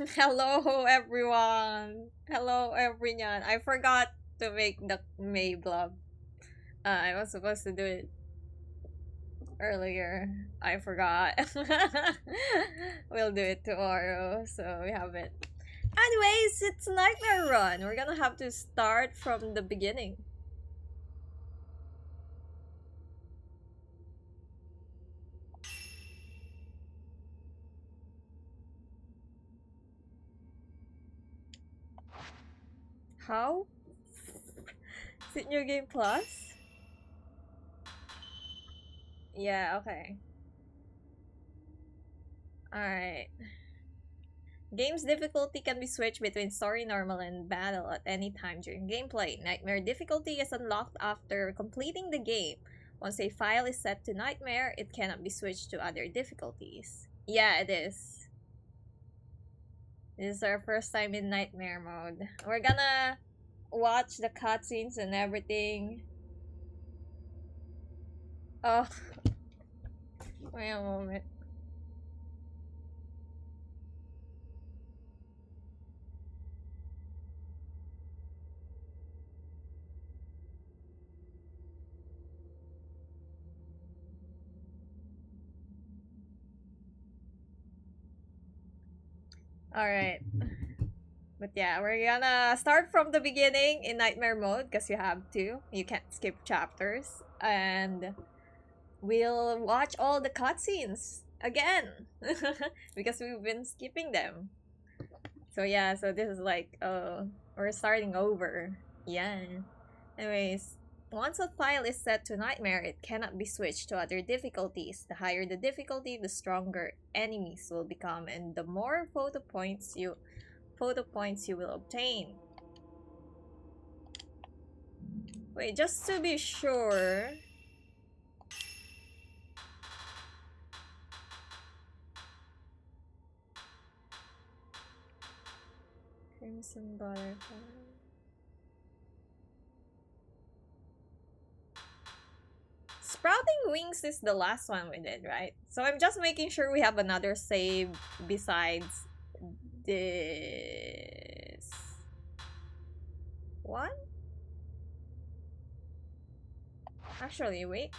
Hello everyone. Hello everyone. I forgot to make the May blog. I was supposed to do it earlier. I forgot. We'll do it tomorrow, so we have it. Anyways, it's Nightmare Run. We're gonna have to start from the beginning. How? Is it New Game Plus? Yeah, okay. Alright. Game's difficulty can be switched between story, normal, and battle at any time during gameplay. Nightmare difficulty is unlocked after completing the game. Once a file is set to Nightmare, it cannot be switched to other difficulties. Yeah, it is. This is our first time in Nightmare mode. We're gonna watch the cutscenes and everything. Oh, wait a moment. Alright. But yeah, we're gonna start from the beginning in Nightmare mode because you have to. You can't skip chapters. And we'll watch all the cutscenes again because we've been skipping them. So yeah, so this is like we're starting over. Yeah. Anyways, once a file is set to Nightmare, it cannot be switched to other difficulties. The higher the difficulty, the stronger enemies will become and the more photo points you will obtain. Wait, just to be sure. Crimson Butterfly. Sprouting Wings is the last one we did, right? So I'm just making sure we have another save besides this one. Actually, wait.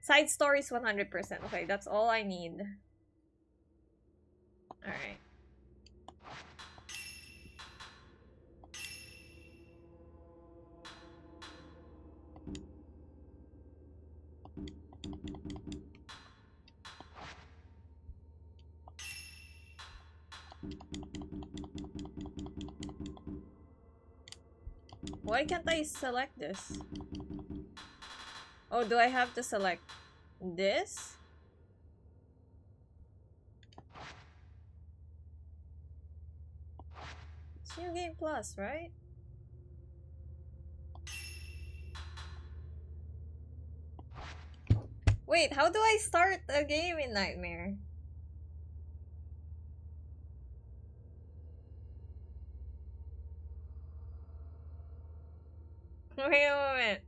Side stories 100%. Okay, that's all I need. Alright. Why can't I select this? Oh, do I have to select this? It's New Game Plus, right? Wait, how do I start a game in Nightmare? Wait a moment.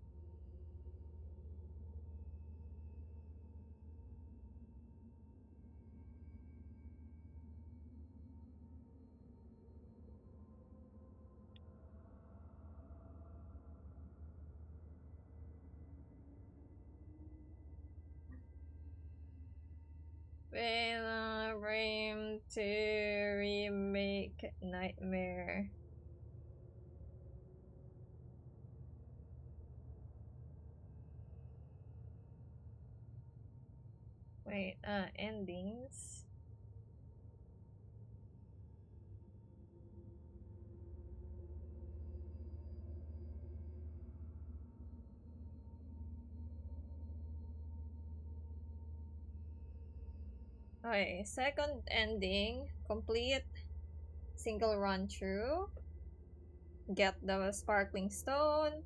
Frame to remake Nightmare. Wait, endings. Okay, second ending. Complete single run through. Get the sparkling stone.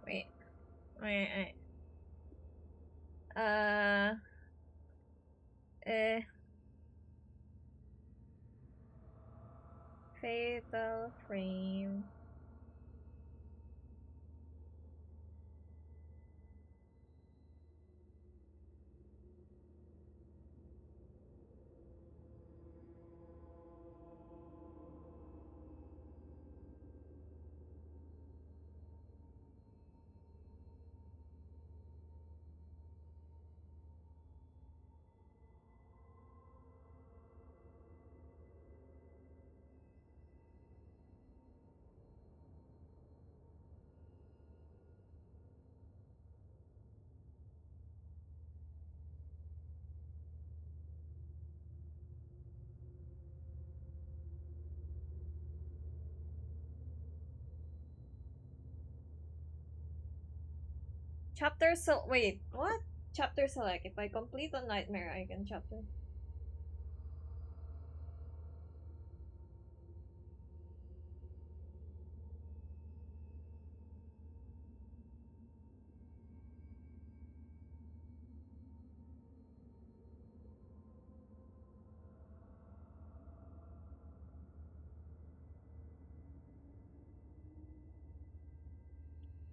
Wait, wait. Uh, Eh. Fatal frame. Chapter wait, what? Chapter select. If I complete a nightmare, I can chapter.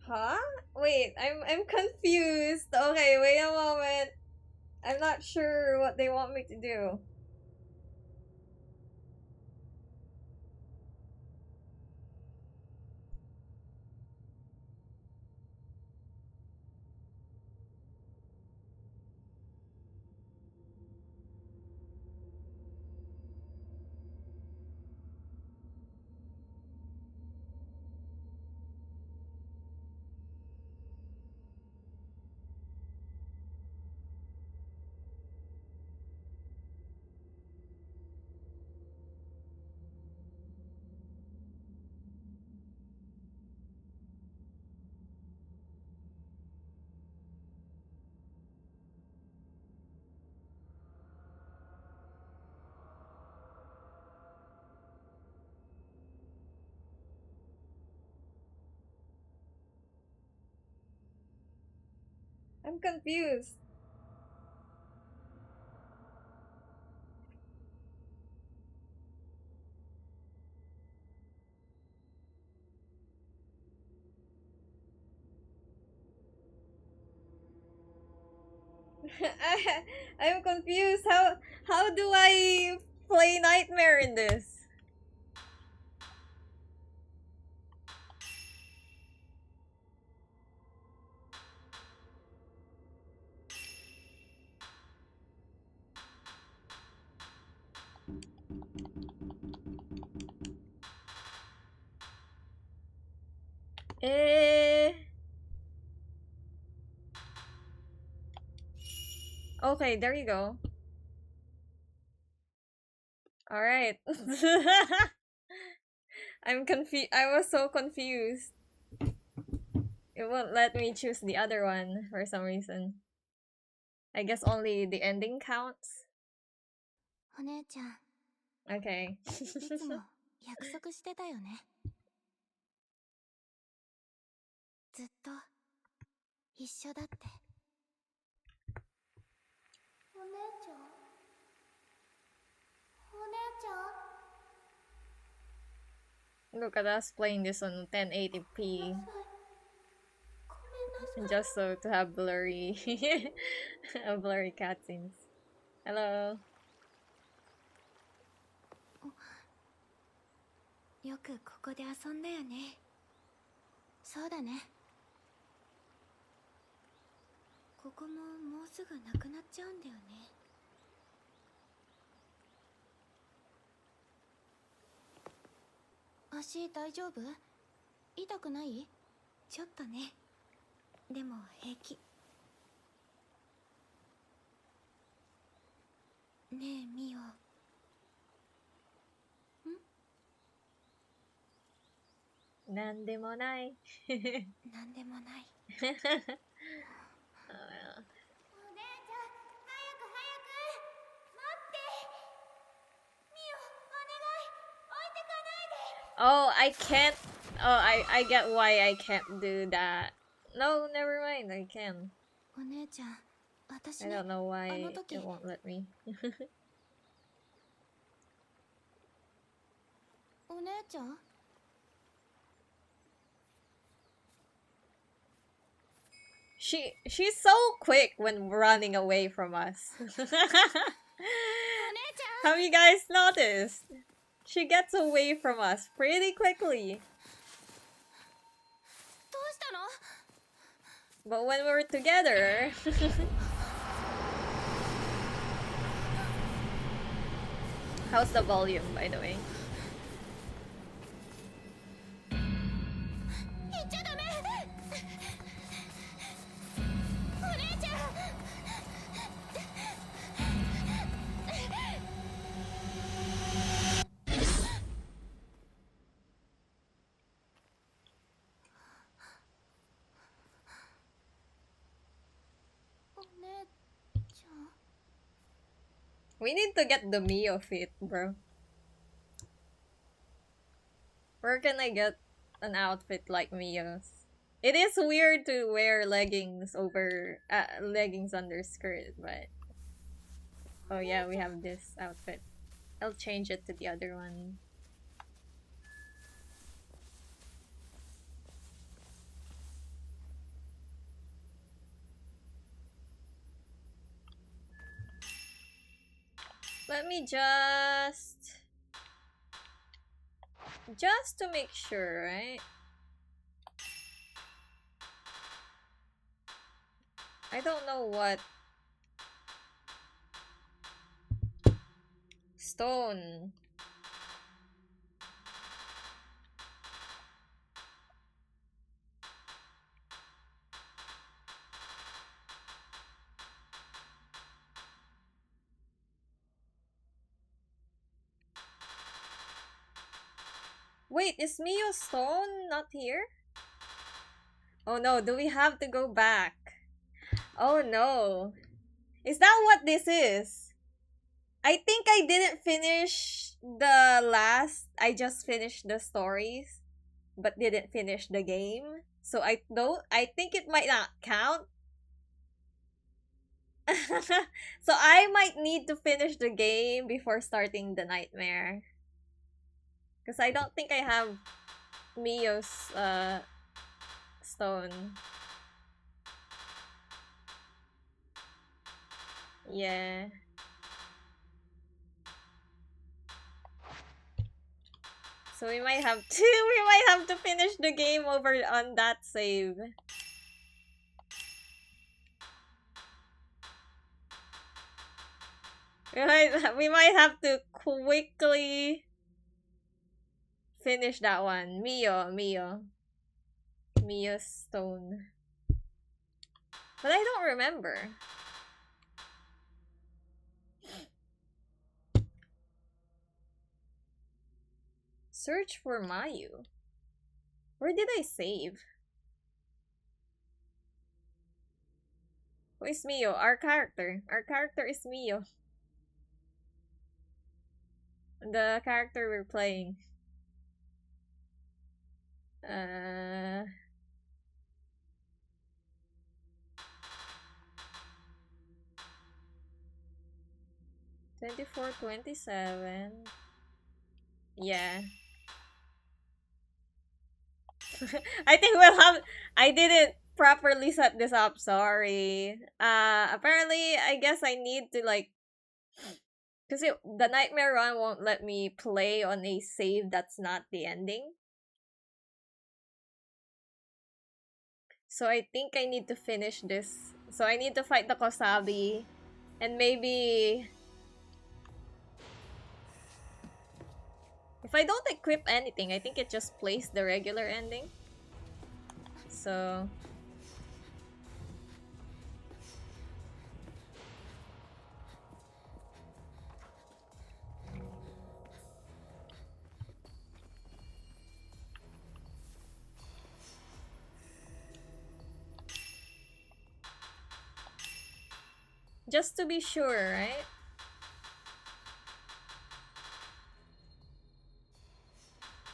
Huh? Wait, I'm confused. Okay, wait a moment. I'm not sure what they want me to do. I'm confused. I'm confused. How do I play nightmare in this? Eh. Okay, there you go. All right. I'm confused. I was so confused. It won't let me choose the other one for some reason. I guess only the ending counts. お姉ちゃん、Okay. いつも約束してたよね。ずっと一緒だって。お姉ちゃん、お姉ちゃん。 Look at us playing this on 1080p. Just so to have blurry blurry cutscenes. Hello. よくここで遊んだよね。そうだね。ここももうすぐなくなっちゃうんだよね。足大丈夫？痛くない？ちょっとね。でも平気。ねえミオ。なんでもない。なんでもない。お姉ちゃん、早く早く。待って。ミオ、お願い。置いてかないで。 Oh, I can't. Oh, I get why I can't do that. No, never mind. I can. お姉ちゃん、私 I ね don't know あの why 時 it won't let me. お姉ちゃん She's so quick when running away from us. お姉ちゃん Have you guys noticed? She gets away from us pretty quickly. どうしたの But when we're together... How's the volume, by the way? 行っちゃダメお姉ちゃん お姉ちゃん We need to get the Mio fit, bro. Where can I get an outfit like Mio's? It is weird to wear leggings over leggings under skirt, but oh yeah, we have this outfit. I'll change it to the other one. Let me just to make sure, right? I don't know what stone. Wait, is Mio stone not here? Oh no, do we have to go back? Oh no. Is that what this is? I think I didn't finish the last. I just finished the stories, but didn't finish the game. So I don't. I think it might not count. So I might need to finish the game before starting the nightmare. Because I don't think I have Mio's stone. Yeah. So we might have to we might have to finish the game over on that save. We might have to quickly finish that one. Mio stone. But I don't remember. Search for Mayu. Where did I save? Who is Mio? Our character. Our character is Mio. The character we're playing. 24, 27. Yeah. I think we'll have. I didn't properly set this up. Sorry. Apparently, I guess I need to like, cause the nightmare run won't let me play on a save that's not the ending. So I think I need to finish this. So I need to fight the Kosabi, and maybe if I don't equip anything, I think it just plays the regular ending. So just to be sure, right?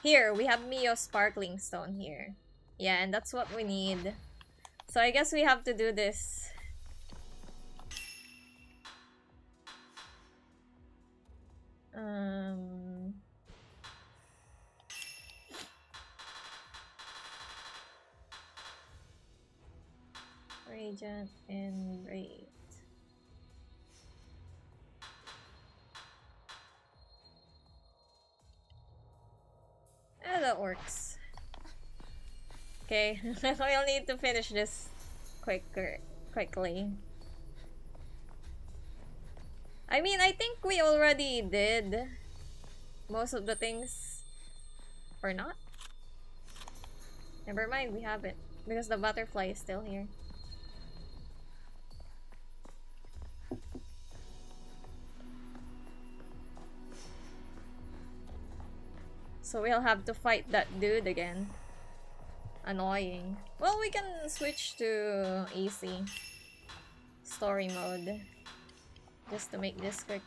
Here, we have Mio Sparkling Stone here. Yeah, and that's what we need. So I guess we have to do this. agent and raid. That works. Okay, we'll need to finish this quickly. I mean, I think we already did most of the things. Or not? Never mind, we haven't. Because the butterfly is still here. So we'll have to fight that dude again. Annoying. Well, we can switch to easy story mode. Just to make this quick.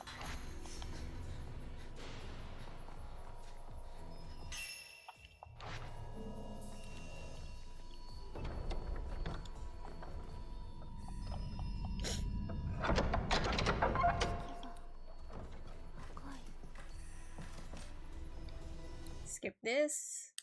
Skip this.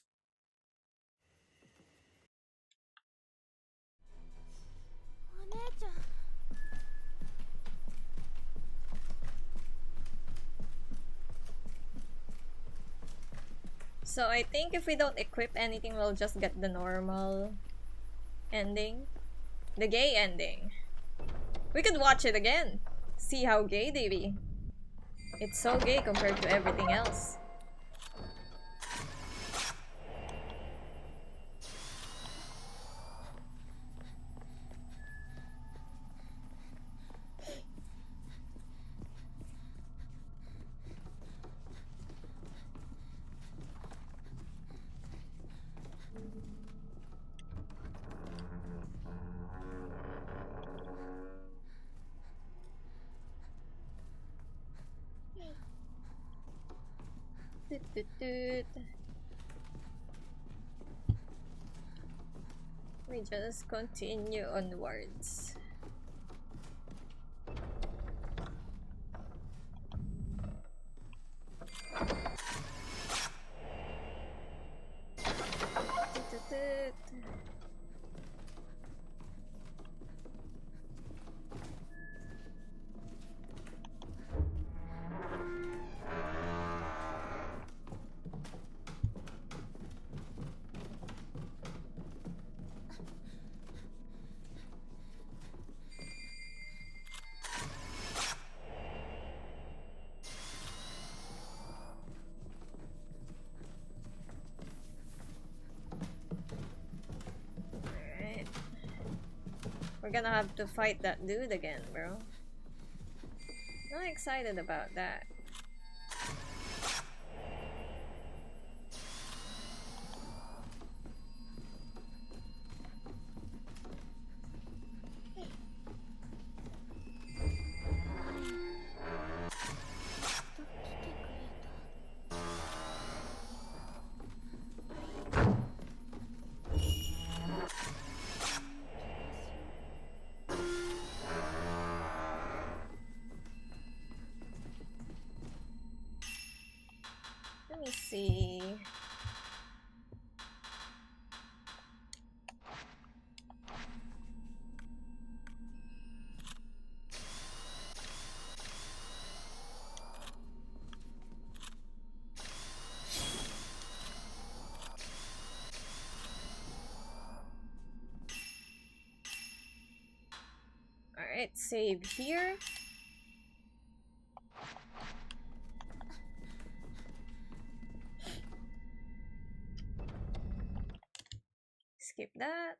So I think if we don't equip anything, we'll just get the normal ending. The gay ending. We could watch it again. See how gay they be. It's so gay compared to everything else. Doot, doot, doot. We just continue onwards. Doot, doot, doot. Alright. We're gonna have to fight that dude again, bro. Not excited about that. Let me see. Alright, save here. Skip that.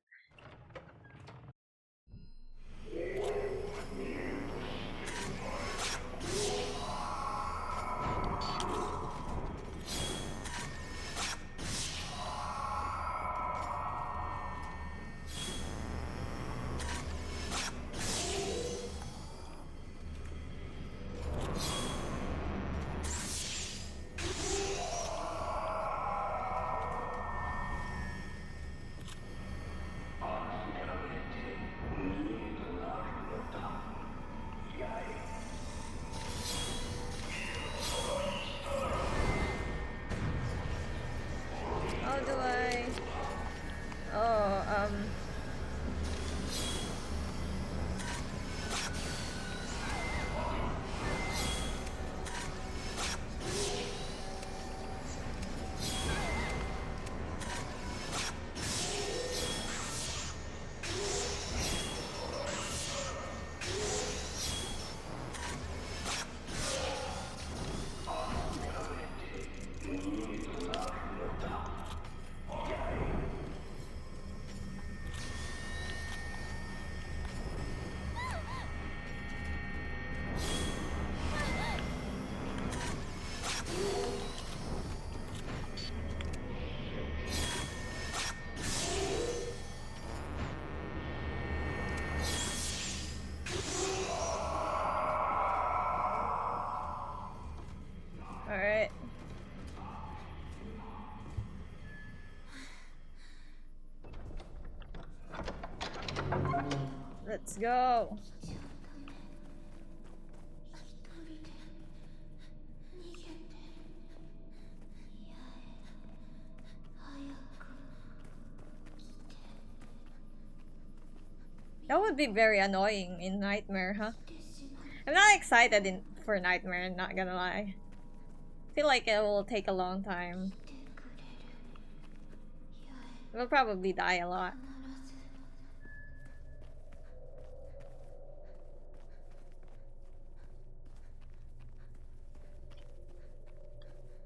go. 父を止め一人で逃げて八重早く来て That would be very annoying in Nightmare, huh? 来てしまっ I'm not excited for Nightmare, not gonna lie. I feel like it will take a long time. てくれる八重 We'll probably die a lot. 必ず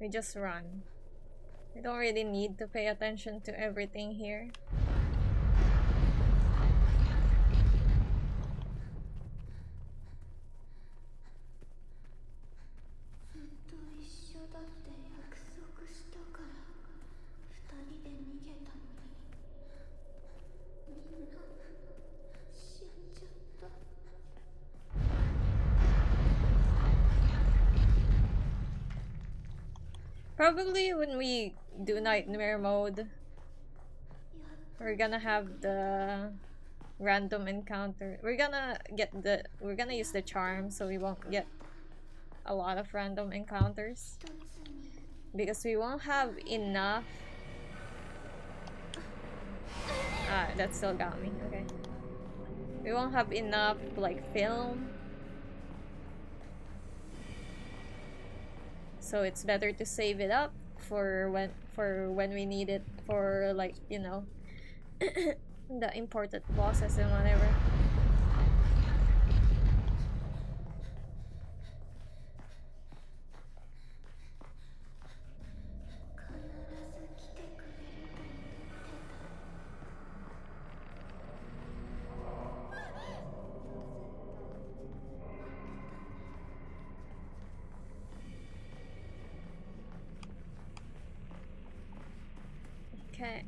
We just run. We don't really need to pay attention to everything here. Probably when we do Nightmare mode, we're gonna have the random encounter. We're gonna use the charm so we won't get a lot of random encounters. Because we won't have enough. Ah, that still got me. Okay. We won't have enough like film. So it's better to save it up for when we need it for, like, you know, the important bosses and whatever. Okay.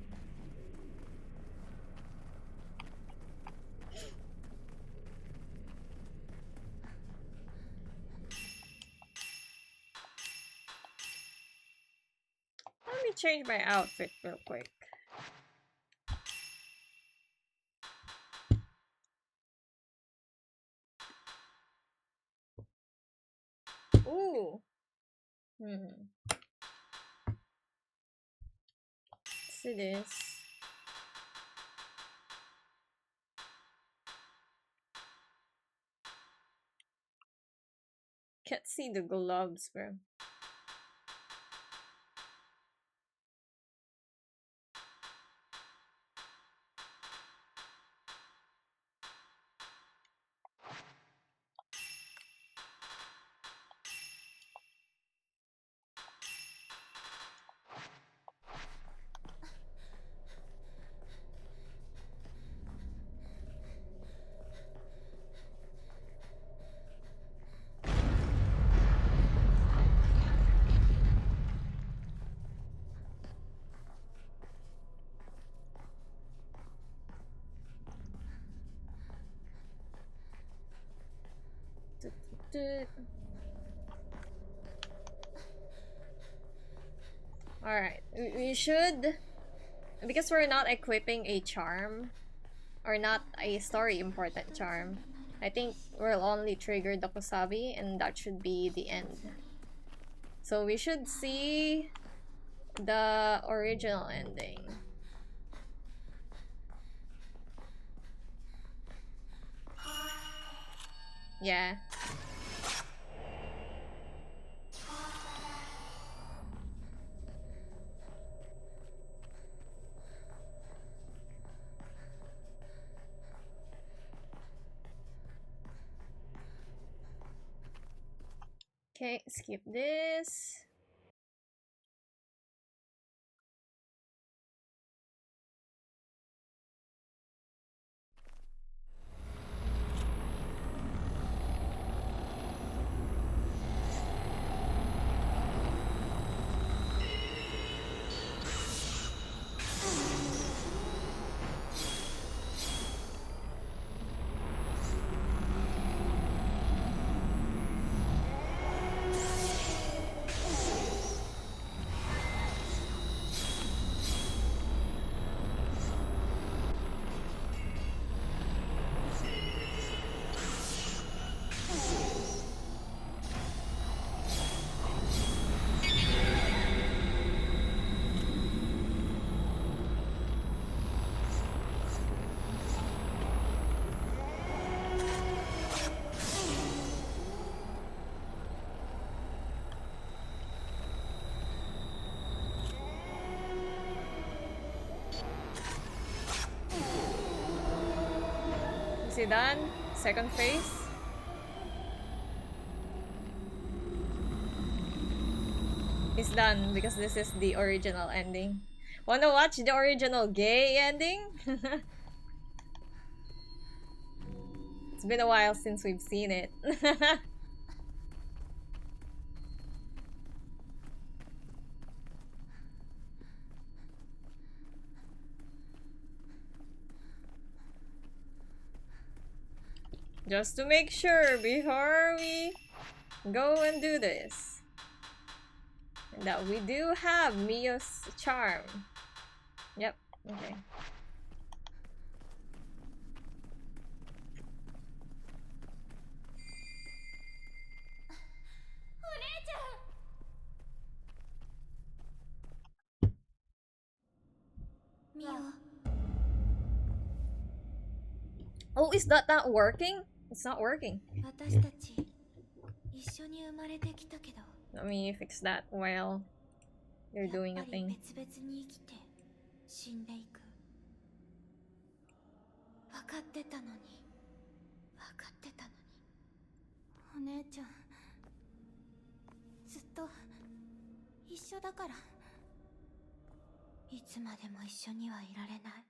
Let me change my outfit real quick. Ooh. Let's see this. Can't see the gloves, bro. Alright, we should, because we're not equipping a charm, or not a story important charm, I think we'll only trigger the Kusabi and that should be the end. So we should see the original ending. Yeah. Okay, skip this. Is he done? Second phase? He's done because this is the original ending. Wanna watch the original gay ending? It's been a while since we've seen it. Just to make sure before we go and do this, that we do have Mio's charm. Yep, okay. Oh, is that not working? It's not working. Let me fix that while you're doing a thing. お姉ちゃんずっと一緒だからいつまでも一緒にはいられない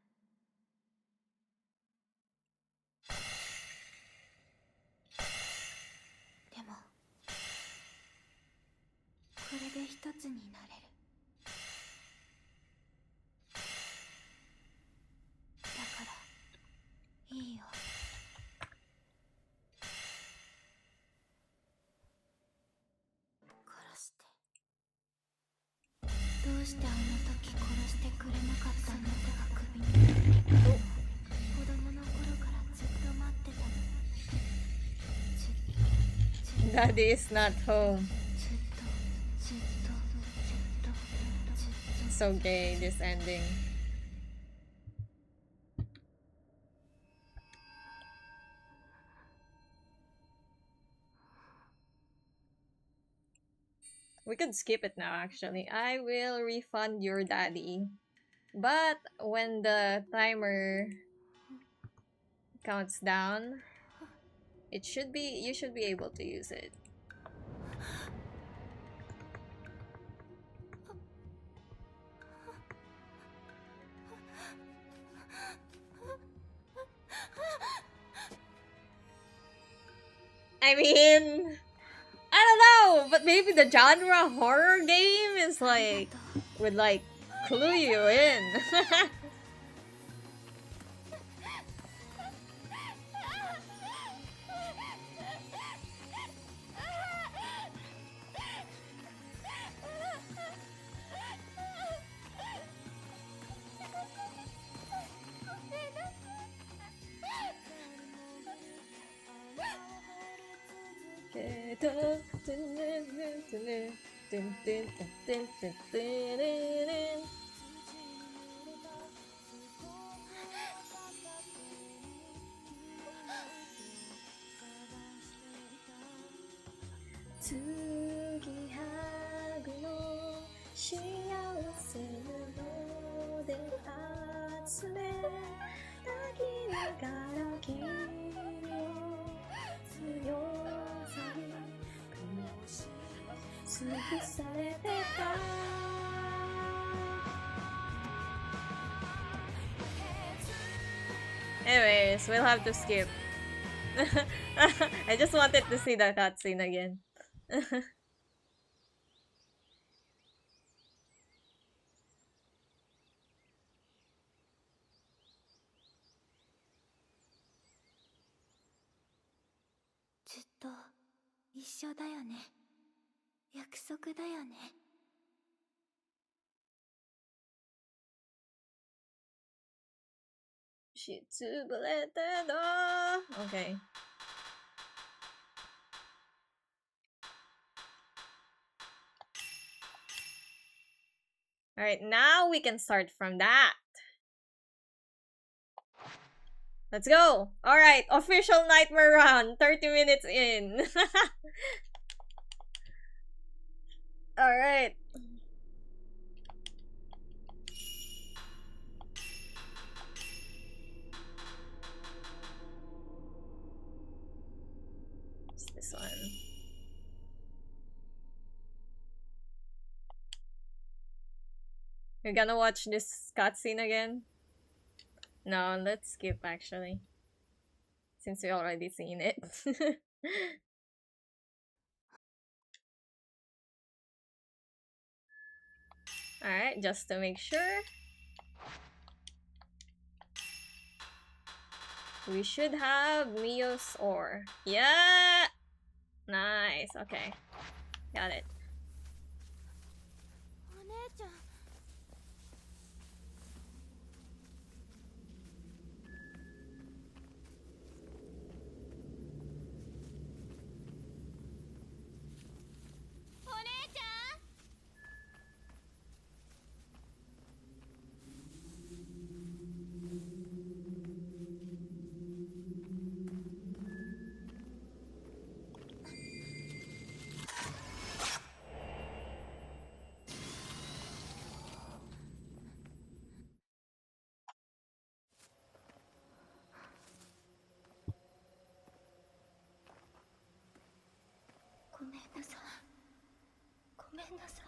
でもこれで一つになれるだからいいよ殺してどうしてあの時殺してくれなかったの手が首に子供の頃からずっと待ってたの Daddy is not home. So gay, this ending. We could skip it now, actually. I will refund your daddy. But when the timer counts down, you should be able to use it. I mean, I don't know, but maybe the genre horror game is like would like clue you in. Anyways, we'll have to skip. I just wanted to see the cutscene again. Okay. Alright, now we can start from that. Let's go! Alright, official nightmare run. 30 minutes in. Alright. this one. You're gonna watch this cutscene again? No, let's skip actually. Since we already seen it. Alright, just to make sure. We should have Mio's ore. Yeah! Nice, okay. Got it. お姉ちゃん ごめんなさいごめんなさい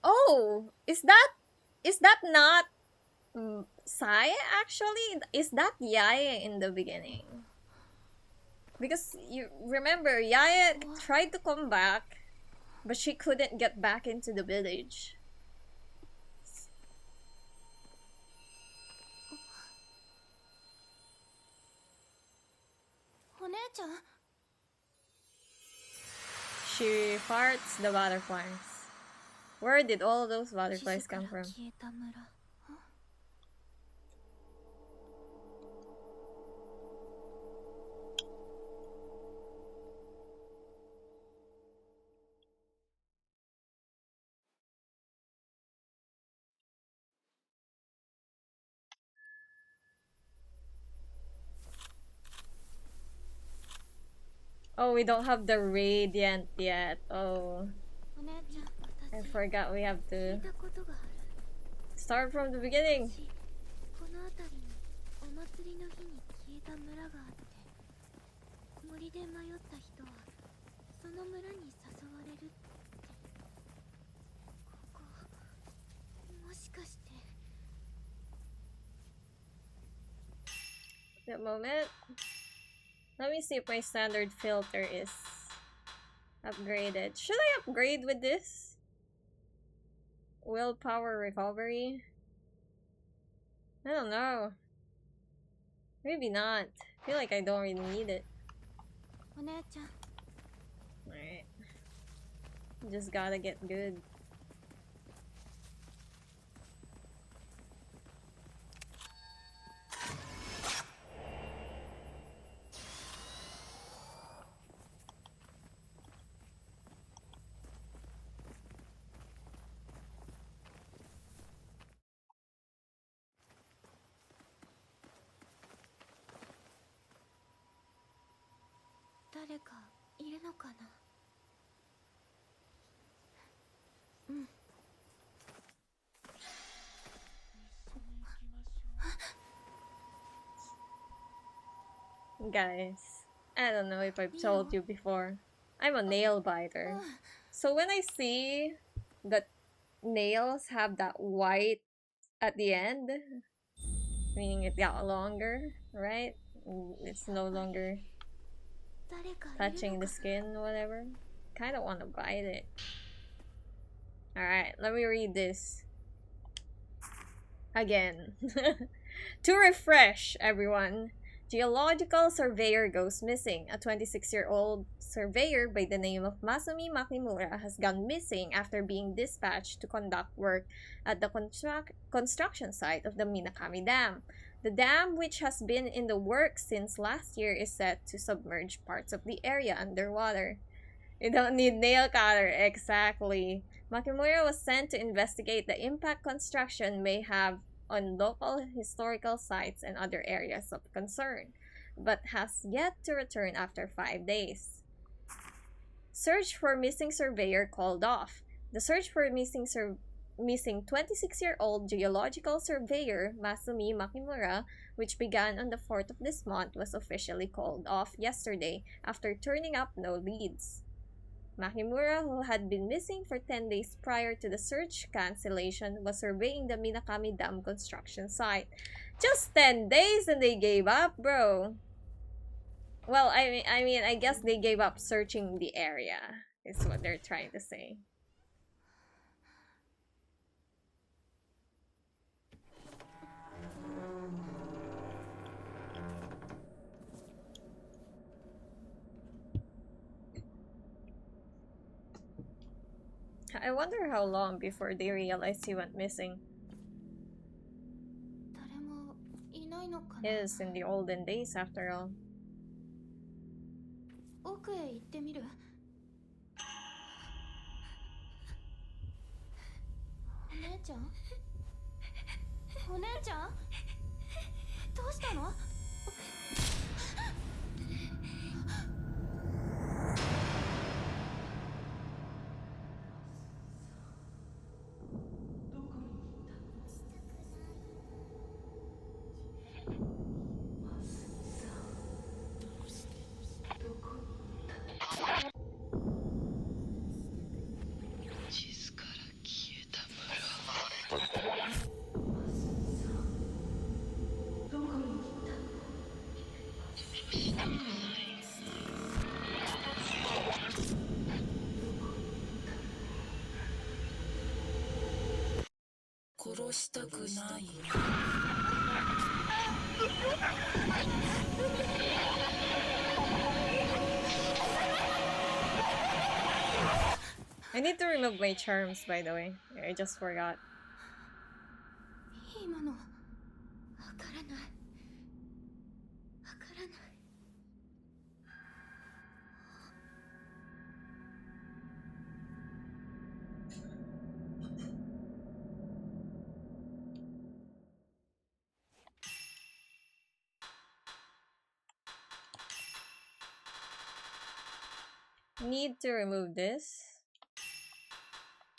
Oh! Is that not Sai actually? Is that Yaya in the beginning? Because you remember Yaya tried to come back, but she couldn't get back into the village. She farts the butterflies. Where did all those butterflies come from? Oh, we don't have the radiant yet. Oh, I forgot we have to start from the beginning. この辺りにお祭りの日に消えた村があって森で迷った人はその村に誘われるってここもしかして That moment. Let me see if my standard filter is upgraded. Should I upgrade with this? Willpower recovery? I don't know. Maybe not. I feel like I don't really need it. Alright. Just gotta get good. Guys, I don't know if I've told you before. I'm a nail biter. So when I see that nails have that white at the end, meaning it got longer, right? It's no longer touching the skin, whatever. Kind of want to bite it. Alright, let me read this. Again. To refresh, everyone. Geological surveyor goes missing. A 26-year-old surveyor by the name of Masumi Makimura has gone missing after being dispatched to conduct work at the construction site of the Minakami Dam. The dam, which has been in the works since last year, is set to submerge parts of the area underwater. You don't need nail cutter, exactly. Makimura was sent to investigate the impact construction may have on local historical sites and other areas of concern. but has yet to return after 5 days. Search for missing surveyor called off. The search for missing 26-year-old geological surveyor Masumi Makimura, which began on the 4th of this month, was officially called off yesterday after turning up no leads. Makimura, who had been missing for 10 days prior to the search cancellation, was surveying the Minakami Dam construction site. Just 10 days and they gave up, bro. Well, I guess they gave up searching the area, is what they're trying to say. I wonder how long before they realized he went missing. 誰もいないのかな。 It is in the olden days, after all. 奥へ行ってみる。お姉ちゃん？お姉ちゃん？どうしたの？殺したくない。 I need to remove my charms, by the way. I just forgot. 今のわからない。わからない。 Need to remove this.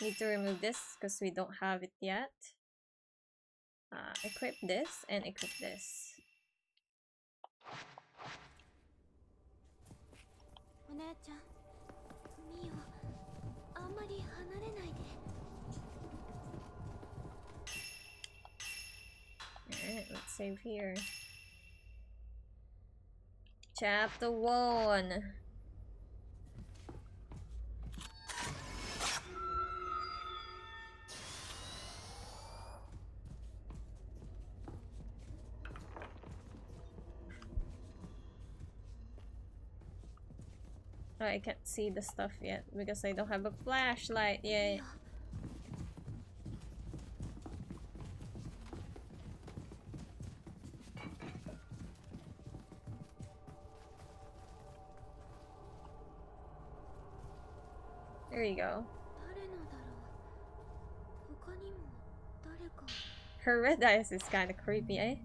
Need to remove this because we don't have it yet. Equip this and equip this. お姉ちゃん、ミオ、あんまり離れないで。 Alright, let's save here. Chapter 1. Oh, I can't see the stuff yet because I don't have a flashlight yet. There you go. 誰のだろう。他にも誰か。 Her red eyes is kind of creepy, eh?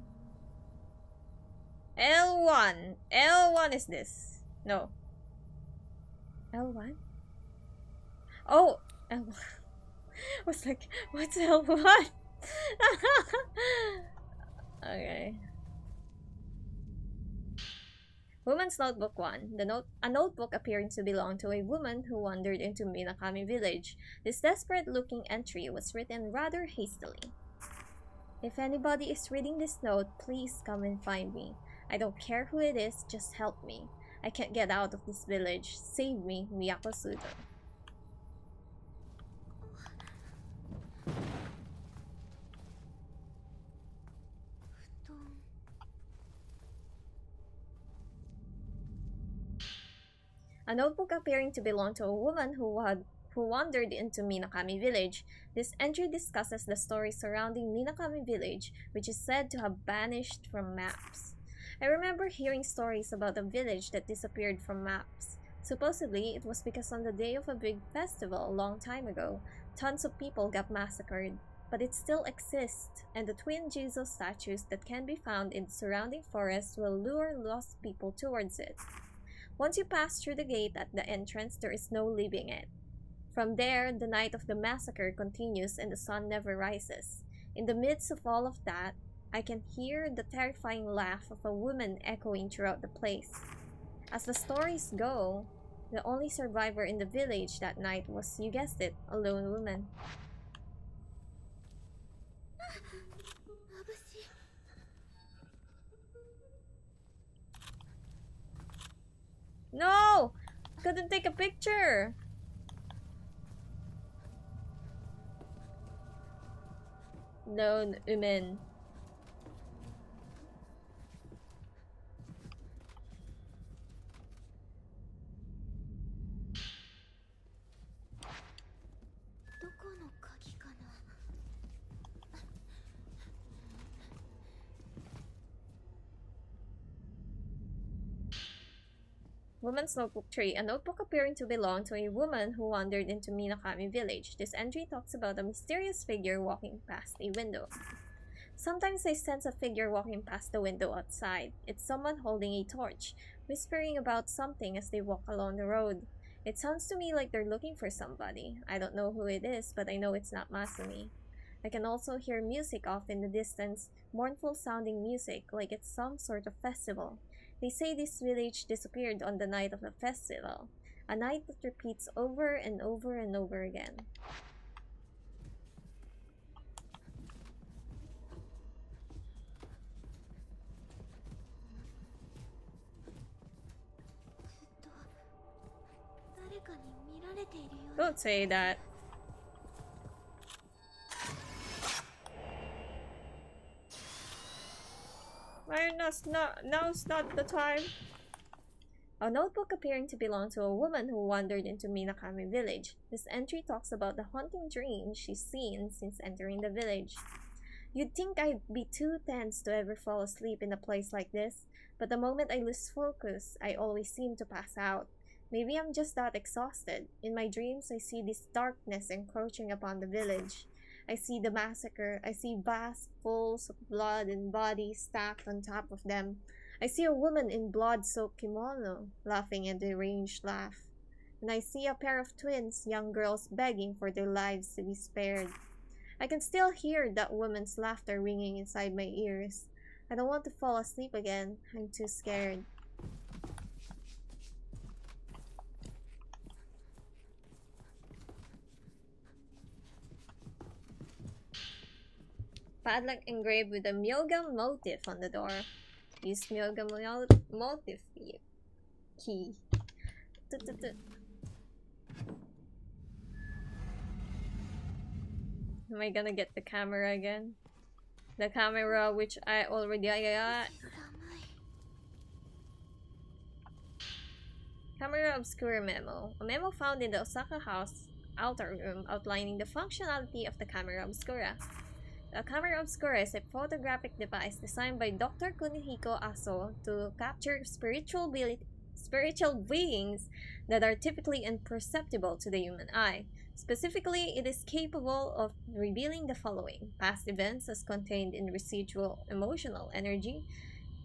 L1. L1 is this. No. L1? Oh! L1. I was like, what's L1? Okay. Woman's Notebook 1. A notebook appearing to belong to a woman who wandered into Minakami village. This desperate-looking entry was written rather hastily. If anybody is reading this note, please come and find me. I don't care who it is, just help me. I can't get out of this village. Save me, Miyako Sudo. A notebook appearing to belong to a woman who wandered into Minakami village. This entry discusses the story surrounding Minakami village, which is said to have vanished from maps. I remember hearing stories about a village that disappeared from maps. Supposedly, it was because on the day of a big festival a long time ago, tons of people got massacred. but it still exists, and the twin Jesus statues that can be found in the surrounding forest will lure lost people towards it. Once you pass through the gate at the entrance, there is no leaving it. From there, the night of the massacre continues and the sun never rises. In the midst of all of that, I can hear the terrifying laugh of a woman echoing throughout the place. As the stories go, the only survivor in the village that night was, you guessed it, a lone woman. 眩しい。 No! Couldn't take a picture! Lone woman. Woman's Notebook 3, a notebook appearing to belong to a woman who wandered into Minakami village. This entry talks about a mysterious figure walking past a window. Sometimes I sense a figure walking past the window outside. It's someone holding a torch, whispering about something as they walk along the road. It sounds to me like they're looking for somebody. I don't know who it is, but I know it's not Masumi. I can also hear music off in the distance, mournful sounding music, like it's some sort of festival. They say this village disappeared on the night of the festival, a night that repeats over and over and over again. Don't say that. Now's not the time. A notebook appearing to belong to a woman who wandered into Minakami village. This entry talks about the haunting dreams she's seen since entering the village. You'd think I'd be too tense to ever fall asleep in a place like this, but the moment I lose focus, I always seem to pass out. Maybe I'm just that exhausted. In my dreams, I see this darkness encroaching upon the village. I see the massacre. I see vast pools of blood and bodies stacked on top of them. I see a woman in blood-soaked kimono, laughing a deranged laugh. And I see a pair of twins, young girls begging for their lives to be spared. I can still hear that woman's laughter ringing inside my ears. I don't want to fall asleep again. I'm too scared. Padlock engraved with a Myoga motif on the door. Use Myoga motif key. Am I gonna get the camera again? The camera which I already got. Camera Obscura memo. A memo found in the Osaka house outer room outlining the functionality of the Camera Obscura. The Camera Obscura is a photographic device designed by Dr. Kunihiko Aso to capture spiritual beings that are typically imperceptible to the human eye. Specifically, it is capable of revealing the following: past events as contained in residual emotional energy,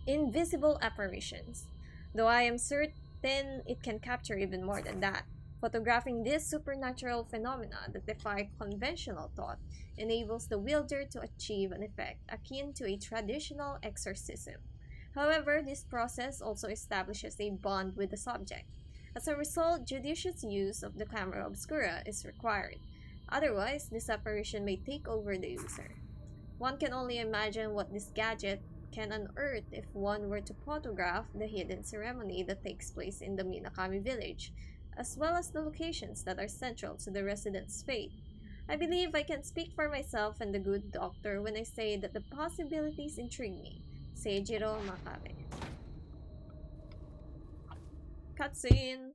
invisible apparitions. Though I am certain it can capture even more than that. Photographing these supernatural phenomena that defy conventional thought enables the wielder to achieve an effect akin to a traditional exorcism. However, this process also establishes a bond with the subject. As a result, judicious use of the camera obscura is required. Otherwise, this apparition may take over the user. One can only imagine what this gadget can unearth if one were to photograph the hidden ceremony that takes place in the Minakami village, as well as the locations that are central to the residents' fate. I believe I can speak for myself and the good doctor when I say that the possibilities intrigue me. Seijiro Makabe. Cutscene!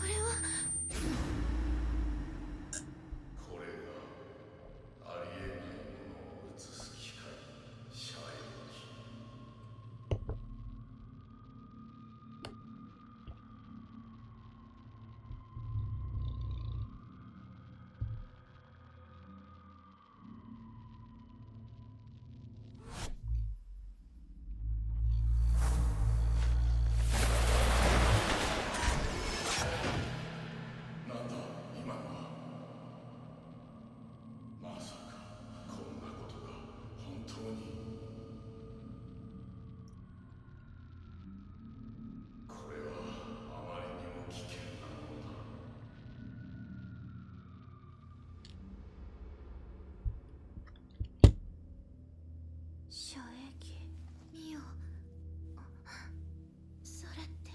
それはこれがありえないものを映す機械射影機射撃ミオ、それって。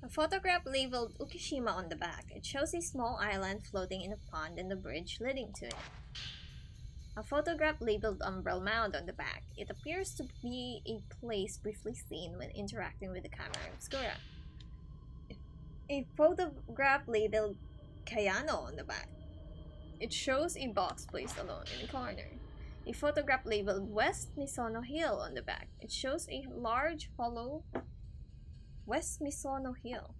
A photograph labeled Ukishima on the back. It shows a small island floating in a pond and the bridge leading to it. A photograph labeled Umbral Mound on the back. It appears to be a place briefly seen when interacting with the camera obscura. A photograph labeled Kayano on the back. It shows a box placed alone in a corner. A photograph labeled West Misono Hill on the back. It shows a large hollow West Misono Hill.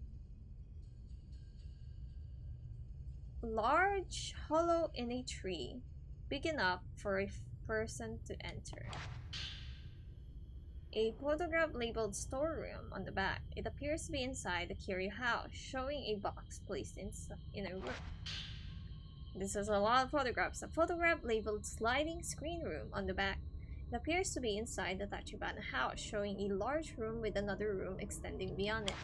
Large hollow in a tree, big enough for a person to enter. A photograph labeled storeroom on the back. It appears to be inside the curio house, showing a box placed in a room. This is a lot of photographs. A photograph labeled sliding screen room on the back. It appears to be inside the Tachibana house, showing a large room with another room extending beyond it.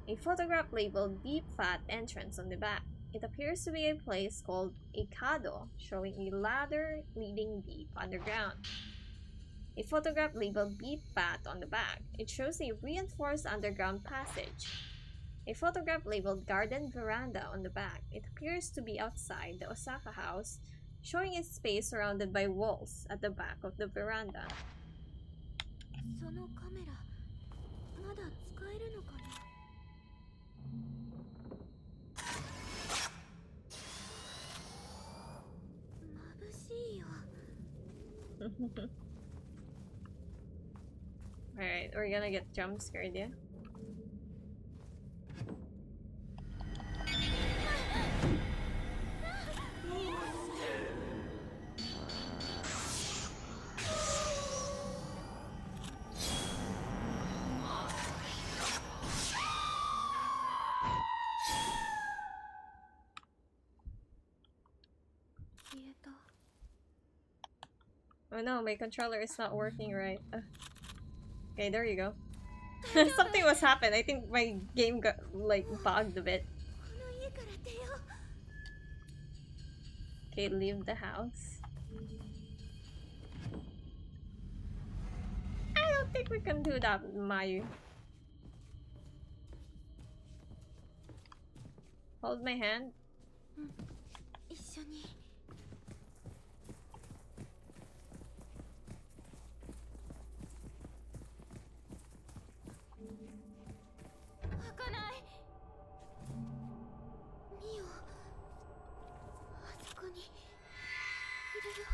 A photograph labeled deep fat entrance on the back. It appears to be a place called Ikado, showing a ladder leading deep underground. A photograph labeled Deep Fat on the back. It shows a reinforced underground passage. A photograph labeled Garden Veranda on the back. It appears to be outside the Osaka house, showing a space surrounded by walls at the back of the veranda. そのカメラまだ使えるのかな。眩しいよ。 Alright, we're gonna get jump scared, yeah? Oh no, my controller is not working right. Okay, there you go. Something was happened. I think my game got like bugged a bit. Okay, leave the house. I don't think we can do that, Mayu. Hold my hand. 一緒に。 開かない。ミオ、あそこにいるよ。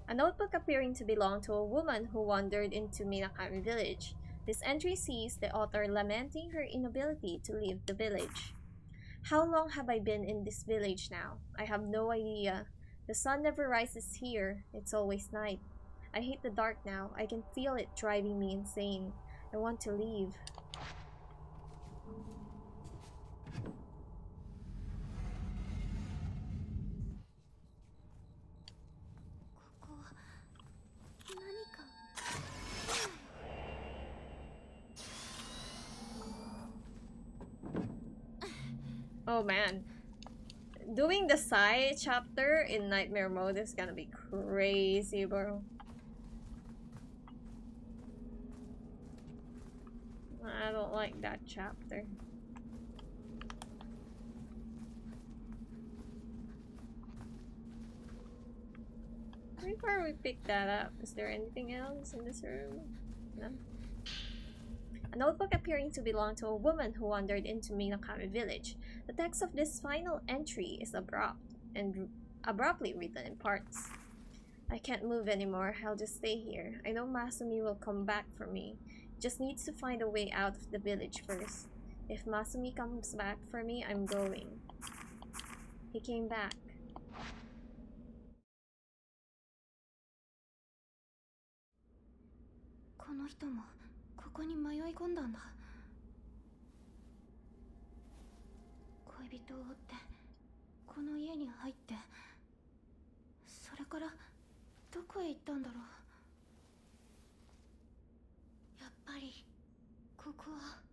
A notebook appearing to belong to a woman who wandered into Minakami village. This entry sees the author lamenting her inability to leave the village. How long have I been in this village now? I have no idea. The sun never rises here. It's always night. I hate the dark now. I can feel it driving me insane. I want to leave. Oh man. Doing the side chapter in nightmare mode is gonna be crazy, bro. I don't like that chapter. Before we pick that up, is there anything else in this room? No? A notebook appearing to belong to a woman who wandered into Minakami village. The text of this final entry is abrupt and abruptly written in parts. I can't move anymore. I'll just stay here. I know Masumi will come back for me. He just needs to find a way out of the village first. If Masumi comes back for me, I'm going. He came back. の人もここに迷い込んだんだ。恋人を追ってこの家に入って、それからどこへ行ったんだろう。やっぱりここは。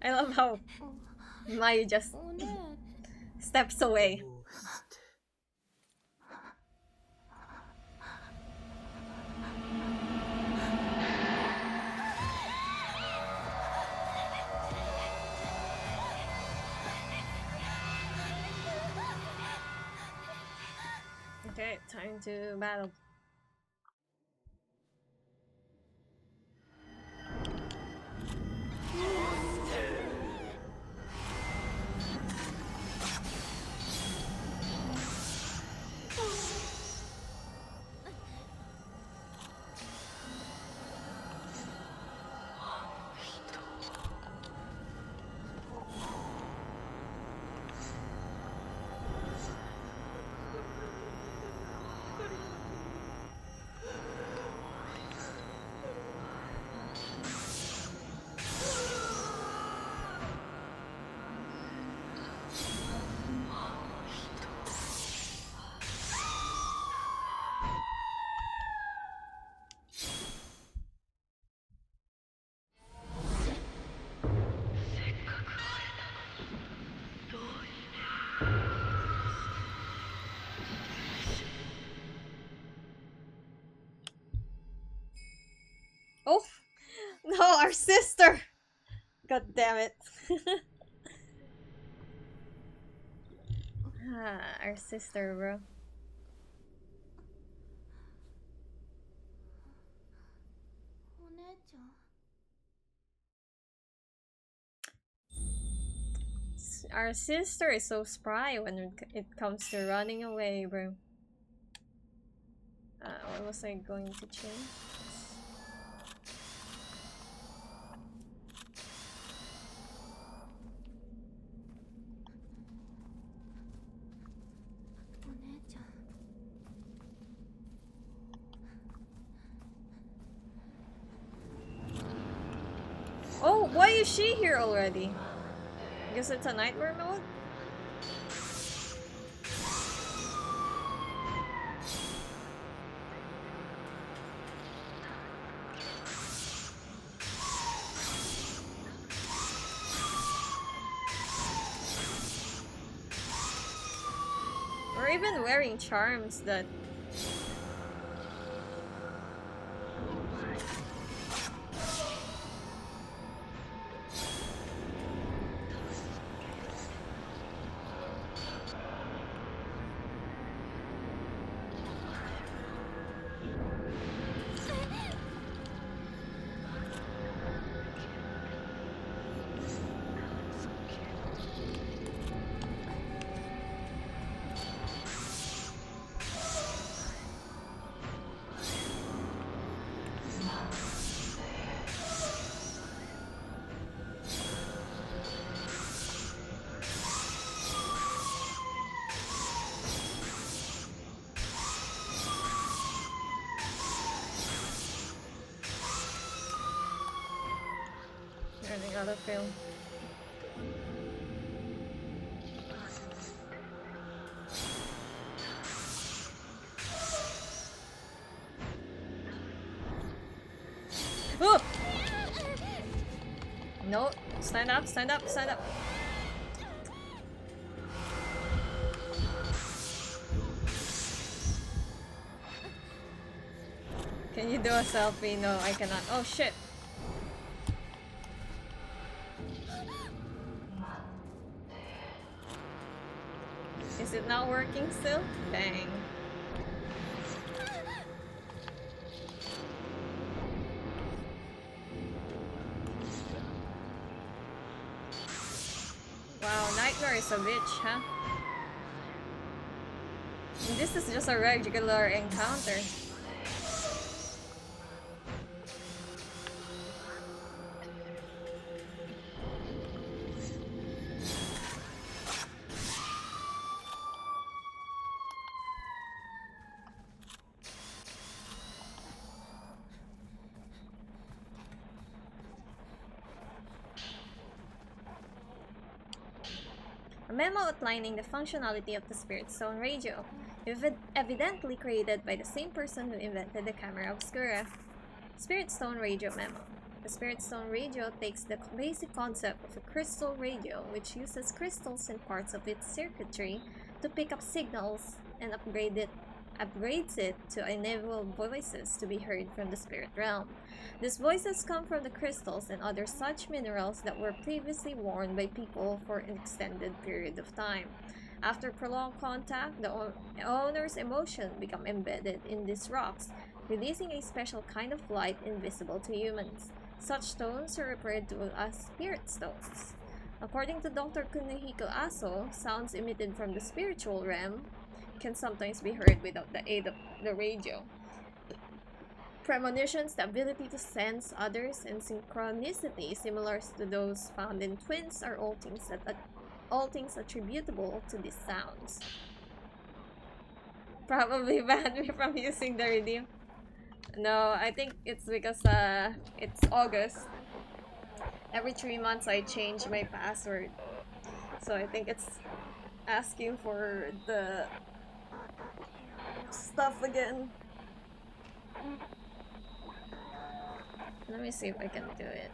I love how Mayu just おねえ steps away. Okay, time to battle. Oh no, our sister! God damn it. Our sister, bro. お姉ちゃん。 Our sister is so spry when it comes to running away, bro. What was I going to change? Oh, why is she here already? Guess it's a nightmare mode? We're even wearing charms that... Running out of film. Oh! No, stand up, stand up, stand up. Can you do a selfie? No, I cannot. Oh shit. Is it not working still? Dang. Wow, Nightmare is a bitch, huh? And this is just a regular encounter. A memo outlining the functionality of the Spirit Stone radio, evidently created by the same person who invented the camera obscura. Spirit Stone radio memo. The Spirit Stone radio takes the basic concept of a crystal radio, which uses crystals in parts of its circuitry to pick up signals and upgrades it to enable voices to be heard from the spirit realm. These voices come from the crystals and other such minerals that were previously worn by people for an extended period of time. After prolonged contact, the owner's emotion become embedded in these rocks, releasing a special kind of light invisible to humans. Such stones are referred to as spirit stones. According to Dr. Kunihiko Aso, sounds emitted from the spiritual realm can sometimes be heard without the aid of the radio. Premonitions, the ability to sense others, and synchronicity similar to those found in twins are all things attributable to these sounds. Probably banned me from using the redeem. No, I think it's because it's August. Every 3 months I change my password. So I think it's asking for the stuff again. Let me see if I can do it.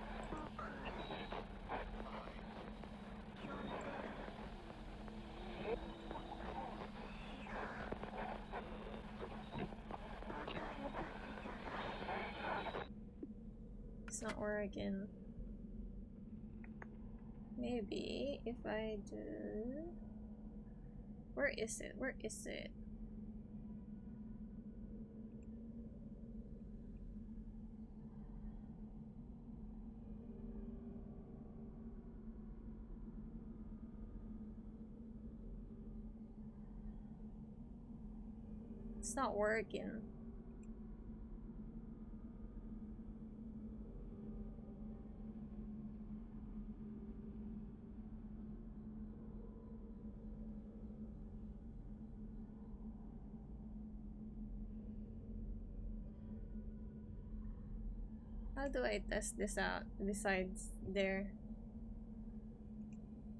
It's not working. Maybe if I do... Where is it? Where is it? It's not working. How do I test this out besides there?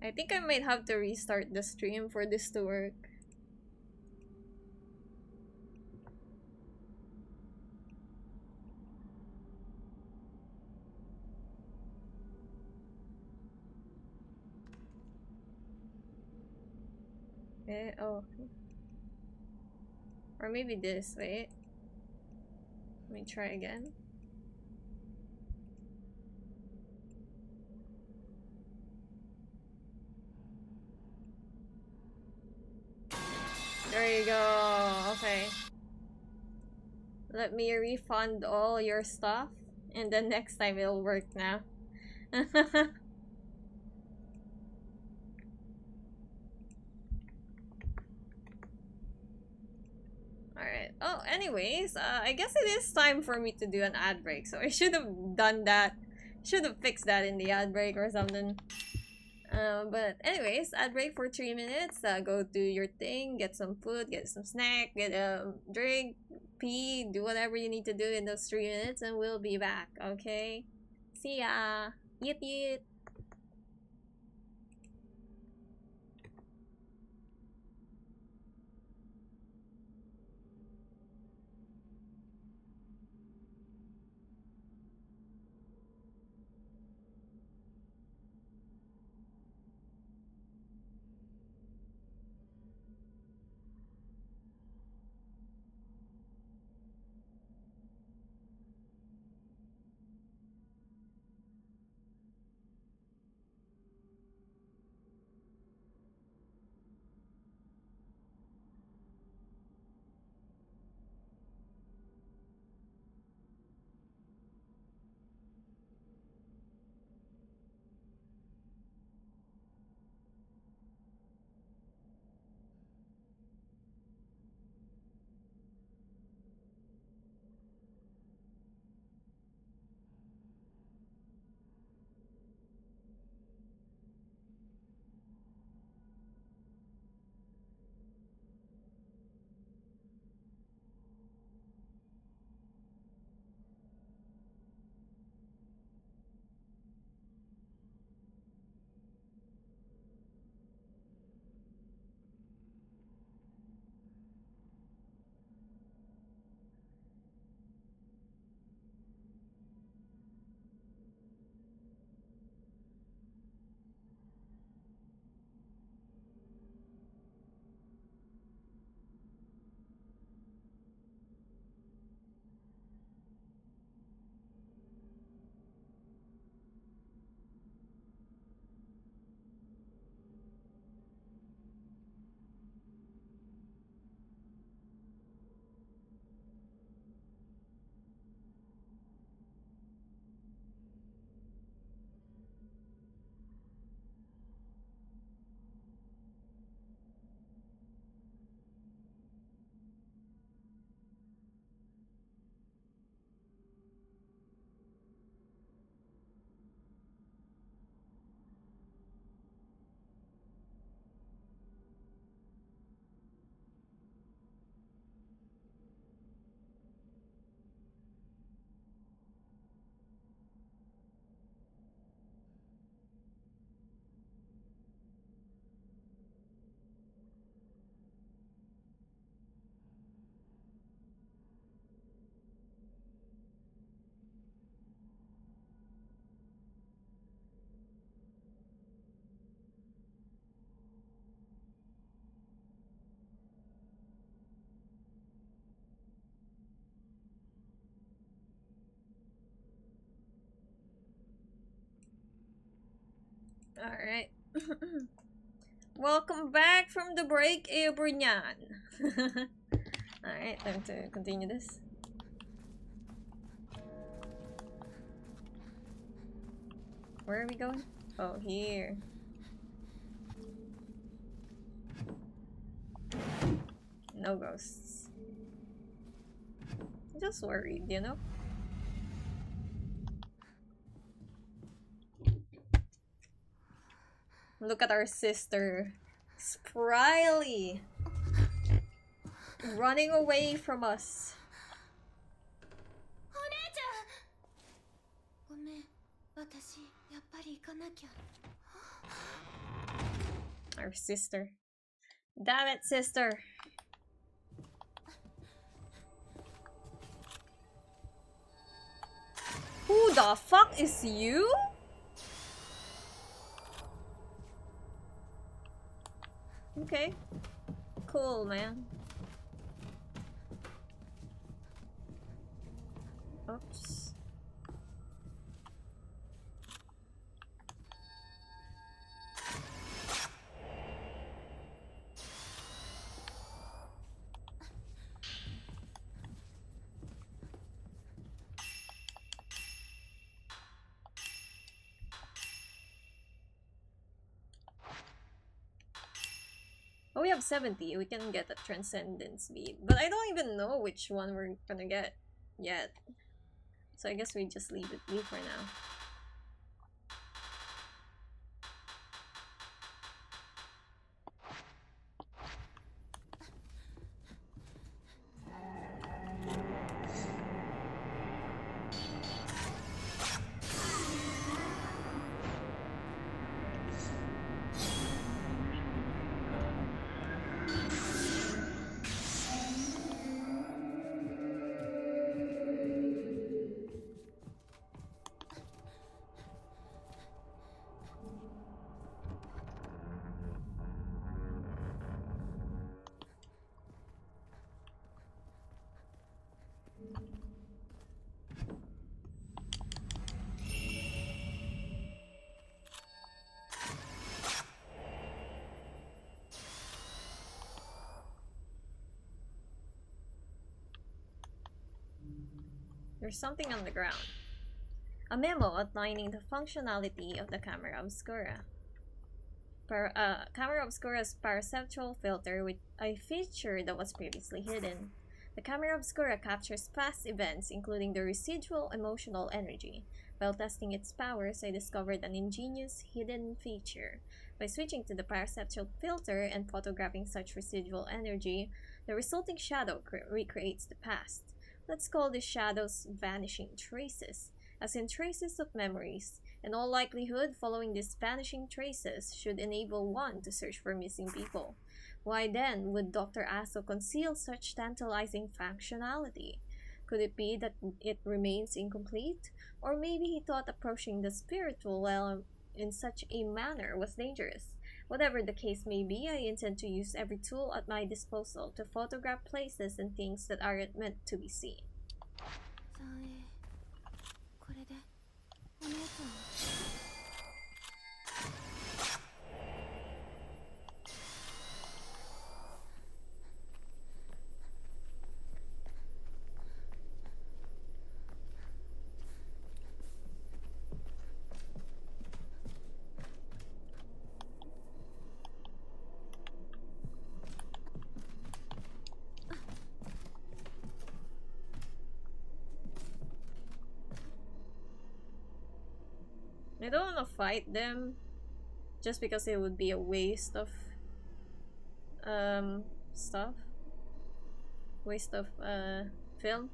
I think I might have to restart the stream for this to work. Oh. Or maybe this, wait. Let me try again. There you go. Okay. Let me refund all your stuff, and then next time it'll work now. Alright. Oh, anyways, I guess it is time for me to do an ad break. So I should have done that. Should have fixed that in the ad break or something. But anyways, ad break for 3 minutes. Go do your thing, get some food, get some snack, get a drink, pee, do whatever you need to do in those 3 minutes, and we'll be back, okay? See ya! Yeet yeet! Alright. Welcome back from the break, Ebrunyan. Alright, time to continue this. Where are we going? Oh, here. No ghosts. Just worried, you know? Look at our sister. Spryly. Running away from us. ごめん、私やっぱり行かなきゃ。 Our sister. Damn it, sister. Who the fuck is you? Okay. Cool, man. Oops. Oh, we have 70. We can get a Transcendence bead. But I don't even know which one we're gonna get yet. So I guess we just leave it be for now. There's something on the ground. A memo outlining the functionality of the camera obscura. Camera obscura's paraceptual filter with a feature that was previously hidden. The camera obscura captures past events, including the residual emotional energy. While testing its powers, I discovered an ingenious hidden feature. By switching to the paraceptual filter and photographing such residual energy, the resulting shadow recreates the past. Let's call the shadows vanishing traces, as in traces of memories. In all likelihood, following these vanishing traces should enable one to search for missing people. Why then would Dr. Aso conceal such tantalizing functionality? Could it be that it remains incomplete? Or maybe he thought approaching the spiritual realm in such a manner was dangerous. Whatever the case may be, I intend to use every tool at my disposal to photograph places and things that aren't meant to be seen. これでお姉ちゃんは I don't want to fight them just because it would be a waste of stuff. Waste of film.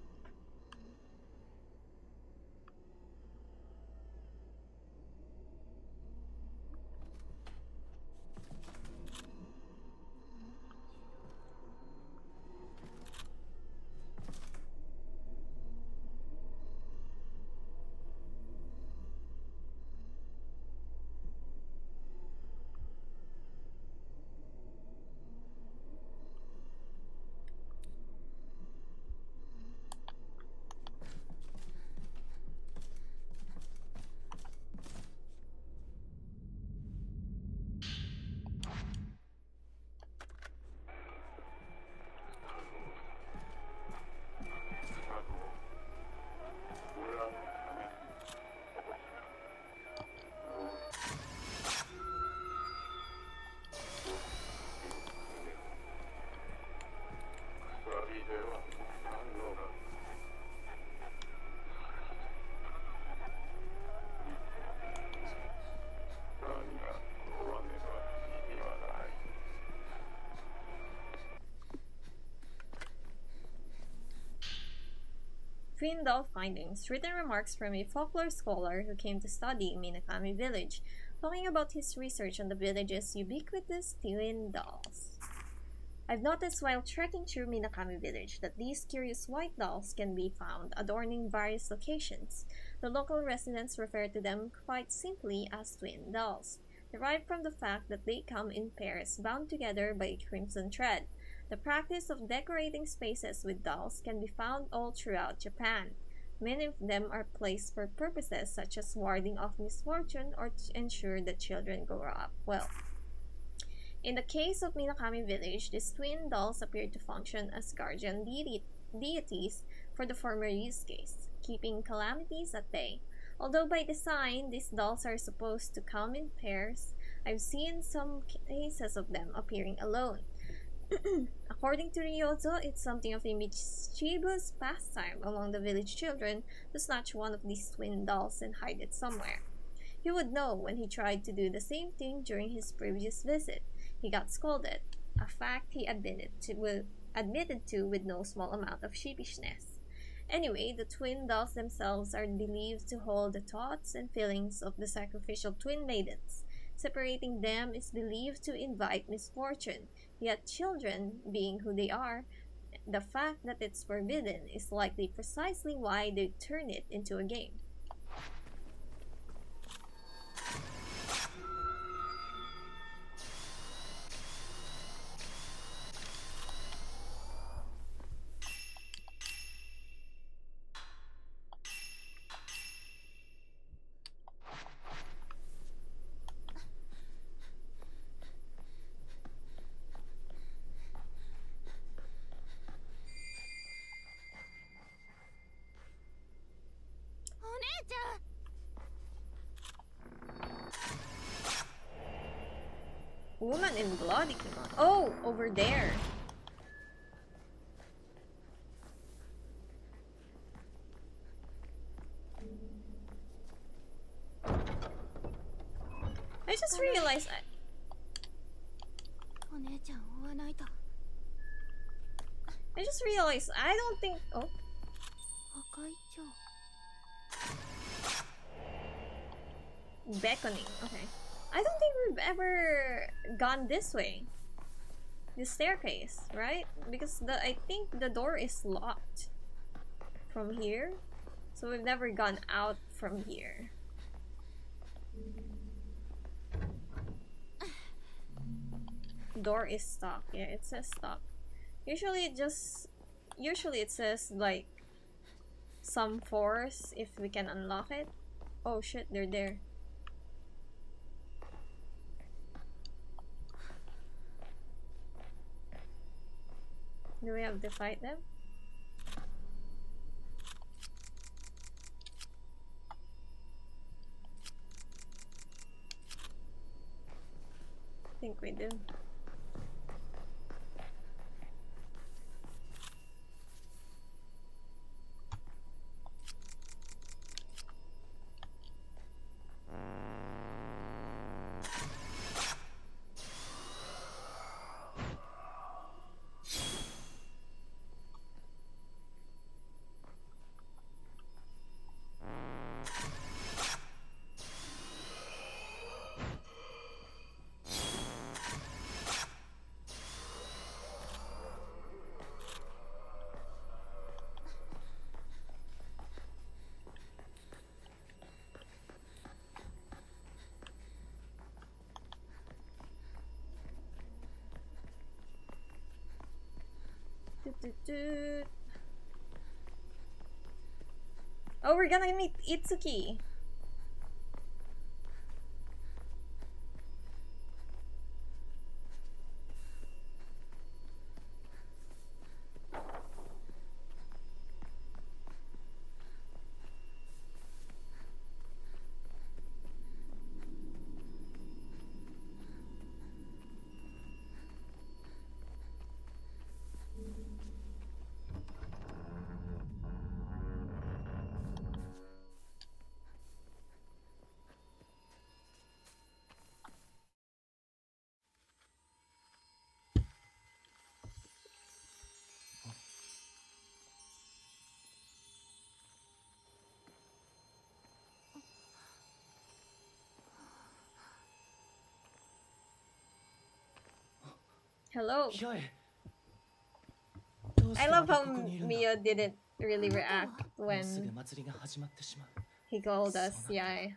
Twin Doll Findings, written remarks from a folklore scholar who came to study Minakami Village, talking about his research on the village's ubiquitous twin dolls. I've noticed while trekking through Minakami Village that these curious white dolls can be found adorning various locations. The local residents refer to them quite simply as twin dolls, derived from the fact that they come in pairs bound together by a crimson thread. The practice of decorating spaces with dolls can be found all throughout Japan. Many of them are placed for purposes such as warding off misfortune or to ensure that children grow up well. In the case of Minakami Village, these twin dolls appear to function as guardian deities for the former use case, keeping calamities at bay. Although by design, these dolls are supposed to come in pairs, I've seen some cases of them appearing alone. According to Ryozo, it's something of a mischievous pastime among the village children to snatch one of these twin dolls and hide it somewhere. He would know when he tried to do the same thing during his previous visit. He got scolded, a fact he admitted to with no small amount of sheepishness. Anyway, the twin dolls themselves are believed to hold the thoughts and feelings of the sacrificial twin maidens. Separating them is believed to invite misfortune, yet children, being who they are, the fact that it's forbidden is likely precisely why they turn it into a game. Woman in bloody kimono. Oh, over there. I just realized I don't think. Oh. Beckoning. Okay. I don't think we've ever gone this way. This staircase, right? Because I think the door is locked from here. So we've never gone out from here. Door is stuck. Yeah, it says stuck. Usually it says like some force if we can unlock it. Oh shit, they're there. Do we have to fight them? I think we do. Oh, we're gonna meet Itsuki. Hello. 八重どうし I てま love た how ここにいるんだ Mio didn't really react もうすぐ when 祭りが始まってしまう he called us そうなんだ。 Yai.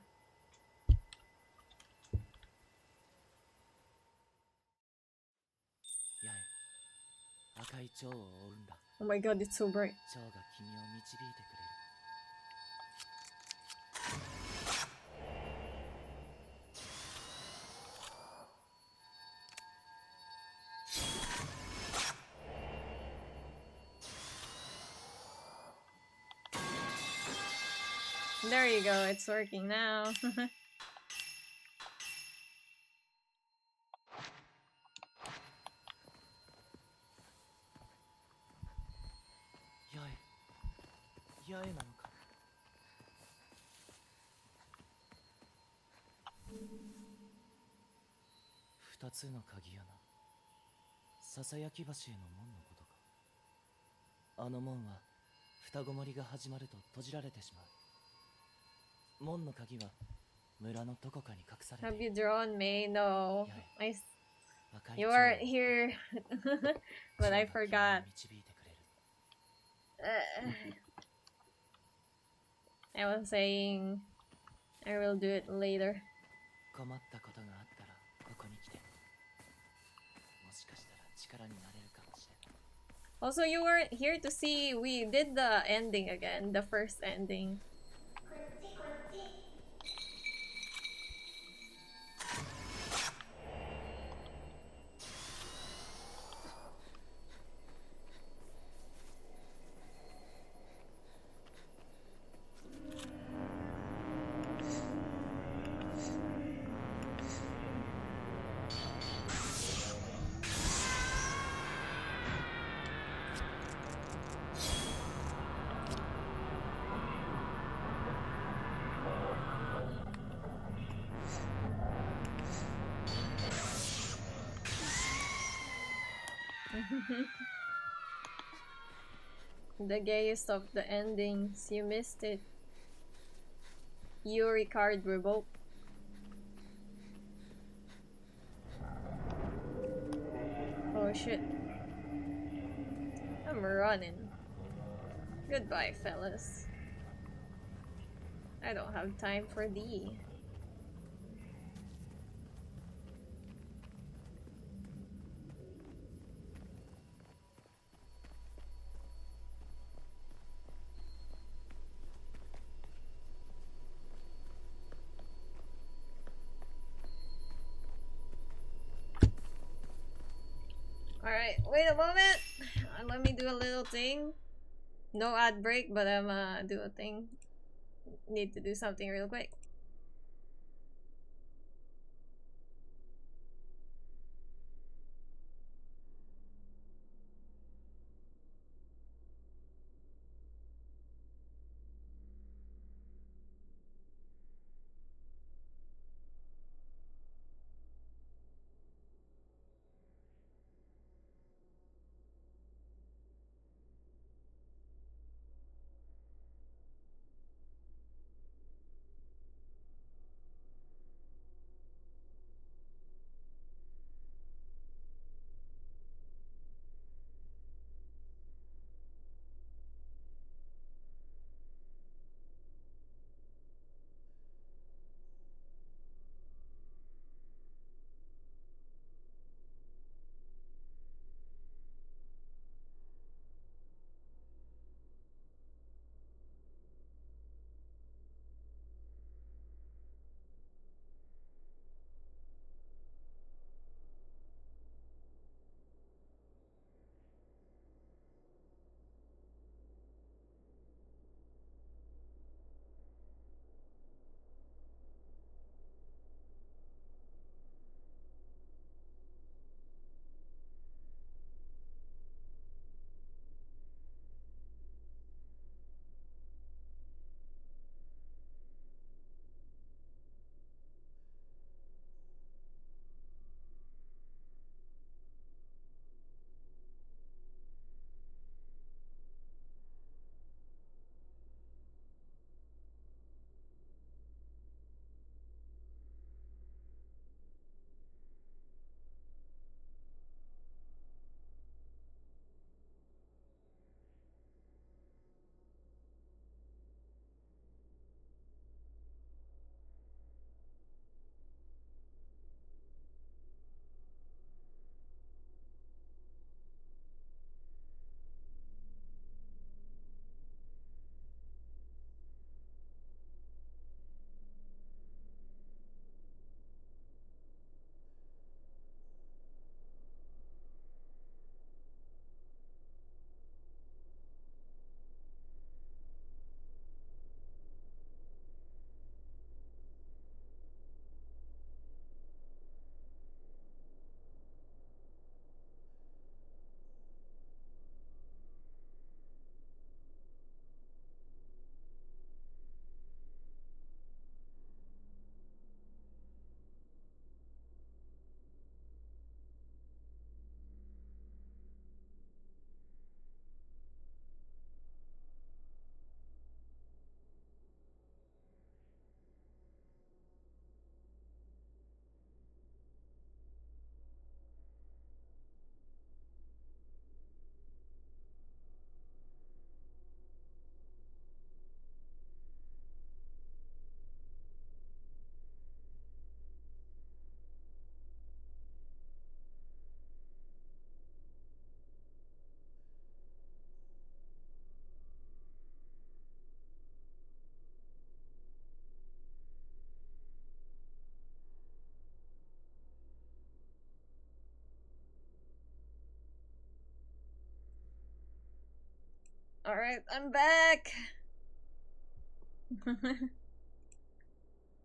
八重赤い蝶を追うんだ Oh my god, it's so bright. 蝶が君を導いてくれる There you go, it's working now. 八重なのか二つの鍵穴ささやき橋への門のことかあの門は双子森が始まると閉じられてしまう門の鍵は村のどこかに隠され Have てい you る drawn May? No. I 赤い you 蝶 weren't を here, but I 蝶が君を forgot. 導いてくれる I was saying I will do it later. 困ったことがあったらここに来てもしかしたら力になれるかもしれない Also, you weren't here to see. We did the ending again, the first ending. The gayest of the endings. You missed it. Yuri card revoked. Oh shit. I'm running. Goodbye, fellas. I don't have time for thee. Alright, wait a moment. Let me do a little thing. No ad break, but I'm do a thing. Need to do something real quick. Alright, I'm back!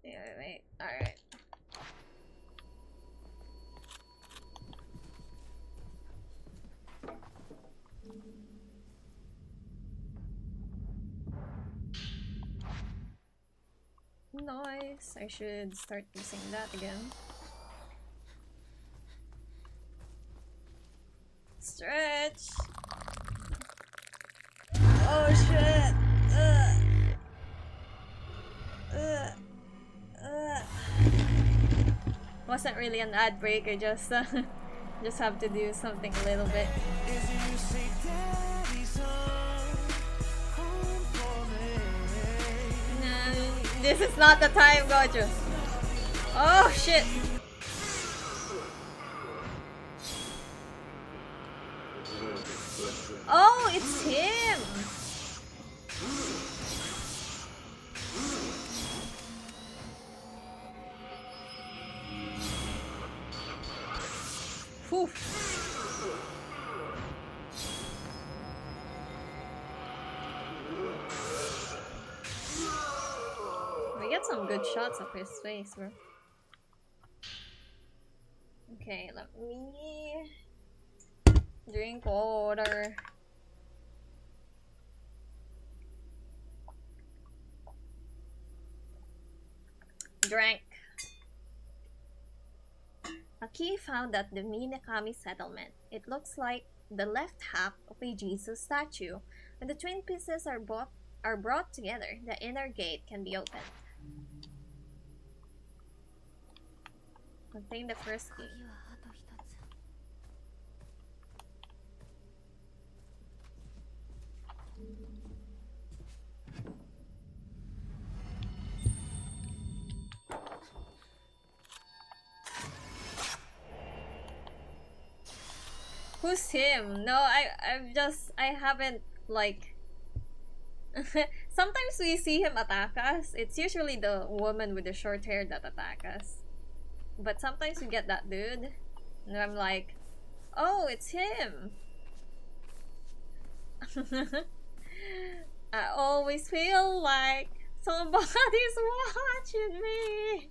Wait. Alright. Nice. I should start using that again. Stretch! Oh shit! Wasn't really an ad break, I just just have to do something a little bit. This is not the time, Gojo. Oh shit! Oh, it's him! Whew. We get some good shots of his face, bro. Okay, let me drink water. Drank. Aki found at the Minakami settlement. It looks like the left half of a Jesus statue. When the twin pieces are brought together, the inner gate can be opened. Contain the first key. Who's him? No, I haven't, like... Sometimes we see him attack us. It's usually the woman with the short hair that attack us. But sometimes we get that dude. And I'm like, oh, it's him! I always feel like somebody's watching me!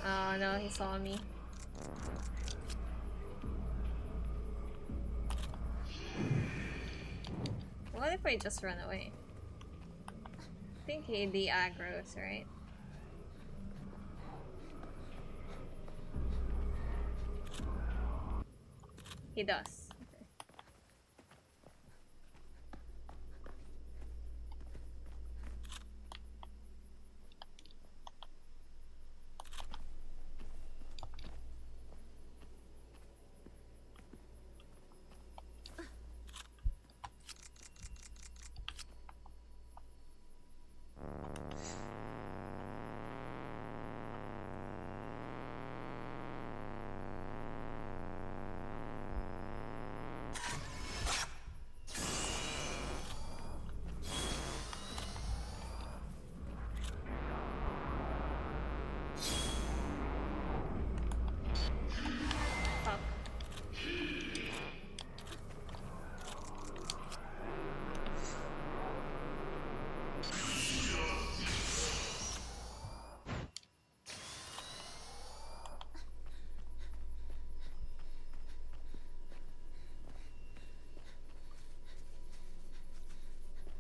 Oh no, he saw me. What if I just run away? I think he de-aggroes, right? He does. Okay.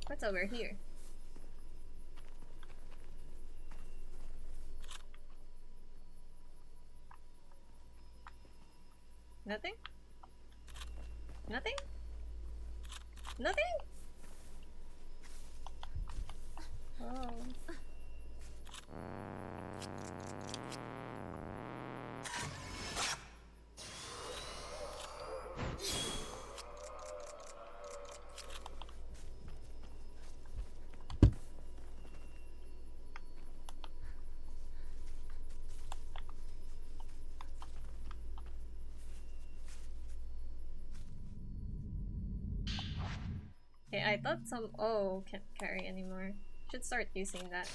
What's over here? Nothing? Nothing? Nothing? Oh. Okay, I thought some... Oh, can't carry anymore. Should start using that.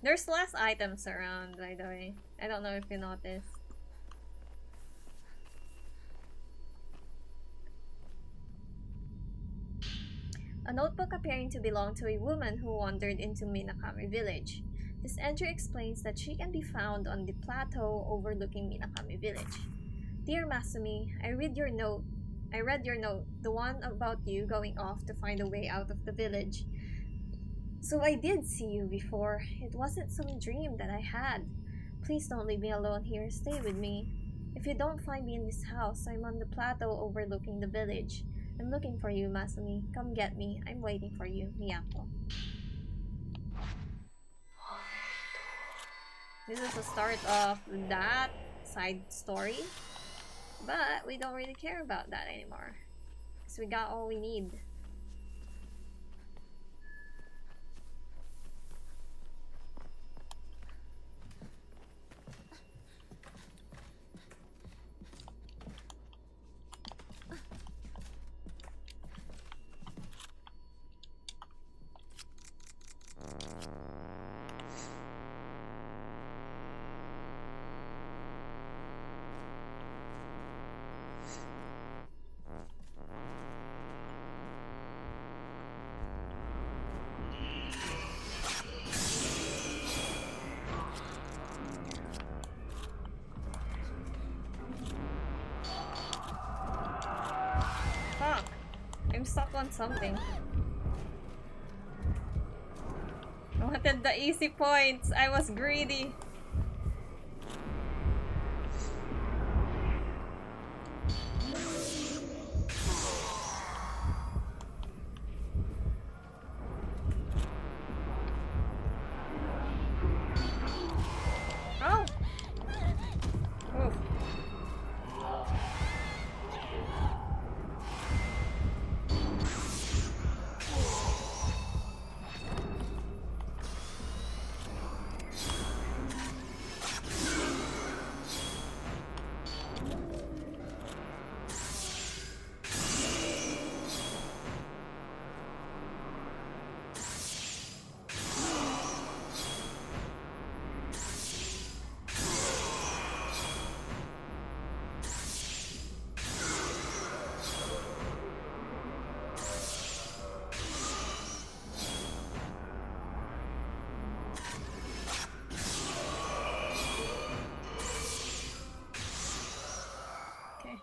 There's less items around, by the way. I don't know if you noticed. A notebook appearing to belong to a woman who wandered into Minakami village. This entry explains that she can be found on the plateau overlooking Minakami village. Dear Masumi, I read your note. The one about you going off to find a way out of the village. So I did see you before. It wasn't some dream that I had. Please don't leave me alone here. Stay with me. If you don't find me in this house, I'm on the plateau overlooking the village. I'm looking for you, Masumi. Come get me. I'm waiting for you, Miyako. This is the start of that side story. But we don't really care about that anymore. Because we got all we need. Fuck. I'm stuck on something. I wanted the easy points. I was greedy. Oh! Oof. Okay.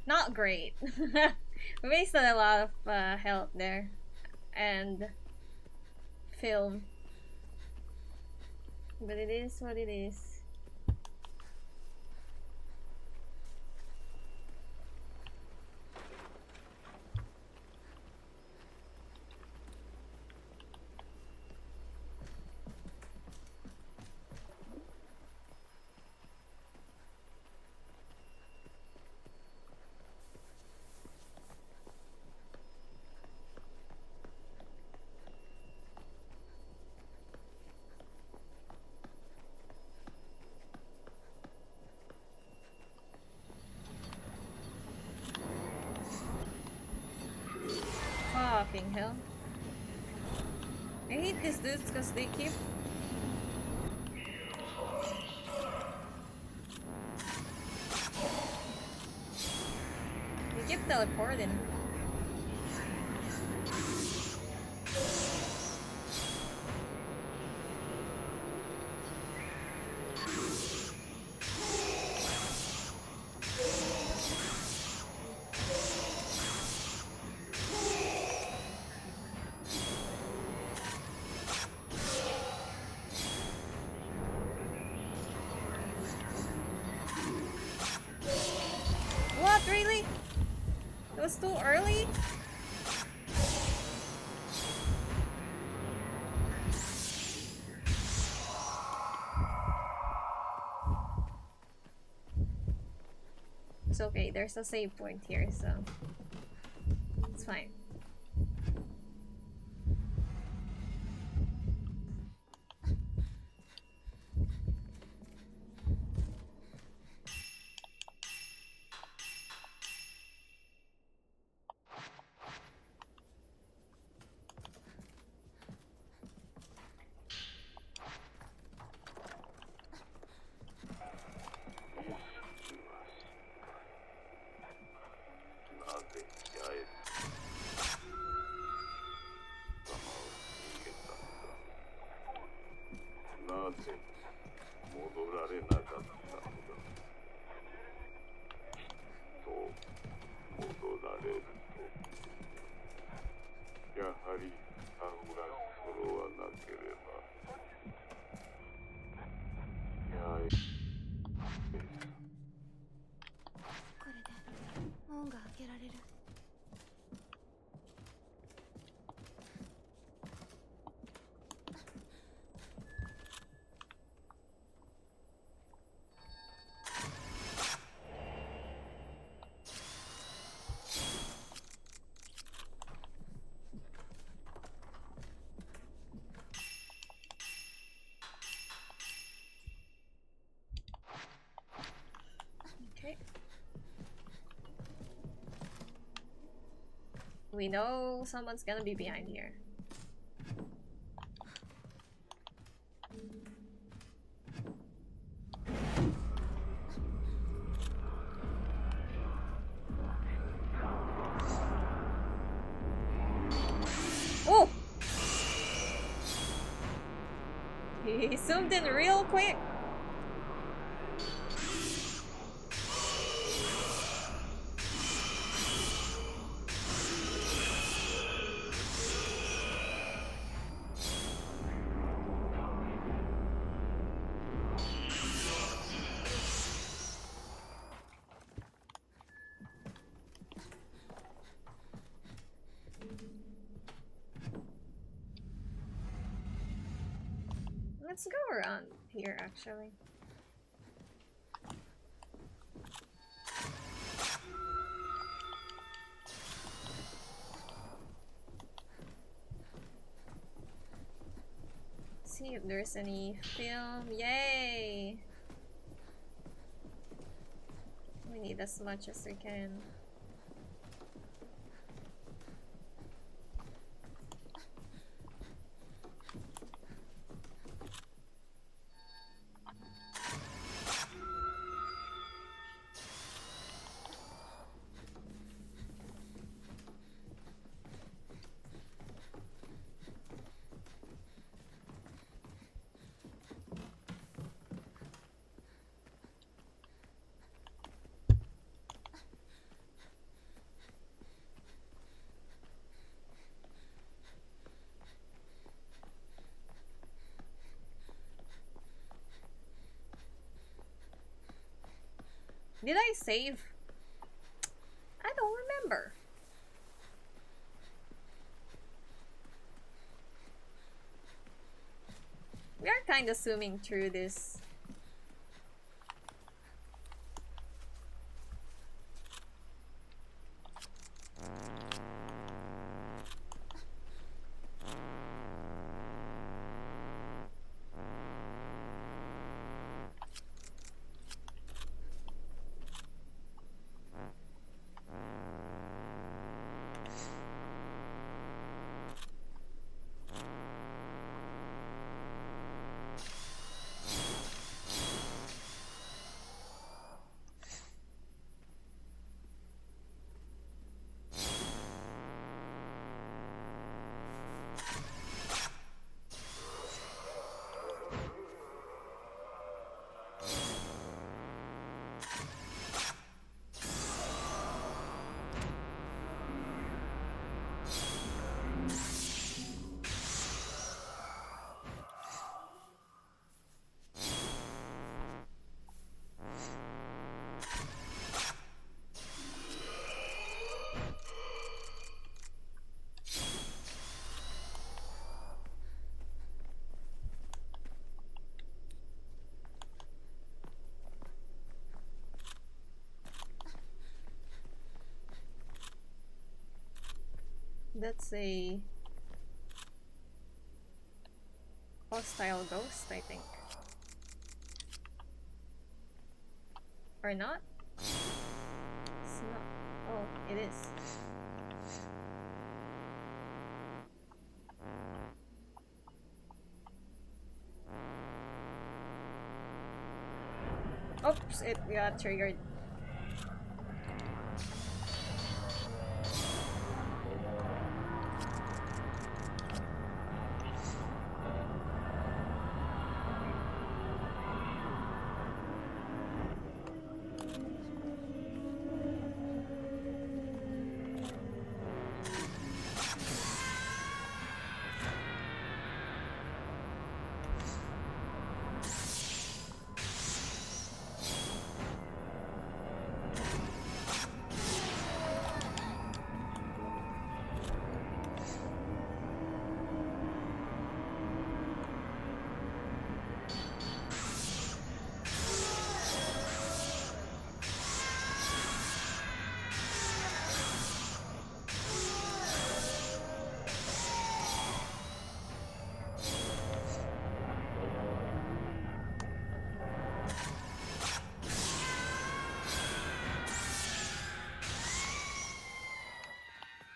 Not great. We wasted a lot of health there. And film. But it is what it is. Fucking hell. I hate these dudes because they keep... They keep teleporting. What, really? It was too early? It's okay, there's a save point here, so it's fine. けられる。Okay. We know someone's gonna be behind here. Oh! He zoomed in real quick. Let's go around here, actually. See if there's any film. Yay! We need as much as we can. Did I save? I don't remember. We are kind of zooming through this. That's a hostile ghost, I think. Or not? It's not. Oh, it is. Oops, it got triggered.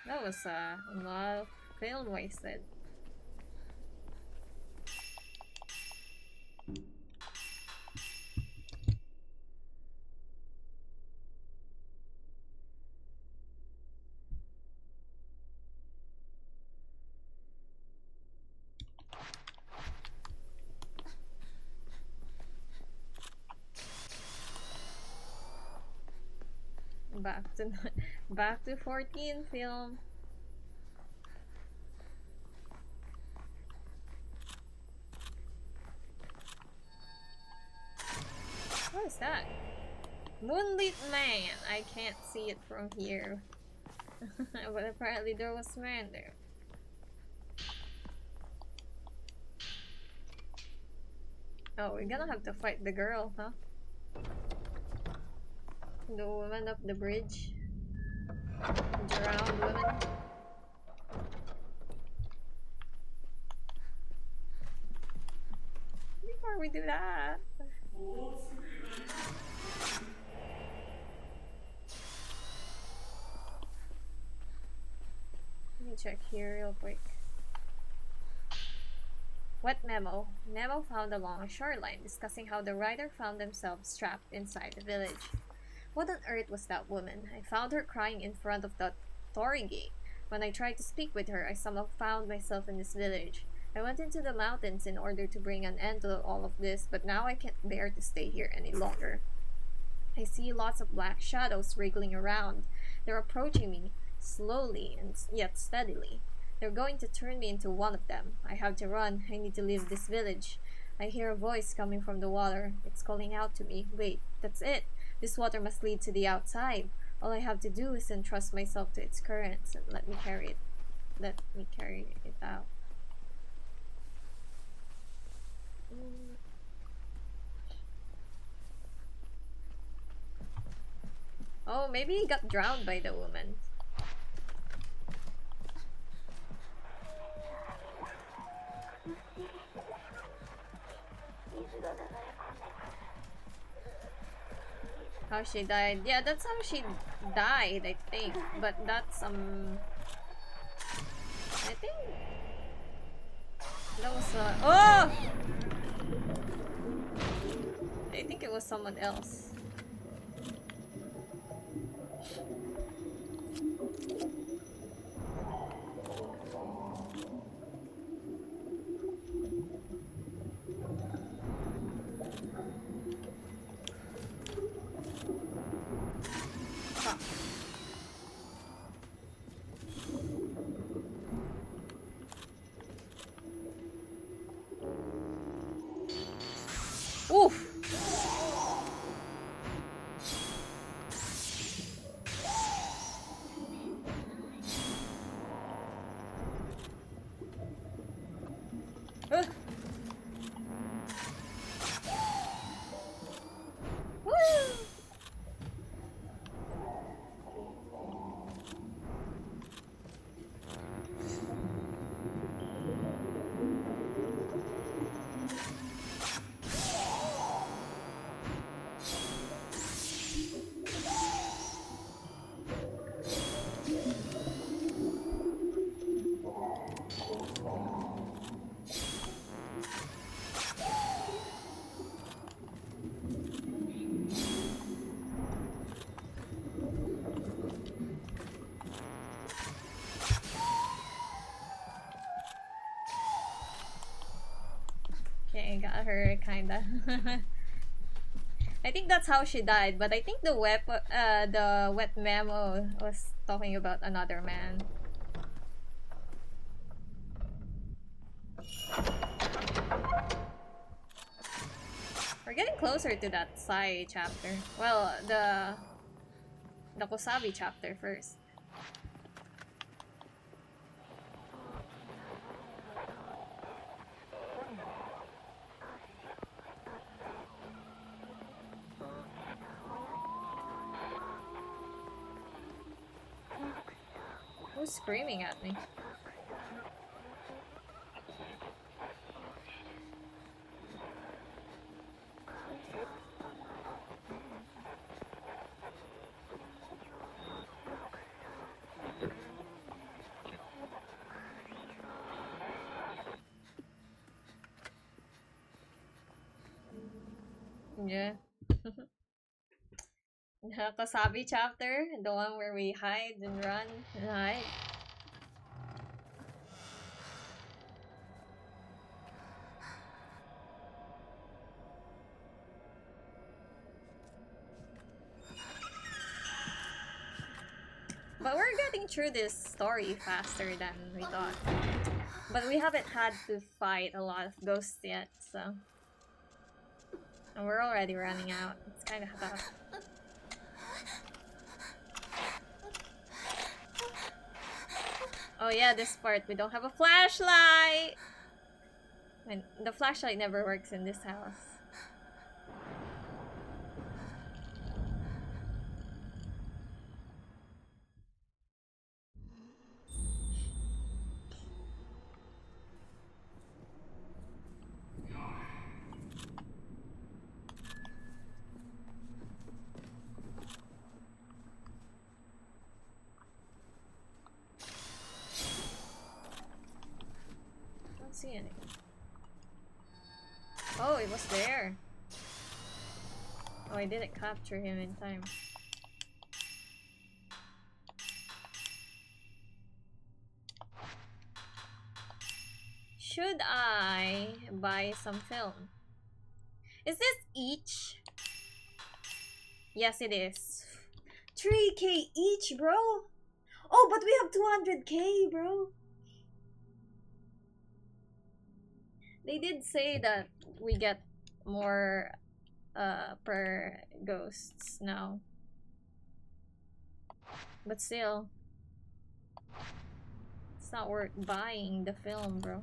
That was a lot of film wasted. Back to back to 14 film. What is that? Moonlit man. I can't see it from here. But apparently there was man there. Oh, we're gonna have to fight the girl, huh? The woman up the bridge. Drowned woman. Before we do that. Let me check here real quick. Wet memo. Memo found along a shoreline discussing how the writer found themselves trapped inside the village. What on earth was that woman? I found her crying in front of the Torii gate. When I tried to speak with her, I somehow found myself in this village. I went into the mountains in order to bring an end to all of this, but now I can't bear to stay here any longer. I see lots of black shadows wriggling around. They're approaching me, slowly and yet steadily. They're going to turn me into one of them. I have to run. I need to leave this village. I hear a voice coming from the water. It's calling out to me. Wait, that's it. This water must lead to the outside. All I have to do is entrust myself to its currents and let me carry it. Let me carry it out. Oh, maybe he got drowned by the woman. How she died. Yeah, that's how she died, I think. But that's I think that was oh! I think it was someone else. Oof! Woo! Okay, got her kinda. I think that's how she died, but I think the wet memo was talking about another man. We're getting closer to that Sai chapter. Well, the Kosabi chapter first. Who's screaming at me? Yeah. The Kasabi chapter, the one where we hide and run and hide. But we're getting through this story faster than we thought. But we haven't had to fight a lot of ghosts yet, so... And we're already running out. It's kind of tough. Oh yeah, this part. We don't have a flashlight! When the flashlight never works in this house. Don't see any. Oh, it was there. Oh, I didn't capture him in time. Should I buy some film? Is this each? Yes, it is. 3K each, bro. Oh, but we have 200K, bro. They did say that we get more per ghosts now. But still, it's not worth buying the film, bro.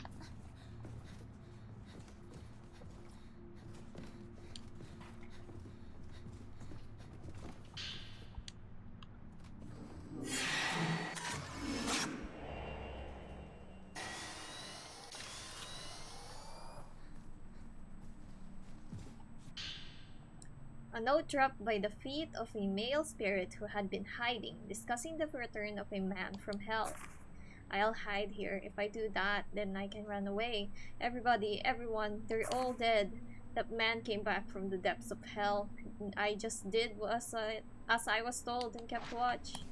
A note dropped by the feet of a male spirit who had been hiding, discussing the return of a man from hell. I'll hide here. If I do that, then I can run away. Everybody, everyone, they're all dead. That man came back from the depths of hell. I just did as I was told and kept watch.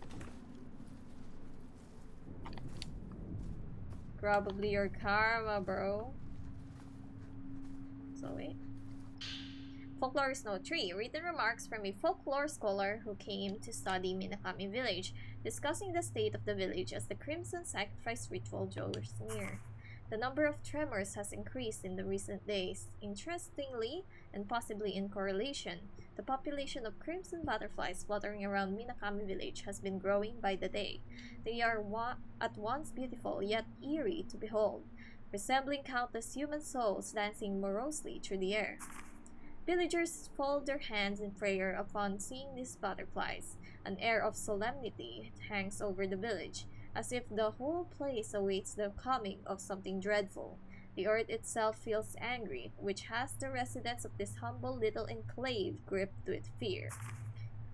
Probably your karma, bro. So wait. Folklore Note 3. Written remarks from a folklore scholar who came to study Minakami Village, discussing the state of the village as the Crimson Sacrifice ritual draws near. The number of tremors has increased in the recent days. Interestingly, and possibly in correlation, the population of crimson butterflies fluttering around Minakami Village has been growing by the day. They are at once beautiful yet eerie to behold, resembling countless human souls dancing morosely through the air. Villagers fold their hands in prayer upon seeing these butterflies. An air of solemnity hangs over the village, as if the whole place awaits the coming of something dreadful. The earth itself feels angry, which has the residents of this humble little enclave gripped with fear.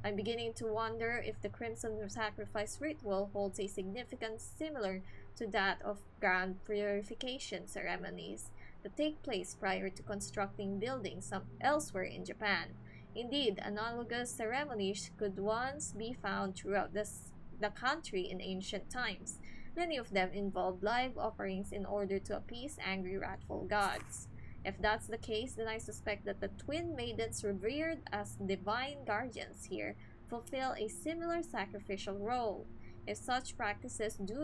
I'm beginning to wonder if the Crimson Sacrifice ritual holds a significance similar to that of grand purification ceremonies that take place prior to constructing buildings elsewhere in Japan. Indeed, analogous ceremonies could once be found throughout the country in ancient times. Many of them involved live offerings in order to appease angry, wrathful gods. If that's the case, then I suspect that the twin maidens revered as divine guardians here fulfill a similar sacrificial role. If such practices do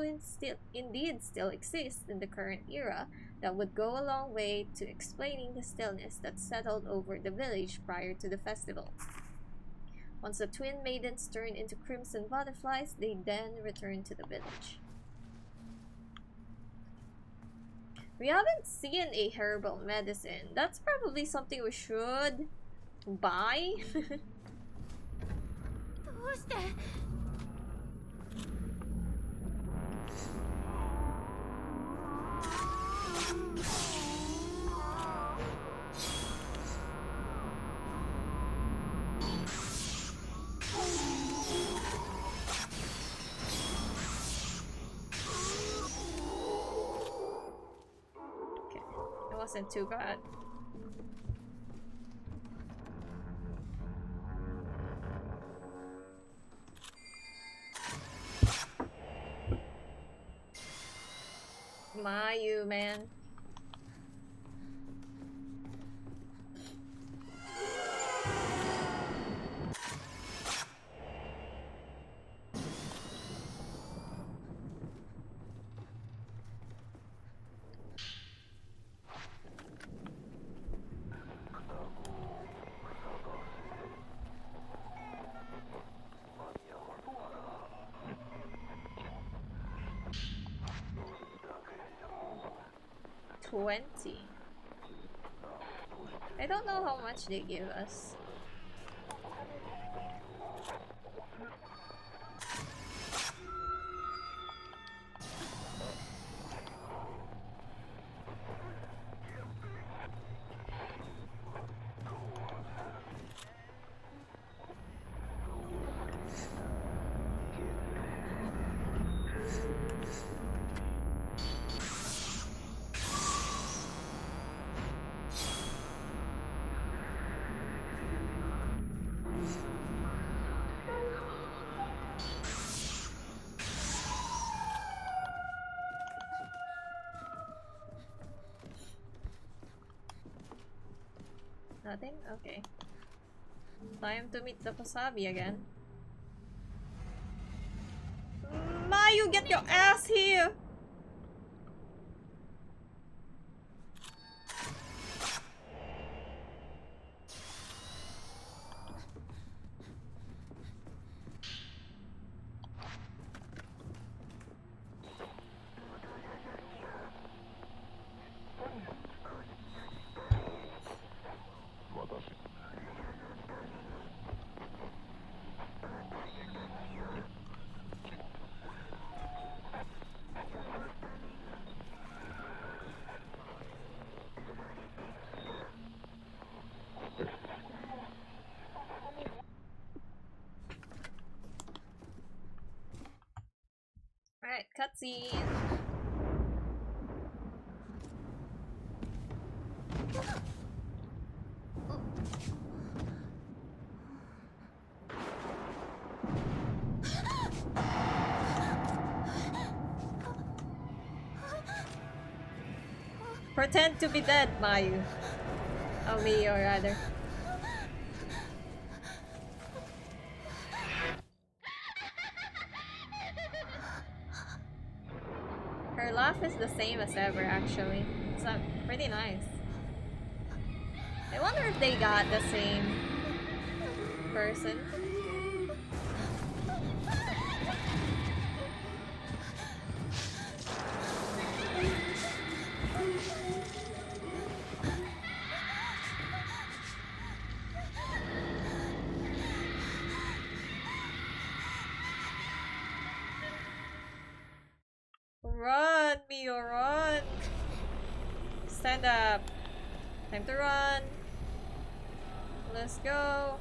indeed still exist in the current era, that would go a long way to explaining the stillness that settled over the village prior to the festival. Once the twin maidens turn into crimson butterflies, they then return to the village. We haven't seen a herbal medicine. That's probably something we should buy. どうして Okay, it wasn't too bad. Mayu, man. $20. I don't know how much they give us. Nothing? Okay. Time to meet the Pasabi again. Mayu, get your ass here! Alright, cutscene. Pretend to be dead, Mayu. Oh, me, or rather. Her laugh is the same as ever, actually. It's pretty nice. I wonder if they got the same person. Run, Mio, run! Stand up. Time to run. Let's go.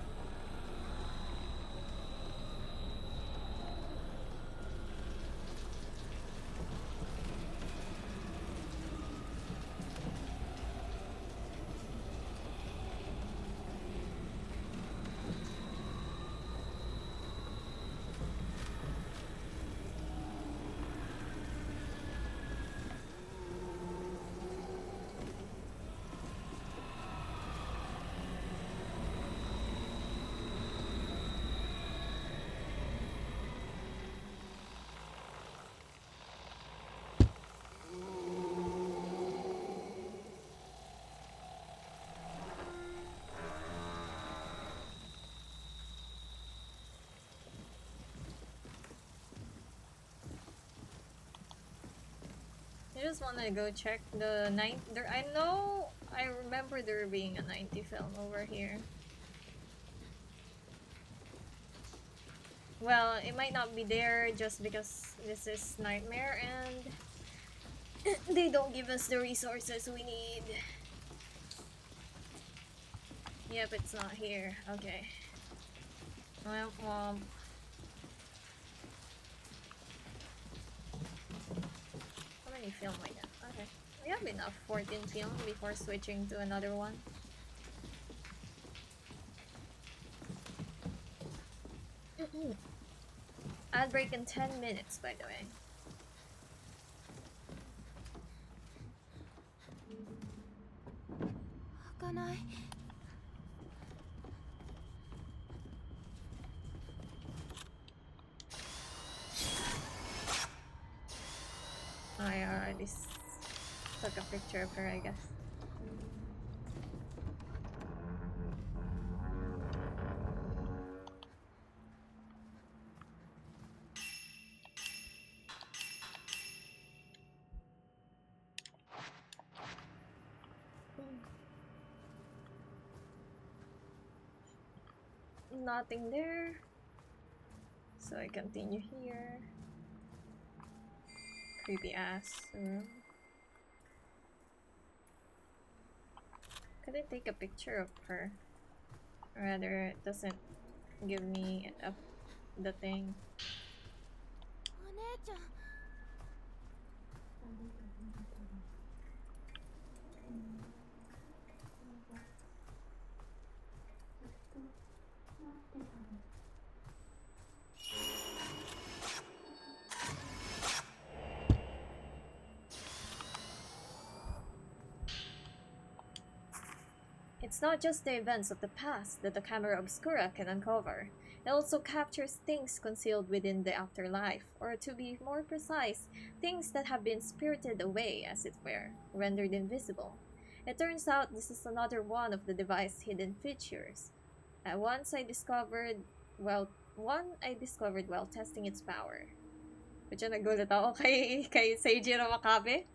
I just want to go check the 9. I remember there being a 90 film over here. Well, it might not be there just because this is Nightmare and they don't give us the resources we need. Yep, it's not here. Okay. Well, how many film I got? Okay. We have enough 14 film before switching to another one. Ad break in 10 minutes, by the way. かない。 I already took a picture of her, I guess. Nothing there. So I continue here. Creepy ass room. Could I take a picture of her? Or rather, it doesn't give me the thing. お姉ちゃん。 It's not just the events of the past that the camera obscura can uncover. It also captures things concealed within the afterlife, or to be more precise, things that have been spirited away, as it were, rendered invisible. It turns out this is another one of the device's hidden features. One I discovered while testing its power. Medyo nagulat ako kay Seijiro Makabe.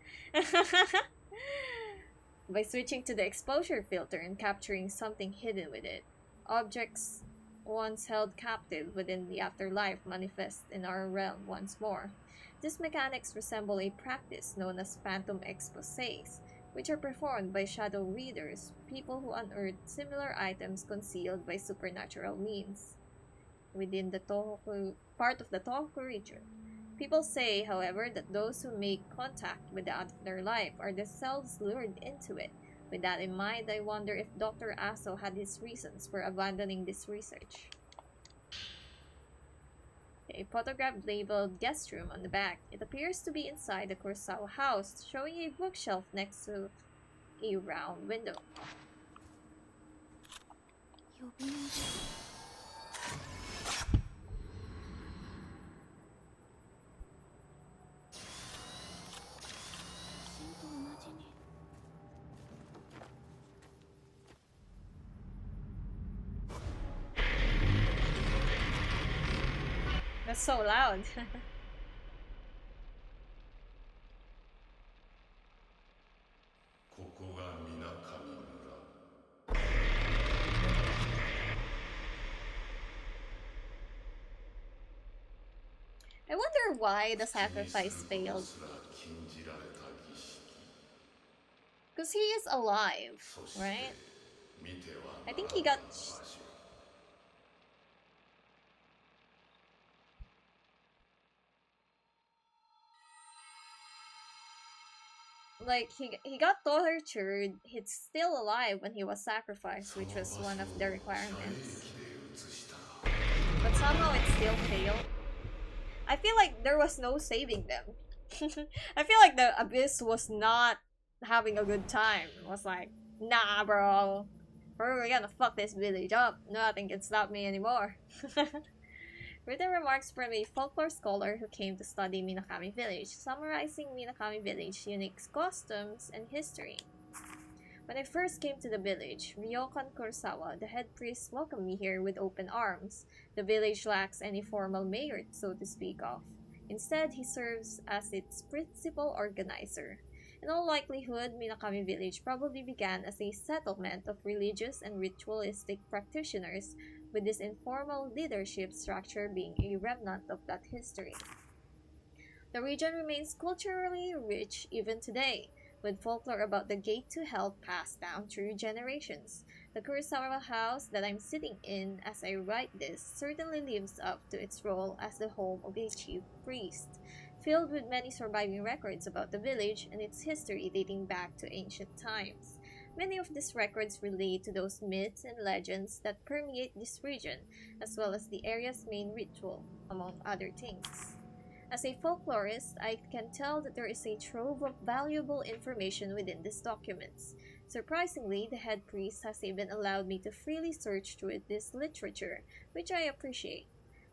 By switching to the exposure filter and capturing something hidden with it. Objects once held captive within the afterlife manifest in our realm once more. These mechanics resemble a practice known as phantom exposés, which are performed by shadow readers, people who unearth similar items concealed by supernatural means within the Tohoku part of the Tohoku region. People say, however, that those who make contact with the afterlife are themselves lured into it. With that in mind, I wonder if Dr. Aso had his reasons for abandoning this research. A photograph labeled guest room on the back. It appears to be inside the Kurosawa house, showing a bookshelf next to a round window. 呼び名。 That's so loud. ここが水上村。 I wonder why the sacrifice failed. すら禁じられた儀式。 Because he is alive, そして right? 見ては I な think ら he ぬ got 場所。 like he got tortured. He's still alive when he was sacrificed, which was one of the requirements. But somehow it still failed. I feel like there was no saving them. I feel like the Abyss was not having a good time. It was like, nah, bro. We're gonna fuck this village up. Nothing can stop me anymore. Written remarks from a folklore scholar who came to study Minakami Village, summarizing Minakami Village's unique customs and history. When I first came to the village, Ryokan Kurosawa, the head priest, welcomed me here with open arms. The village lacks any formal mayor, so to speak of. Instead, he serves as its principal organizer. In all likelihood, Minakami Village probably began as a settlement of religious and ritualistic practitioners, with this informal leadership structure being a remnant of that history. The region remains culturally rich even today, with folklore about the gate to hell passed down through generations. The Kurosawa house that I'm sitting in as I write this certainly lives up to its role as the home of a chief priest, filled with many surviving records about the village and its history dating back to ancient times. Many of these records relate to those myths and legends that permeate this region, as well as the area's main ritual, among other things. As a folklorist, I can tell that there is a trove of valuable information within these documents. Surprisingly, the head priest has even allowed me to freely search through this literature, which I appreciate.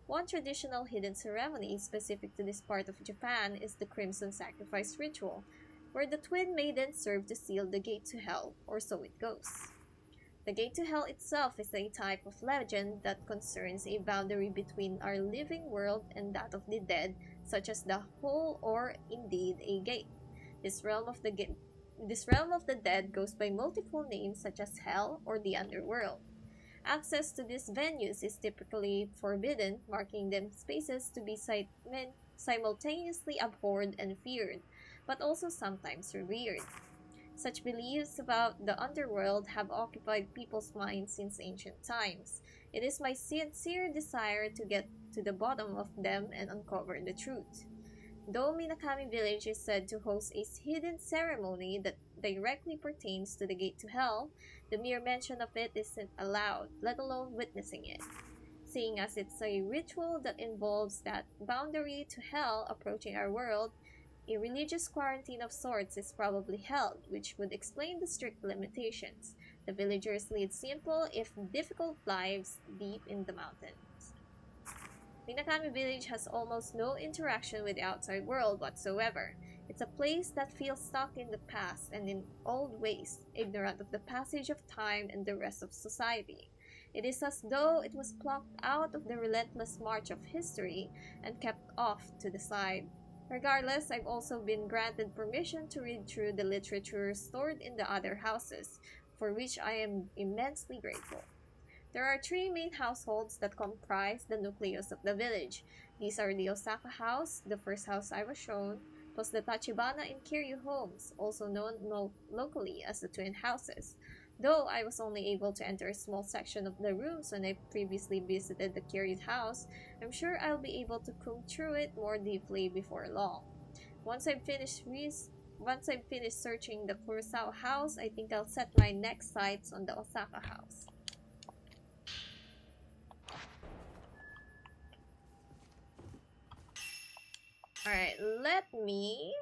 One traditional hidden ceremony specific to this part of Japan is the Crimson Sacrifice ritual, where the twin maidens serve to seal the gate to hell, or so it goes. The gate to hell itself is a type of legend that concerns a boundary between our living world and that of the dead, such as the hole or indeed a gate. This realm of the this realm of the dead goes by multiple names such as hell or the underworld. Access to these venues is typically forbidden, marking them spaces to be simultaneously abhorred and feared, but also sometimes revered. Such beliefs about the underworld have occupied people's minds since ancient times. It is my sincere desire to get to the bottom of them and uncover the truth. Though Minakami Village is said to host a hidden ceremony that directly pertains to the gate to hell, the mere mention of it isn't allowed, let alone witnessing it. Seeing as it's a ritual that involves that boundary to hell approaching our world, a religious quarantine of sorts is probably held, which would explain the strict limitations. The villagers lead simple, if difficult, lives deep in the mountains. Minakami Village has almost no interaction with the outside world whatsoever. It's a place that feels stuck in the past and in old ways, ignorant of the passage of time and the rest of society. It is as though it was plucked out of the relentless march of history and kept off to the side. Regardless, I've also been granted permission to read through the literature stored in the other houses, for which I am immensely grateful. There are three main households that comprise the nucleus of the village. These are the Osaka house, the first house I was shown, plus the Tachibana and Kiryu homes, also known locally as the twin houses. Though I was only able to enter a small section of the rooms when I previously visited the Kiryu house, I'm sure I'll be able to comb through it more deeply before long. Once I've finished searching the Kurosawa house, I think I'll set my next sights on the Osaka house. Alright, let me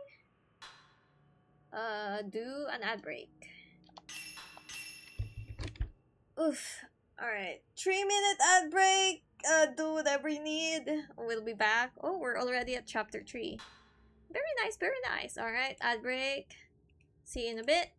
do an ad break. Oof. Alright, 3-minute ad break. Do whatever you need. We'll be back. Oh, we're already at chapter 3. Very nice, very nice. Alright, ad break. See you in a bit.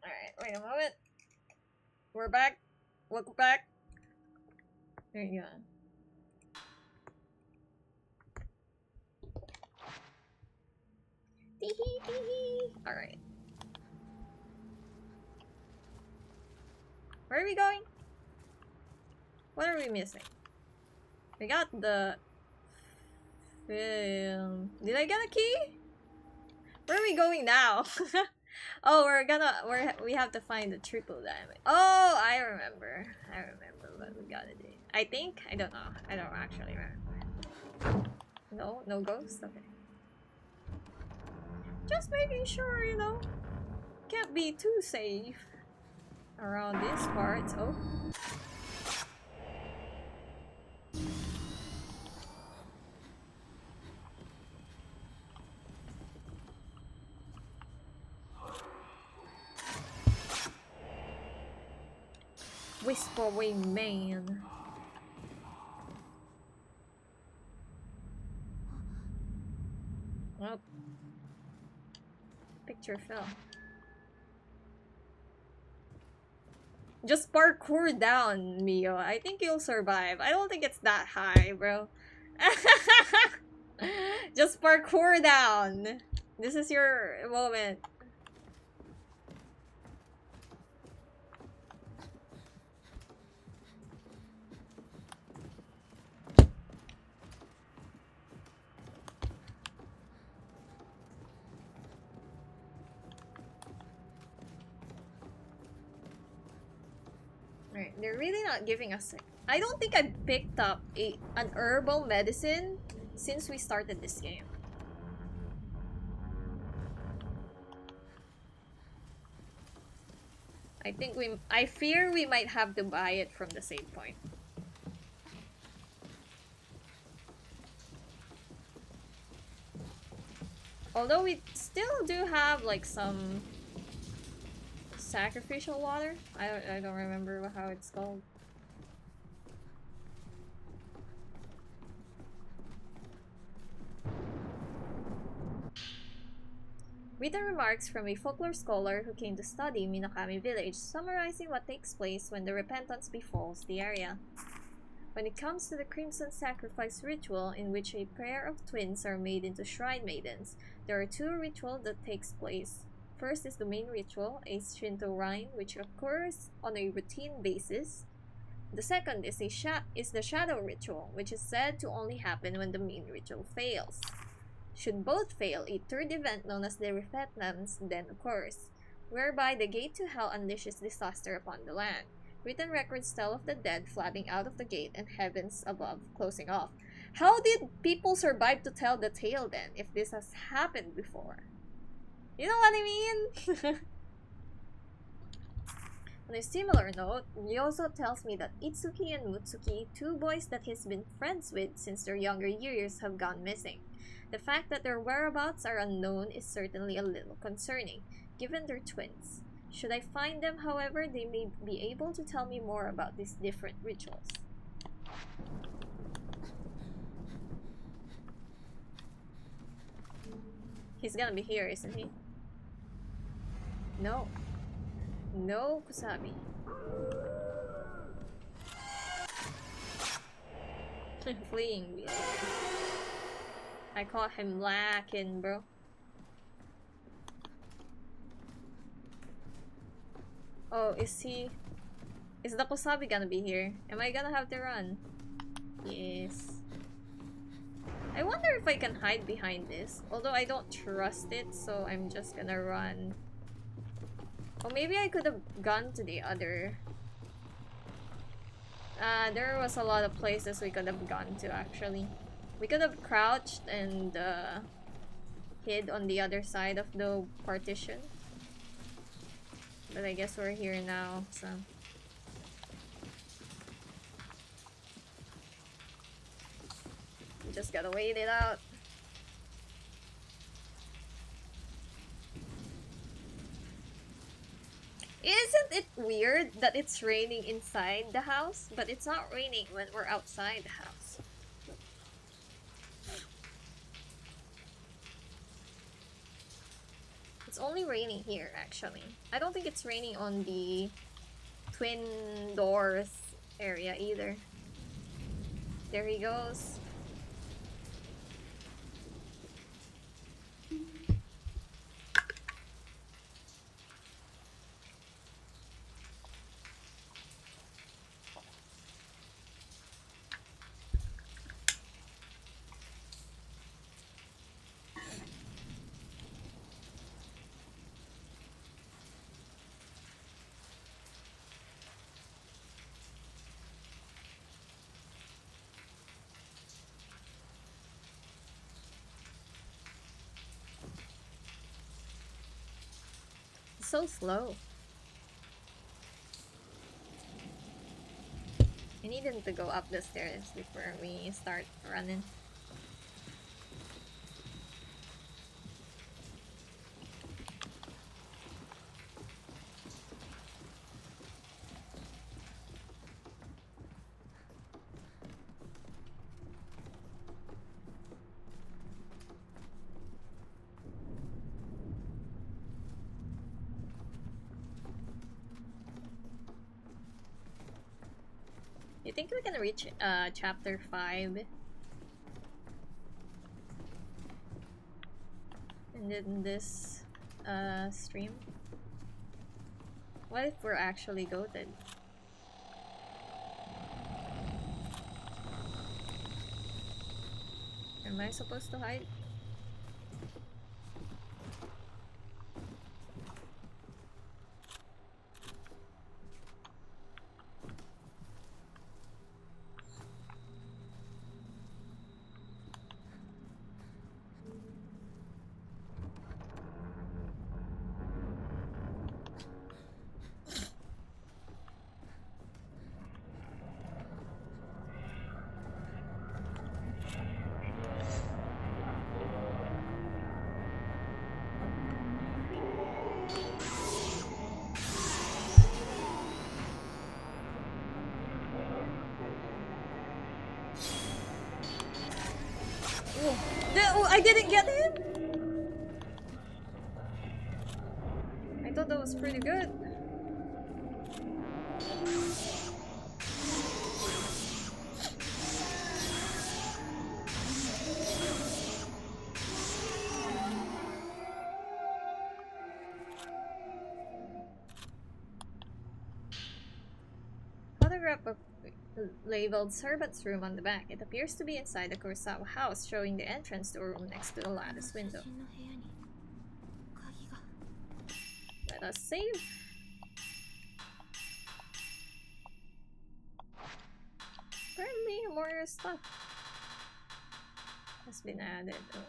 Alright, wait a moment. We're back. Welcome back. There you go. Tee-hee, tee-hee. Alright. Where are we going? What are we missing? We got the film. Did I get a key? Where are we going now? Oh, we have to find the triple diamond. Oh, I remember what we gotta do. I think, I don't know. I don't actually remember. No ghost? Okay. Just making sure, you know. Can't be too safe around these parts. Oh. Whispering man. Oh. Picture fell. Just parkour down, Mio. I think you'll survive. I don't think it's that high, bro. Just parkour down. This is your moment. Right, they're really not giving us. I don't think I picked up an herbal medicine since we started this game. I fear we might have to buy it from the save point. Although we still do have like some sacrificial water. I don't remember how it's called. Read the remarks from a folklore scholar who came to study Minokami village, summarizing what takes place when the repentance befalls the area. When it comes to the Crimson Sacrifice ritual, in which a pair of twins are made into shrine maidens, there are two rituals that takes place. First is the main ritual, a Shinto rite which occurs on a routine basis. The second is the shadow ritual, which is said to only happen when the main ritual fails. Should both fail, a third event known as the repentance then occurs, whereby the gate to hell unleashes disaster upon the land. Written records tell of the dead flooding out of the gate and heavens above closing off. How did people survive to tell the tale then, if this has happened before? You know what I mean? On a similar note, Ryozo tells me that Itsuki and Mutsuki, two boys that he's been friends with since their younger years, have gone missing. The fact that their whereabouts are unknown is certainly a little concerning, given they're twins. Should I find them, however, they may be able to tell me more about these different rituals. He's gonna be here, isn't he? No. No, Kusabi. Fleeing. I caught him lacking, bro. Oh, is the Kusabi gonna be here? Am I gonna have to run? Yes. I wonder if I can hide behind this. Although I don't trust it, so I'm just gonna run. Or maybe I could have gone to the other. There was a lot of places we could have gone to actually. We could have crouched and hid on the other side of the partition. But I guess we're here now, so. We just gotta wait it out. Isn't it weird that it's raining inside the house, but it's not raining when we're outside the house? It's only raining here, actually. I don't think it's raining on the twin doors area either. There he goes. So slow. I need him to go up the stairs before we start running. You think we can reach chapter 5? And then this stream? What if we're actually goated? Am I supposed to hide? Oh, I didn't get him? I thought that was pretty good. Photograph of labeled servant's room on the back. It appears to be inside the Kurosawa house, showing the entrance to a room next to the lattice window. Let us save. Apparently more stuff has been added. Oh,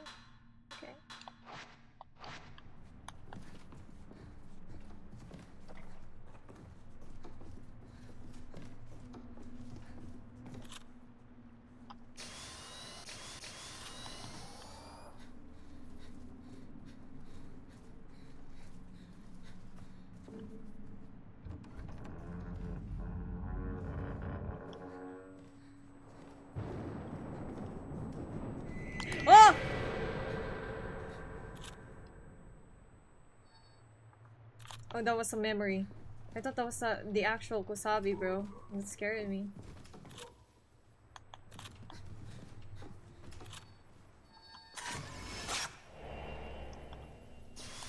okay. Oh! Oh, that was a memory. I thought that was the actual Kusabi, bro. It scared me.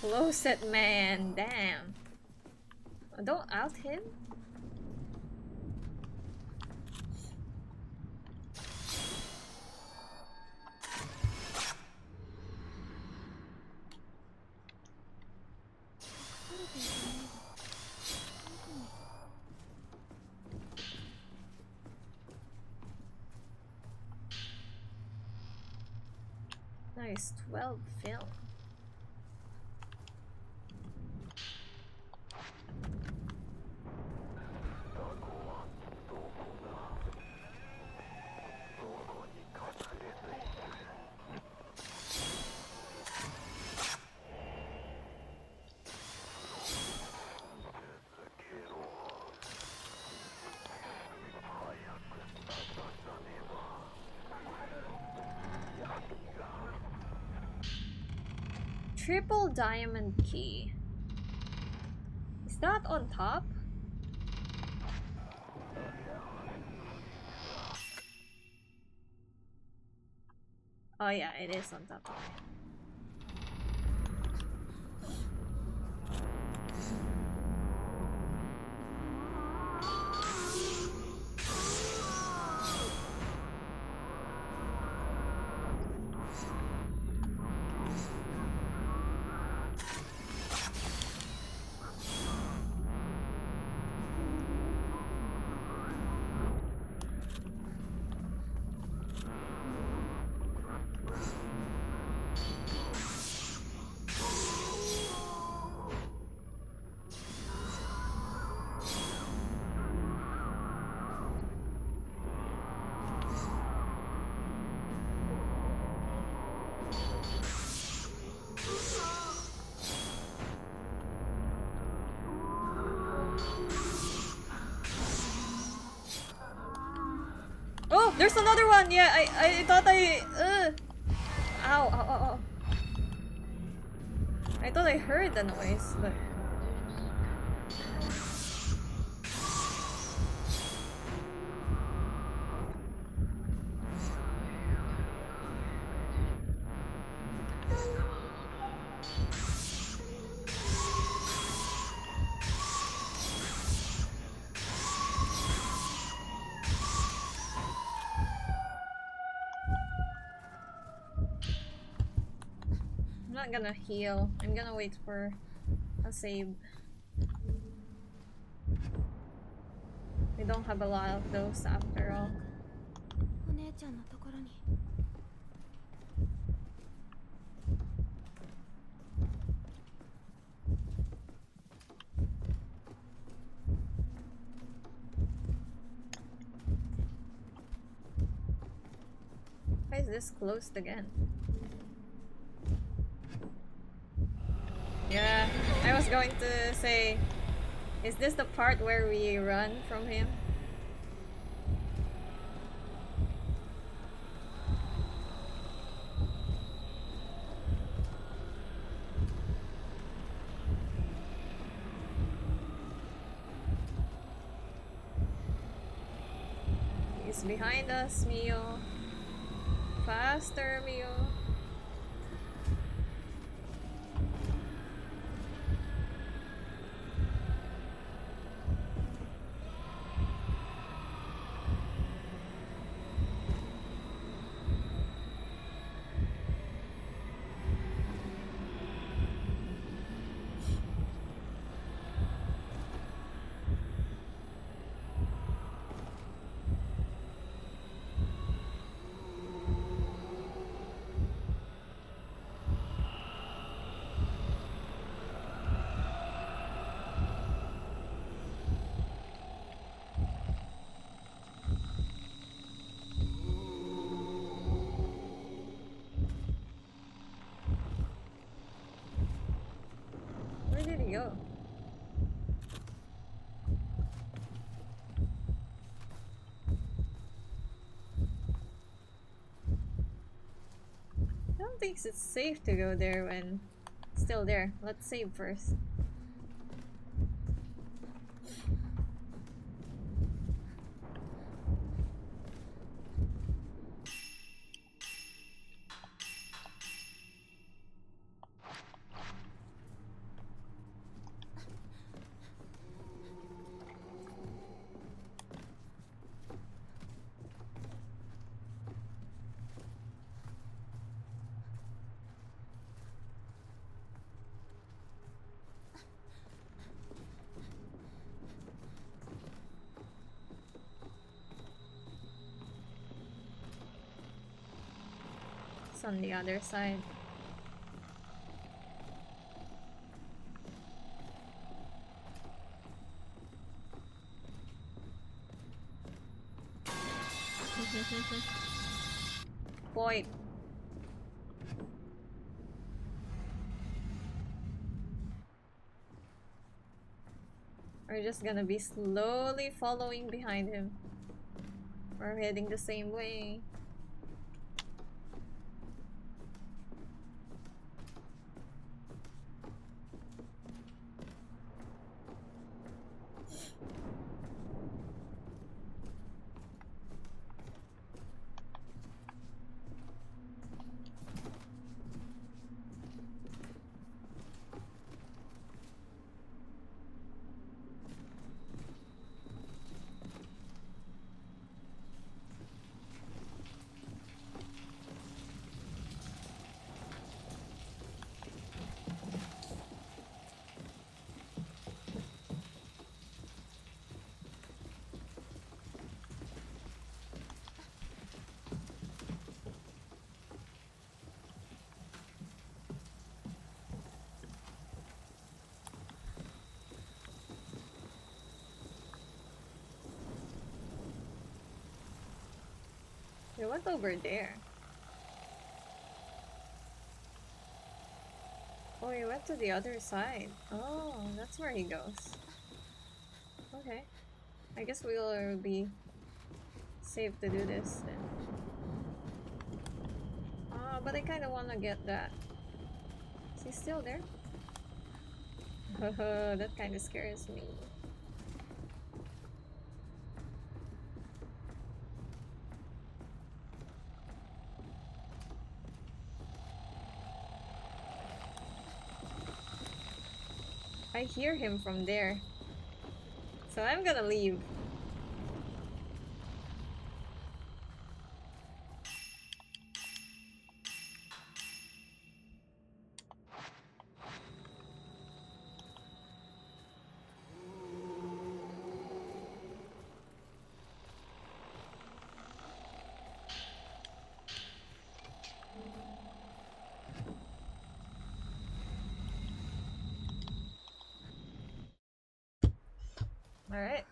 Close it, man. Damn. Don't out him. Nice 12 film. triple diamond key. Is that on top? Oh yeah, it is on top. Oh, there's another one! Yeah, I thought I... Ow, ow, ow, ow. I thought I heard the noise, but... I'm not gonna heal. I'm gonna wait for a save. We don't have a lot of those after all. お姉ちゃんのところに Why is this closed again? Yeah, I was going to say, is this the part where we run from him? He's behind us, Mio. Faster, Mio. Where did he go? I don't think it's safe to go there when it's still there. Let's save first. It's on the other side. Boy. We're just gonna be slowly following behind him. We're heading the same way. We went over there. Oh, he went to the other side. Oh, that's where he goes. Okay. I guess we'll be safe to do this then. But I kind of want to get that. Is he still there? That kind of scares me. I hear him from there. So I'm gonna leave. Alright.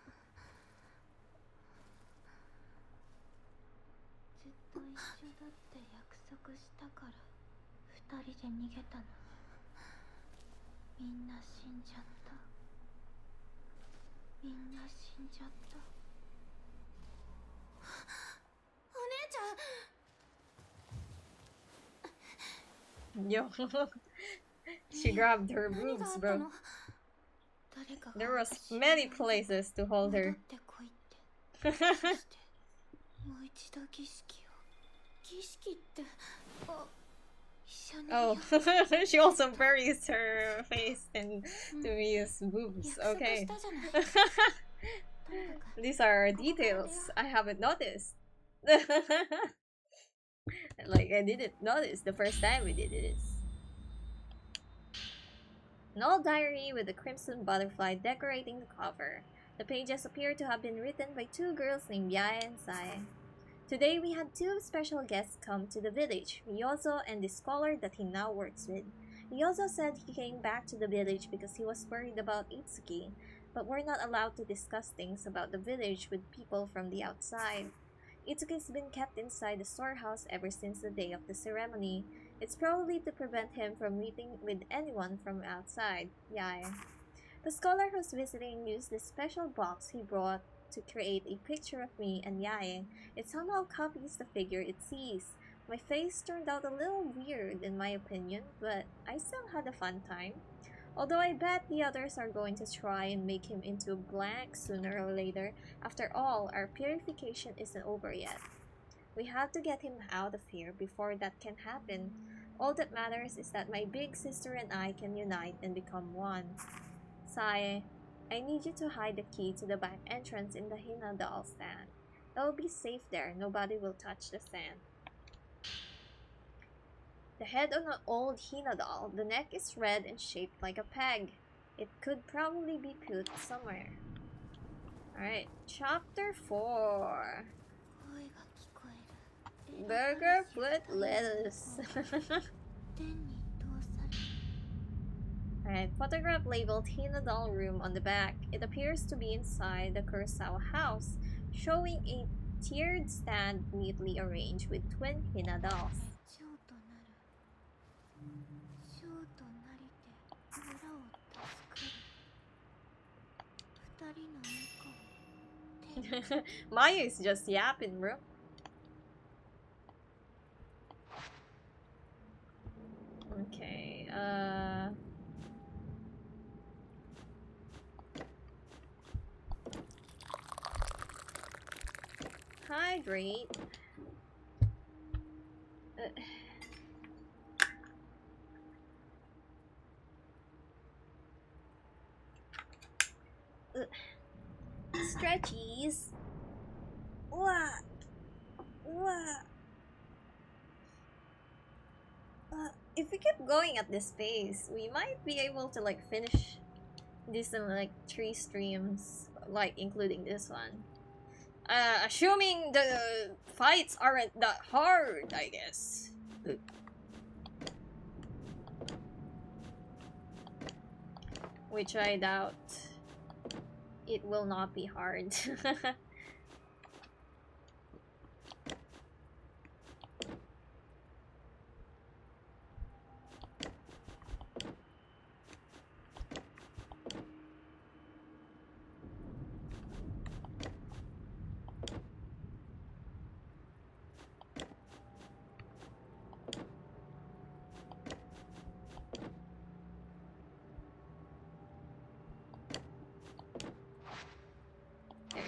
ずっと一緒だって約束したから二人で逃げたの。みんな死んじゃった。みんな死んじゃった。お姉ちゃん。 Yo. She grabbed her boobs, bro. There was many places to hold her. Oh, she also buries her face in Tumi's boobs. Okay. These are details I haven't noticed. Like, I didn't notice the first time we did this. An old diary with a crimson butterfly decorating the cover. The pages appear to have been written by two girls named Yae and Sae. Today we had two special guests come to the village, Ryozo and the scholar that he now works with. Ryozo said he came back to the village because he was worried about Itsuki, but we're not allowed to discuss things about the village with people from the outside. Itsuki's been kept inside the storehouse ever since the day of the ceremony. It's probably to prevent him from meeting with anyone from outside. Yae. The scholar who's visiting used this special box he brought to create a picture of me and Yae. It somehow copies the figure it sees. My face turned out a little weird in my opinion, but I still had a fun time. Although I bet the others are going to try and make him into a blank sooner or later. After all, our purification isn't over yet. We have to get him out of here before that can happen. All that matters is that my big sister and I can unite and become one. Sae, I need you to hide the key to the back entrance in the Hina doll stand. It will be safe there. Nobody will touch the stand. The head of an old Hina doll. The neck is red and shaped like a peg. It could probably be put somewhere. Alright, chapter 4. Burger foot lettuce. Alright, photograph labeled Hina doll room on the back. It appears to be inside the Kurosawa house, showing a tiered stand neatly arranged with twin Hina dolls. Maya is just yapping, bro. Okay, hydrate. Stretchies. What? If we keep going at this pace, we might be able to like finish this in like 3 streams, like including this one. Assuming the fights aren't that hard, I guess. Which I doubt. It will not be hard.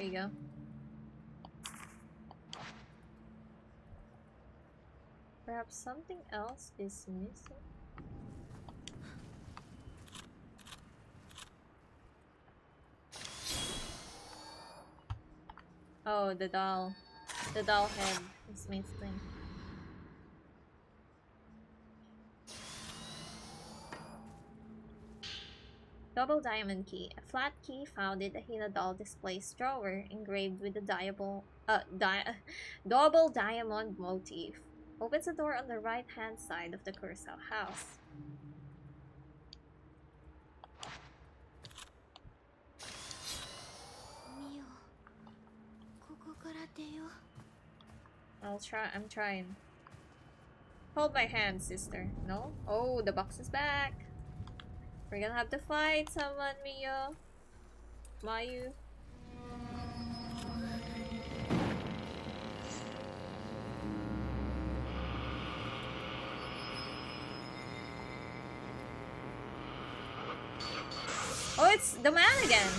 you go. Perhaps something else is missing. Oh, the doll. The doll head is missing. Double diamond key. A flat key found in the Hina doll display's drawer, engraved with the double diamond motif. Opens the door on the right-hand side of the Kurosawa house. Mio, ここから出よう。 I'm trying. Hold my hand, sister. No? Oh, the box is back. We're gonna have to fight someone, Mio. Mayu. Oh, it's the man again.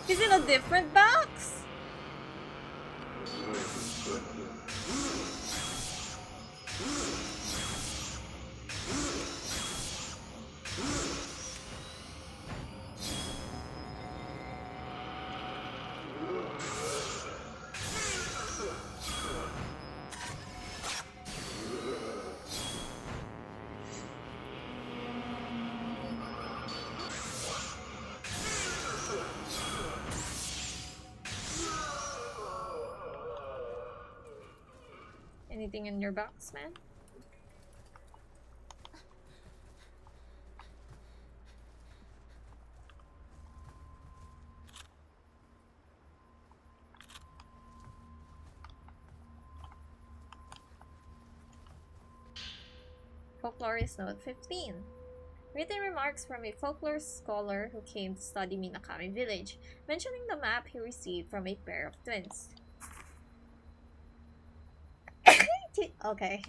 He's in a different box. Anything in your box, man? Folklorist Note 15. Written remarks from a folklore scholar who came to study Minakami village, mentioning the map he received from a pair of twins. Okay.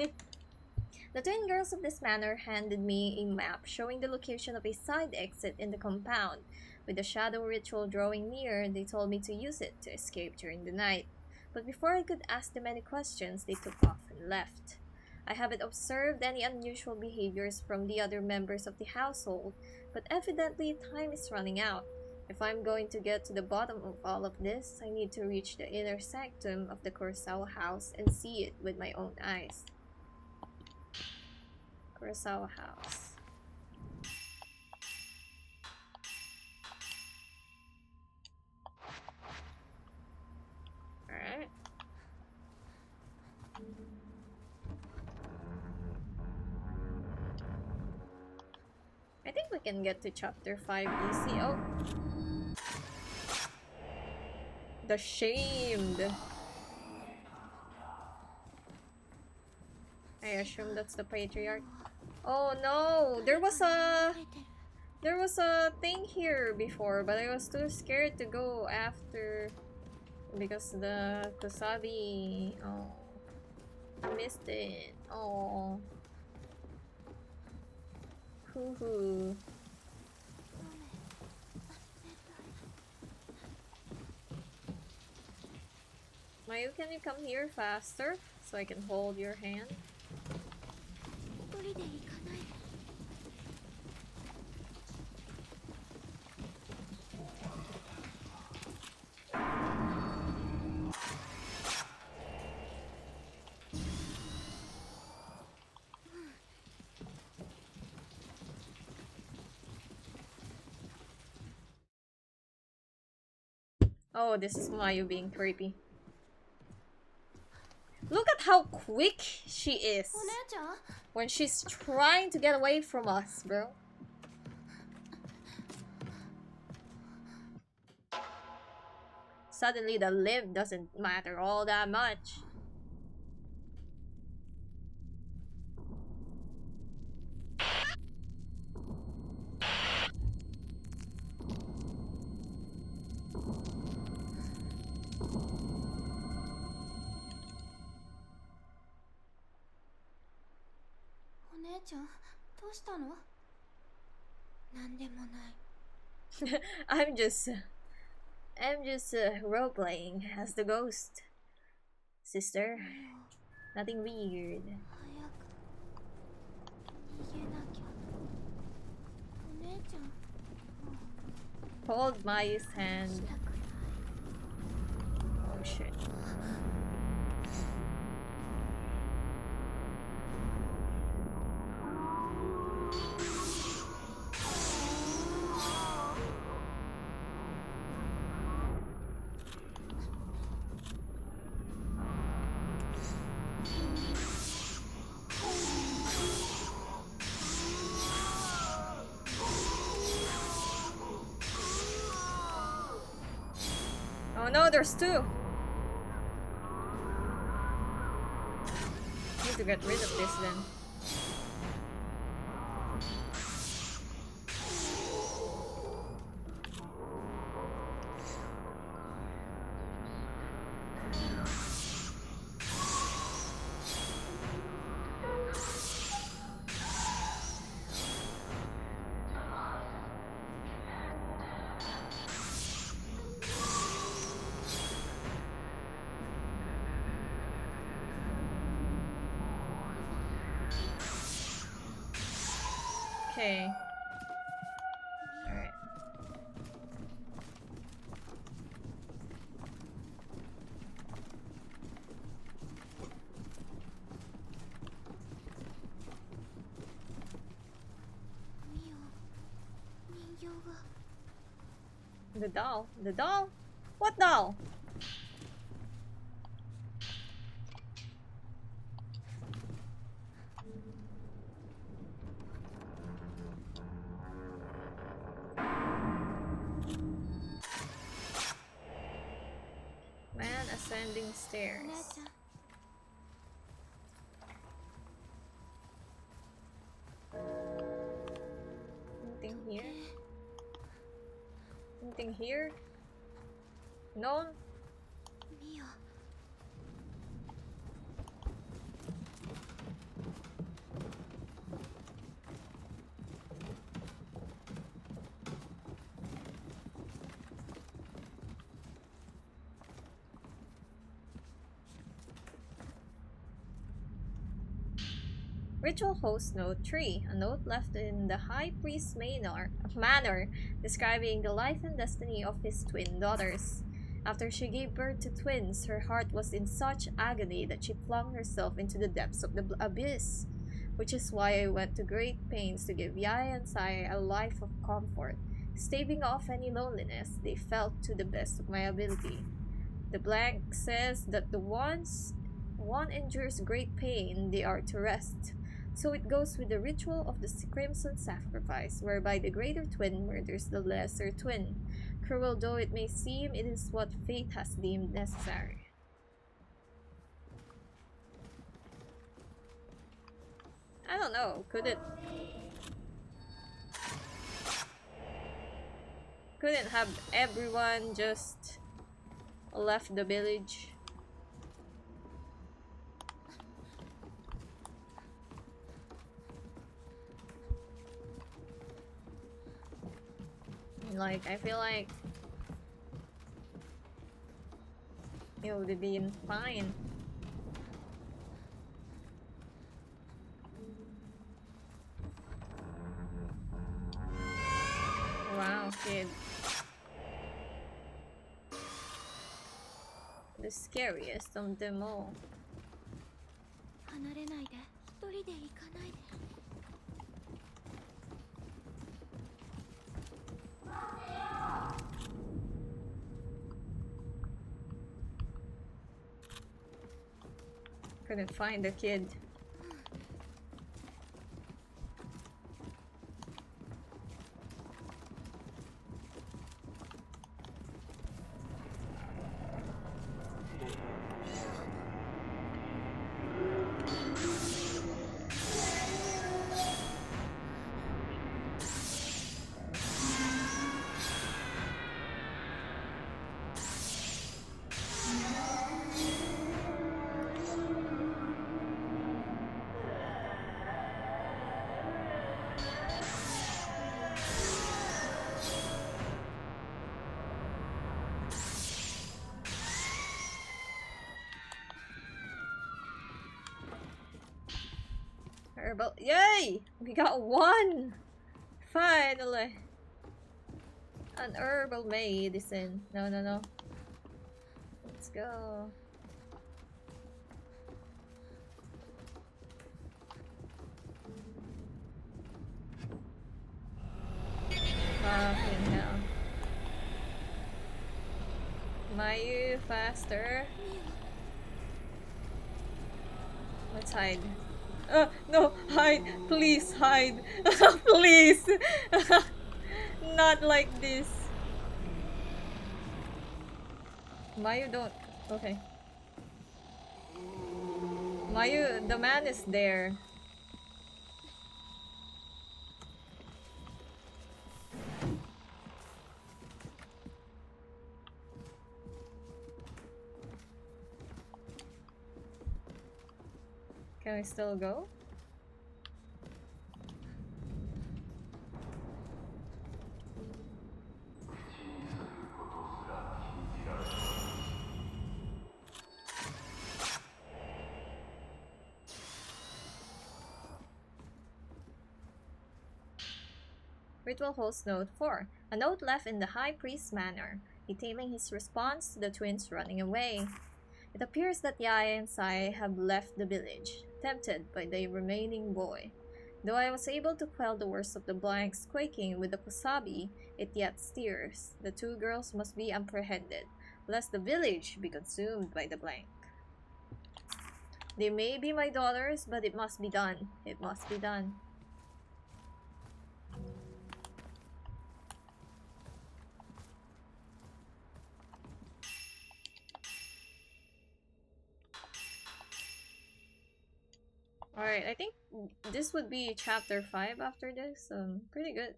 The twin girls of this manor handed me a map showing the location of a side exit in the compound. With the shadow ritual drawing near, they told me to use it to escape during the night. But before I could ask them any questions, they took off and left. I haven't observed any unusual behaviors from the other members of the household, but evidently time is running out. If I'm going to get to the bottom of all of this, I need to reach the inner sanctum of the Kurosawa house and see it with my own eyes. Kurosawa house. Alright. I think we can get to chapter 5 easy. Oh! The Shamed! I assume that's the patriarch. Oh no! There was a thing here before, but I was too scared to go after because the Kusabi. Oh, I missed it. Oh, hoo hoo. Mayu, can you come here faster so I can hold your hand? 一人で行かない。 Oh, this is Mayu being creepy. Look at how quick she is お姉ちゃん when she's trying to get away from us, bro. Suddenly the limb doesn't matter all that much. I'm just I'm just role playing as the ghost, sister. Nothing weird. 早く逃げなきゃ。お姉ちゃん Hold Maya's 殺 hand. したくない。 Oh shit. Oh no, there's two. Need to get rid of this then. Okay. Alright. The doll? The doll? What doll? Man ascending stairs. お姉ちゃん Anything here? Anything here? No? ミオ Ritual Host Note 3, a note left in the High Priest's manor describing the life and destiny of his twin daughters. After she gave birth to twins, her heart was in such agony that she flung herself into the depths of the abyss, which is why I went to great pains to give Yaya and Saya a life of comfort, staving off any loneliness they felt to the best of my ability. The blank says that the ones one endures great pain, they are to rest. So it goes with the ritual of the Crimson Sacrifice, whereby the greater twin murders the lesser twin. Cruel though it may seem, it is what fate has deemed necessary. I don't know, couldn't have everyone just left the village? Like, I feel like it would have been fine. Wow, kid. The scariest of them all. 離れないで一人で行かないで Couldn't find the kid. Herbal. Yay! We got one! Finally! An herbal medicine. No, no, no. Let's go. Fucking hell. Mayu, faster. Let's hide. No, hide. Please hide. Please. Not like this. Mayu, don't. Okay. Mayu, the man is there. Can I still go? Ritual Host Note 4. A note left in the High Priest's manor, detailing his response to the twins running away. It appears that Yaya and Sai have left the village, tempted by the remaining boy. Though I was able to quell the worst of the blanks quaking with the kusabi, it yet stirs. The two girls must be apprehended, lest the village be consumed by the blank. They may be my daughters, but it must be done. It must be done. Alright, I think this would be chapter 5 after this. Pretty good.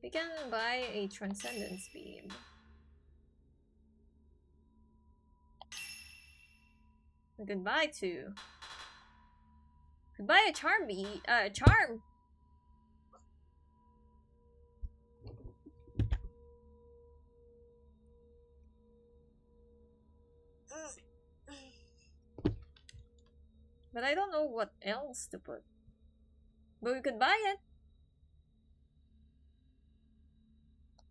We can buy a Transcendence Beam. Goodbye to. Goodbye a Charm Bee. Charm! But I don't know what else to put. But we could buy it.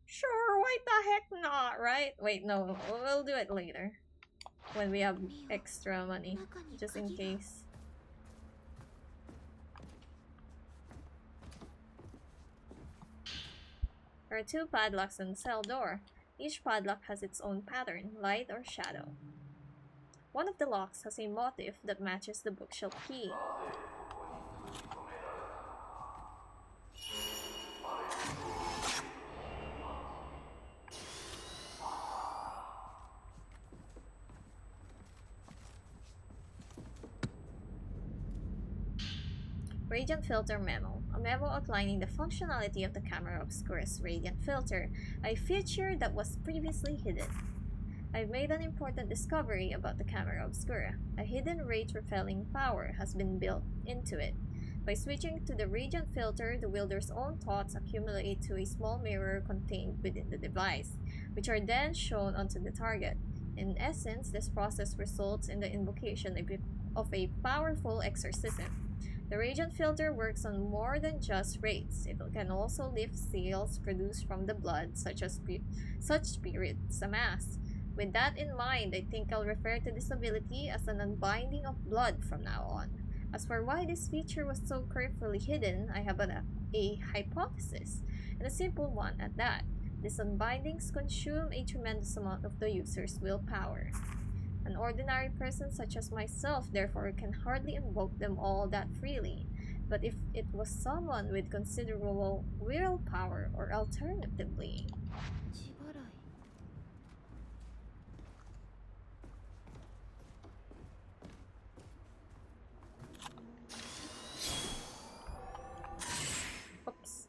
Sure, why the heck not, right? Wait, no, we'll do it later. When we have extra money, just in case. There are 2 padlocks on the cell door. Each padlock has its own pattern, light or shadow. One of the locks has a motif that matches the bookshelf key. Radiant Filter Memo. A memo outlining the functionality of the Camera Obscura's Radiant Filter, a feature that was previously hidden. I've made an important discovery about the Camera Obscura. A hidden rate-repelling power has been built into it. By switching to the Radiant Filter, the wielder's own thoughts accumulate to a small mirror contained within the device, which are then shown onto the target. In essence, this process results in the invocation of a powerful exorcism. The Radiant Filter works on more than just rates. It can also lift seals produced from the blood, such spirits amass. With that in mind, I think I'll refer to this ability as an unbinding of blood from now on. As for why this feature was so carefully hidden, I have a hypothesis, and a simple one at that. These unbindings consume a tremendous amount of the user's willpower. An ordinary person such as myself therefore can hardly invoke them all that freely. But if it was someone with considerable willpower, or alternatively... Oops.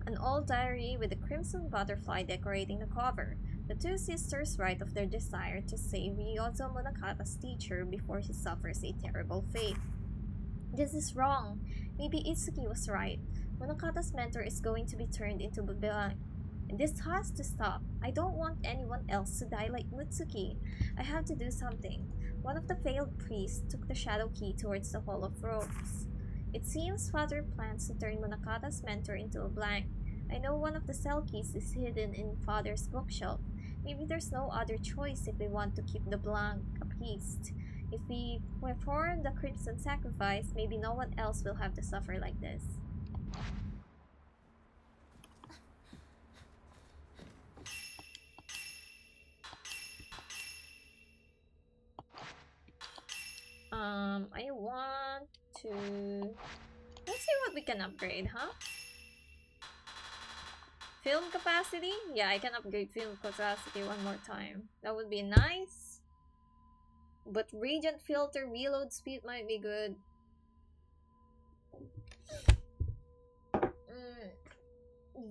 An old diary with a crimson butterfly decorating the cover. The two sisters write of their desire to save Ryozo Monokata's teacher before he suffers a terrible fate. This is wrong. Maybe Itsuki was right. Monokata's mentor is going to be turned into Babylon. This has to stop. I don't want anyone else to die like Mutsuki. I have to do something. One of the failed priests took the shadow key towards the Hall of Ropes. It seems Father plans to turn Monokata's mentor into a blank. I know one of the cell keys is hidden in Father's bookshelf. Maybe there's no other choice if we want to keep the blank appeased. If we perform the Crimson Sacrifice, maybe no one else will have to suffer like this. I want to... Let's see what we can upgrade, huh? Film capacity? Yeah, I can upgrade film capacity one more time. That would be nice. But Radiant Filter reload speed might be good.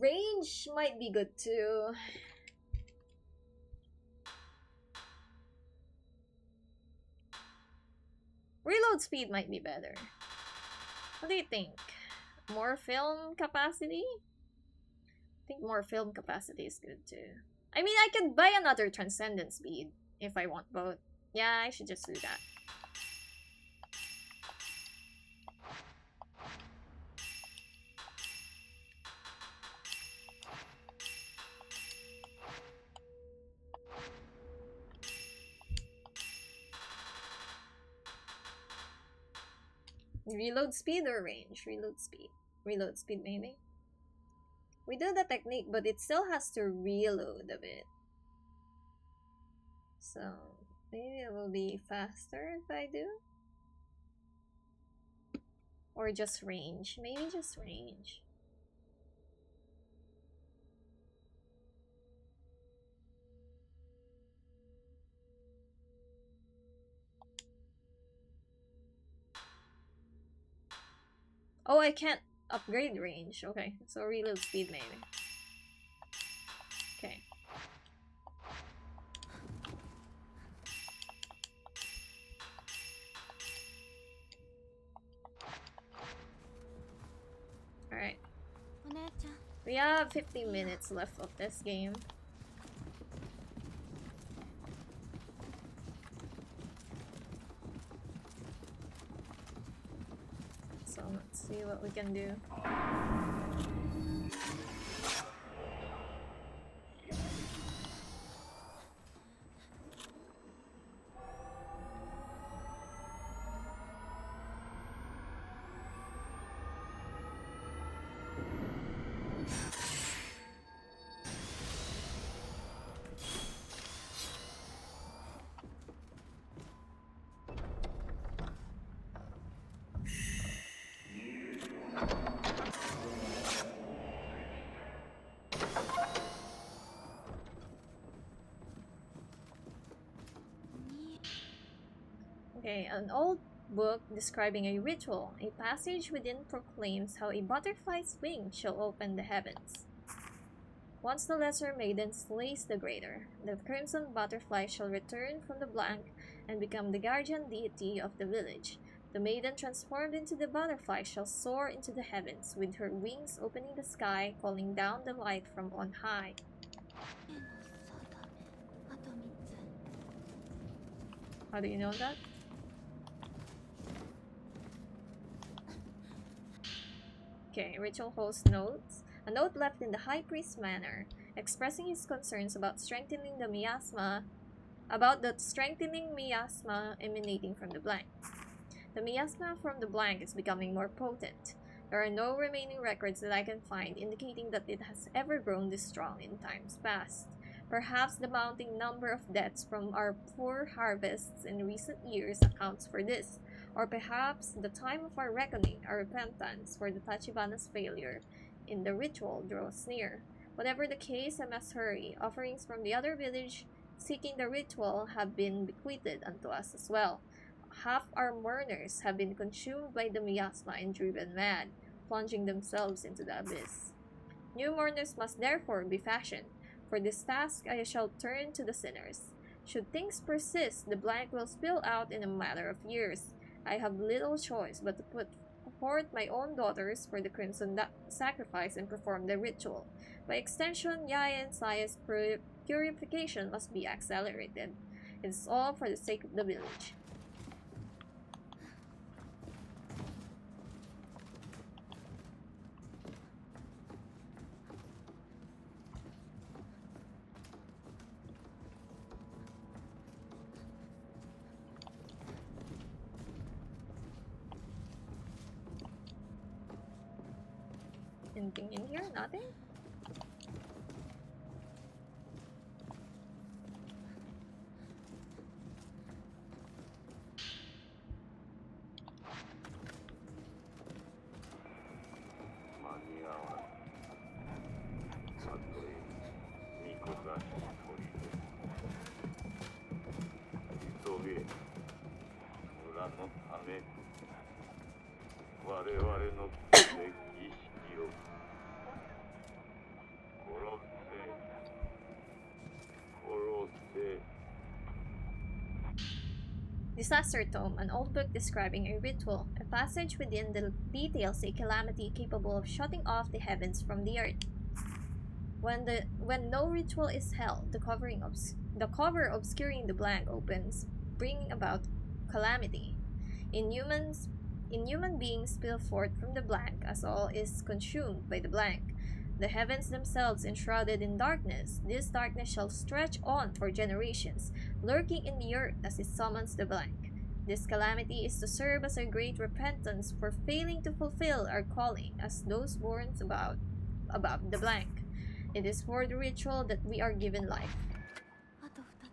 Range might be good too. Reload speed might be better. What do you think? More film capacity? I think more film capacity is good too. I mean, I could buy another Transcendent speed if I want both. Yeah, I should just do that. Reload speed or range? Reload speed. Reload speed maybe. We do the technique, but it still has to reload a bit. So maybe it will be faster if I do. Or just range. Maybe just range. Oh, I can't upgrade range. Okay, so reload speed maybe. Okay. Alright. We have 15 minutes left of this game. So let's see what we can do. Okay, an old book describing a ritual. A passage within proclaims how a butterfly's wing shall open the heavens. Once the lesser maiden slays the greater, the crimson butterfly shall return from the blank and become the guardian deity of the village. The maiden transformed into the butterfly shall soar into the heavens, with her wings opening the sky, calling down the light from on high. How do you know that? Okay, ritual host notes. A note left in the High Priest's manor, expressing his concerns about the strengthening miasma emanating from the blank. The miasma from the blank is becoming more potent. There are no remaining records that I can find indicating that it has ever grown this strong in times past. Perhaps the mounting number of deaths from our poor harvests in recent years accounts for this, or perhaps the time of our reckoning, our repentance for the Tachibana's failure in the ritual draws near. Whatever the case, I must hurry. Offerings from the other village seeking the ritual have been bequeathed unto us as well. Half our mourners have been consumed by the miasma and driven mad, plunging themselves into the abyss. New mourners must therefore be fashioned. For this task I shall turn to the sinners. Should things persist, the blank will spill out in a matter of years. I have little choice but to put forth my own daughters for the crimson sacrifice and perform the ritual. By extension, Yaya and Saya's purification must be accelerated. It is all for the sake of the village. Anything in here? Nothing? Disaster Tome, an old book describing a ritual. A passage within the details a calamity capable of shutting off the heavens from the earth. When no ritual is held, the cover obscuring the blank opens, bringing about calamity. In human beings spill forth from the blank as all is consumed by the blank. The heavens themselves enshrouded in darkness, this darkness shall stretch on for generations, lurking in the earth as it summons the blank. This calamity is to serve as a great repentance for failing to fulfill our calling as those born above the blank. It is for the ritual that we are given life. あと2つ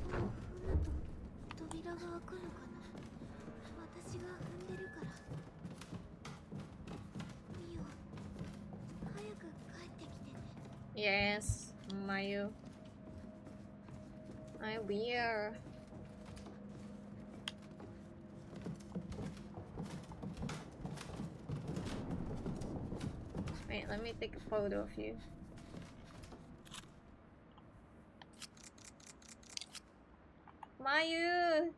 このと扉が開くのかな。私が踏んでるから。ミオ、早く帰ってきてね。 Yes, Mayu. I will. Wait, let me take a photo of you. Mayu!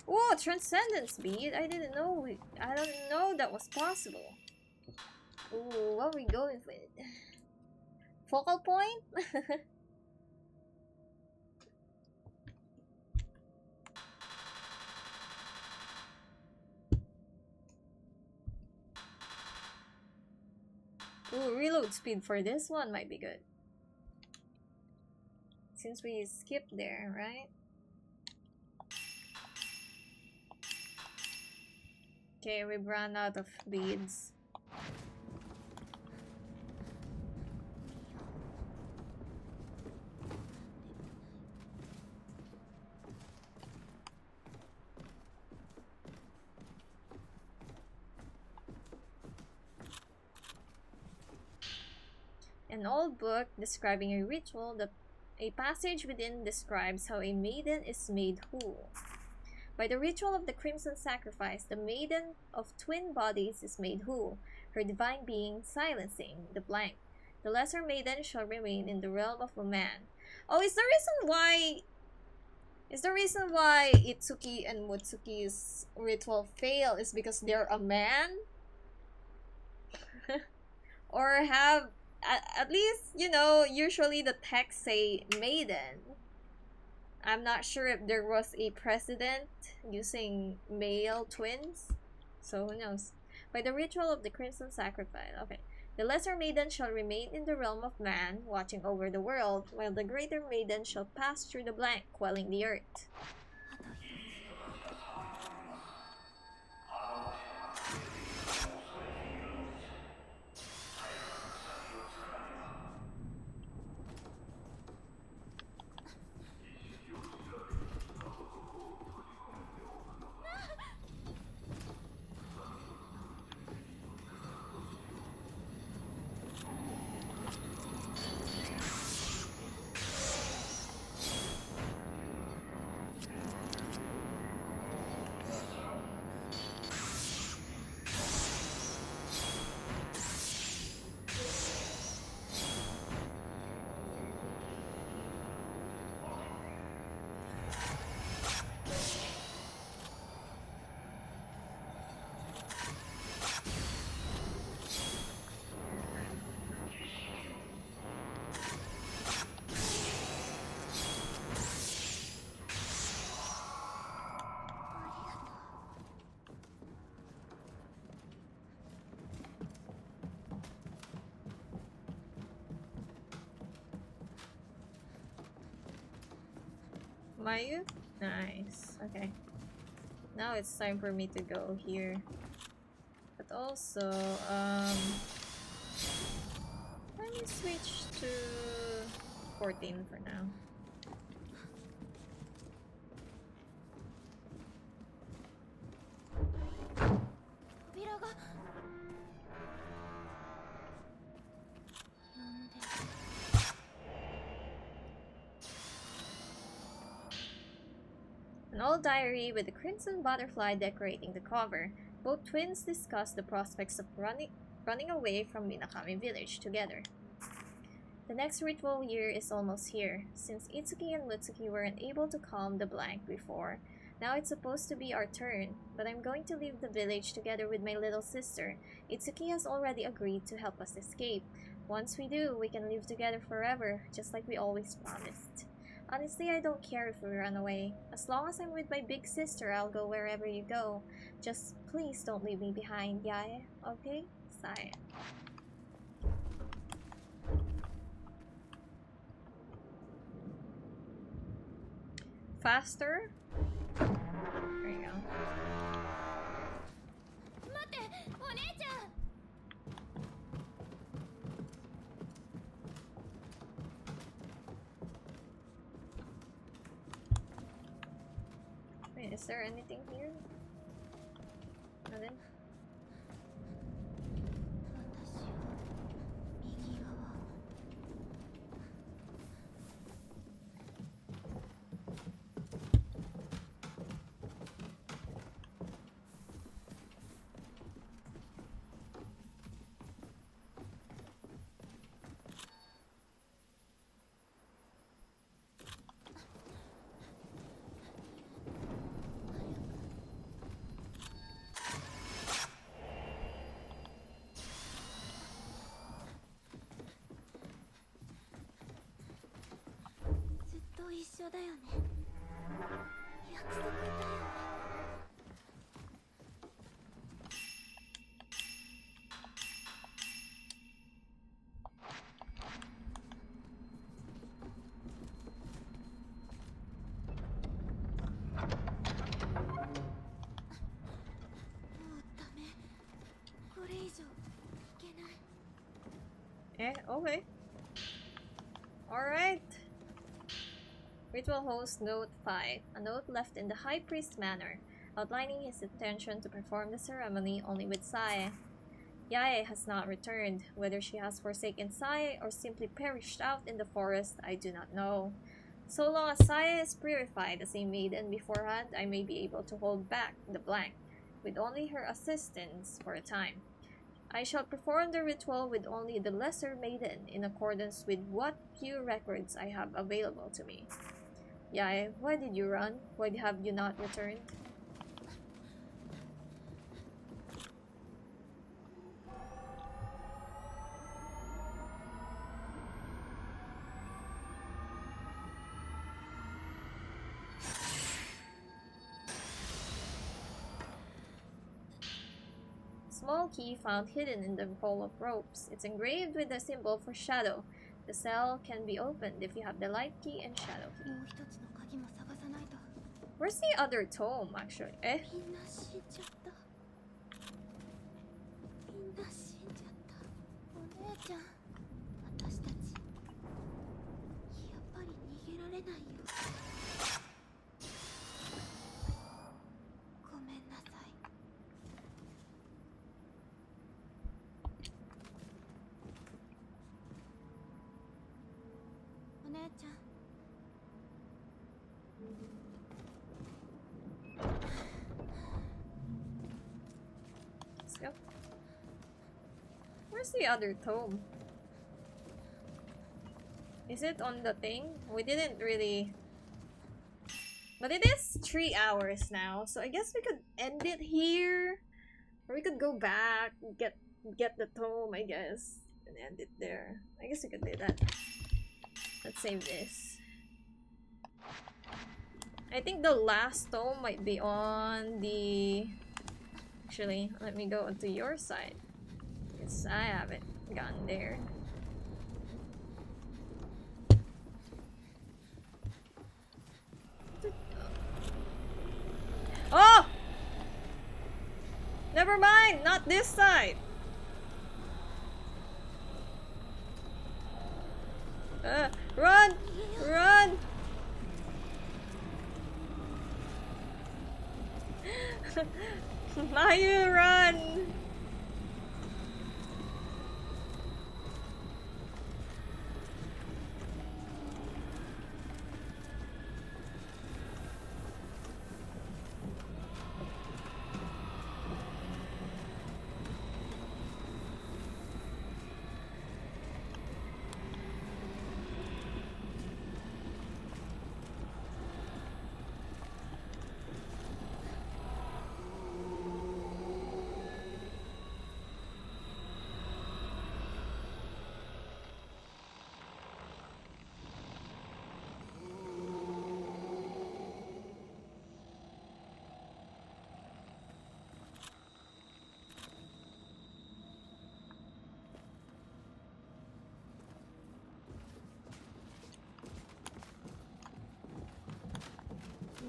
Oh, Transcendence Bead! I didn't know that was possible. Ooh, what are we going with? Focal point? Ooh, reload speed for this one might be good. Since we skipped there, right? Okay, we've run out of beads. An old book describing a ritual that a passage within describes how a maiden is made whole. By the ritual of the crimson sacrifice, the maiden of twin bodies is made whole, her divine being silencing the blank. The lesser maiden shall remain in the realm of a man. Oh, is the reason why Itsuki and Mutsuki's ritual fail is because they're a man? Or have at least, you know, usually the texts say maiden. I'm not sure if there was a precedent using male twins, so who knows. By the ritual of the crimson sacrifice, okay. The lesser maiden shall remain in the realm of man, watching over the world, while the greater maiden shall pass through the blank, quelling the earth. あと Mayu? Nice. Okay. Now it's time for me to go here. But also, let me switch to 14 for now. An old diary with a crimson butterfly decorating the cover. Both twins discuss the prospects of running away from Minakami village together. The next ritual year is almost here. Since Itsuki and Mutsuki weren't able to calm the blank before, now it's supposed to be our turn, but I'm going to leave the village together with my little sister. Itsuki has already agreed to help us escape. Once we do, we can live together forever, just like we always promised. Honestly, I don't care if we run away. As long as I'm with my big sister, I'll go wherever you go. Just please don't leave me behind, Yae. Okay? Sigh. Faster? There you go. Wait, is there anything here? Nothing? Eh, okay. Alright. Ritual host note 5. A note left in the High Priest manor, outlining his intention to perform the ceremony only with Sae. Yae has not returned. Whether she has forsaken Sae or simply perished out in the forest, I do not know. So long as Sae is purified as a maiden beforehand, I may be able to hold back the blank, with only her assistance for a time. I shall perform the ritual with only the lesser maiden in accordance with what few records I have available to me. Yae, why did you run? Why have you not returned? Small key found hidden in the pole of ropes. It's engraved with a symbol for shadow. The cell can be opened if you have the light key and shadow key. Where's the other tome, actually? Eh? Let's go. Where's the other tome? Is it on the thing? We didn't really... But it is 3 hours now, so I guess we could end it here. Or we could go back, get the tome, I guess, and end it there. I guess we could do that. Let's save this. I think the last tome might be on the... Actually, let me go to your side. Because I haven't gone there. Oh! Never mind, not this side. Run! Run! Mayu, run!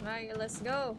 Mayu, let's go.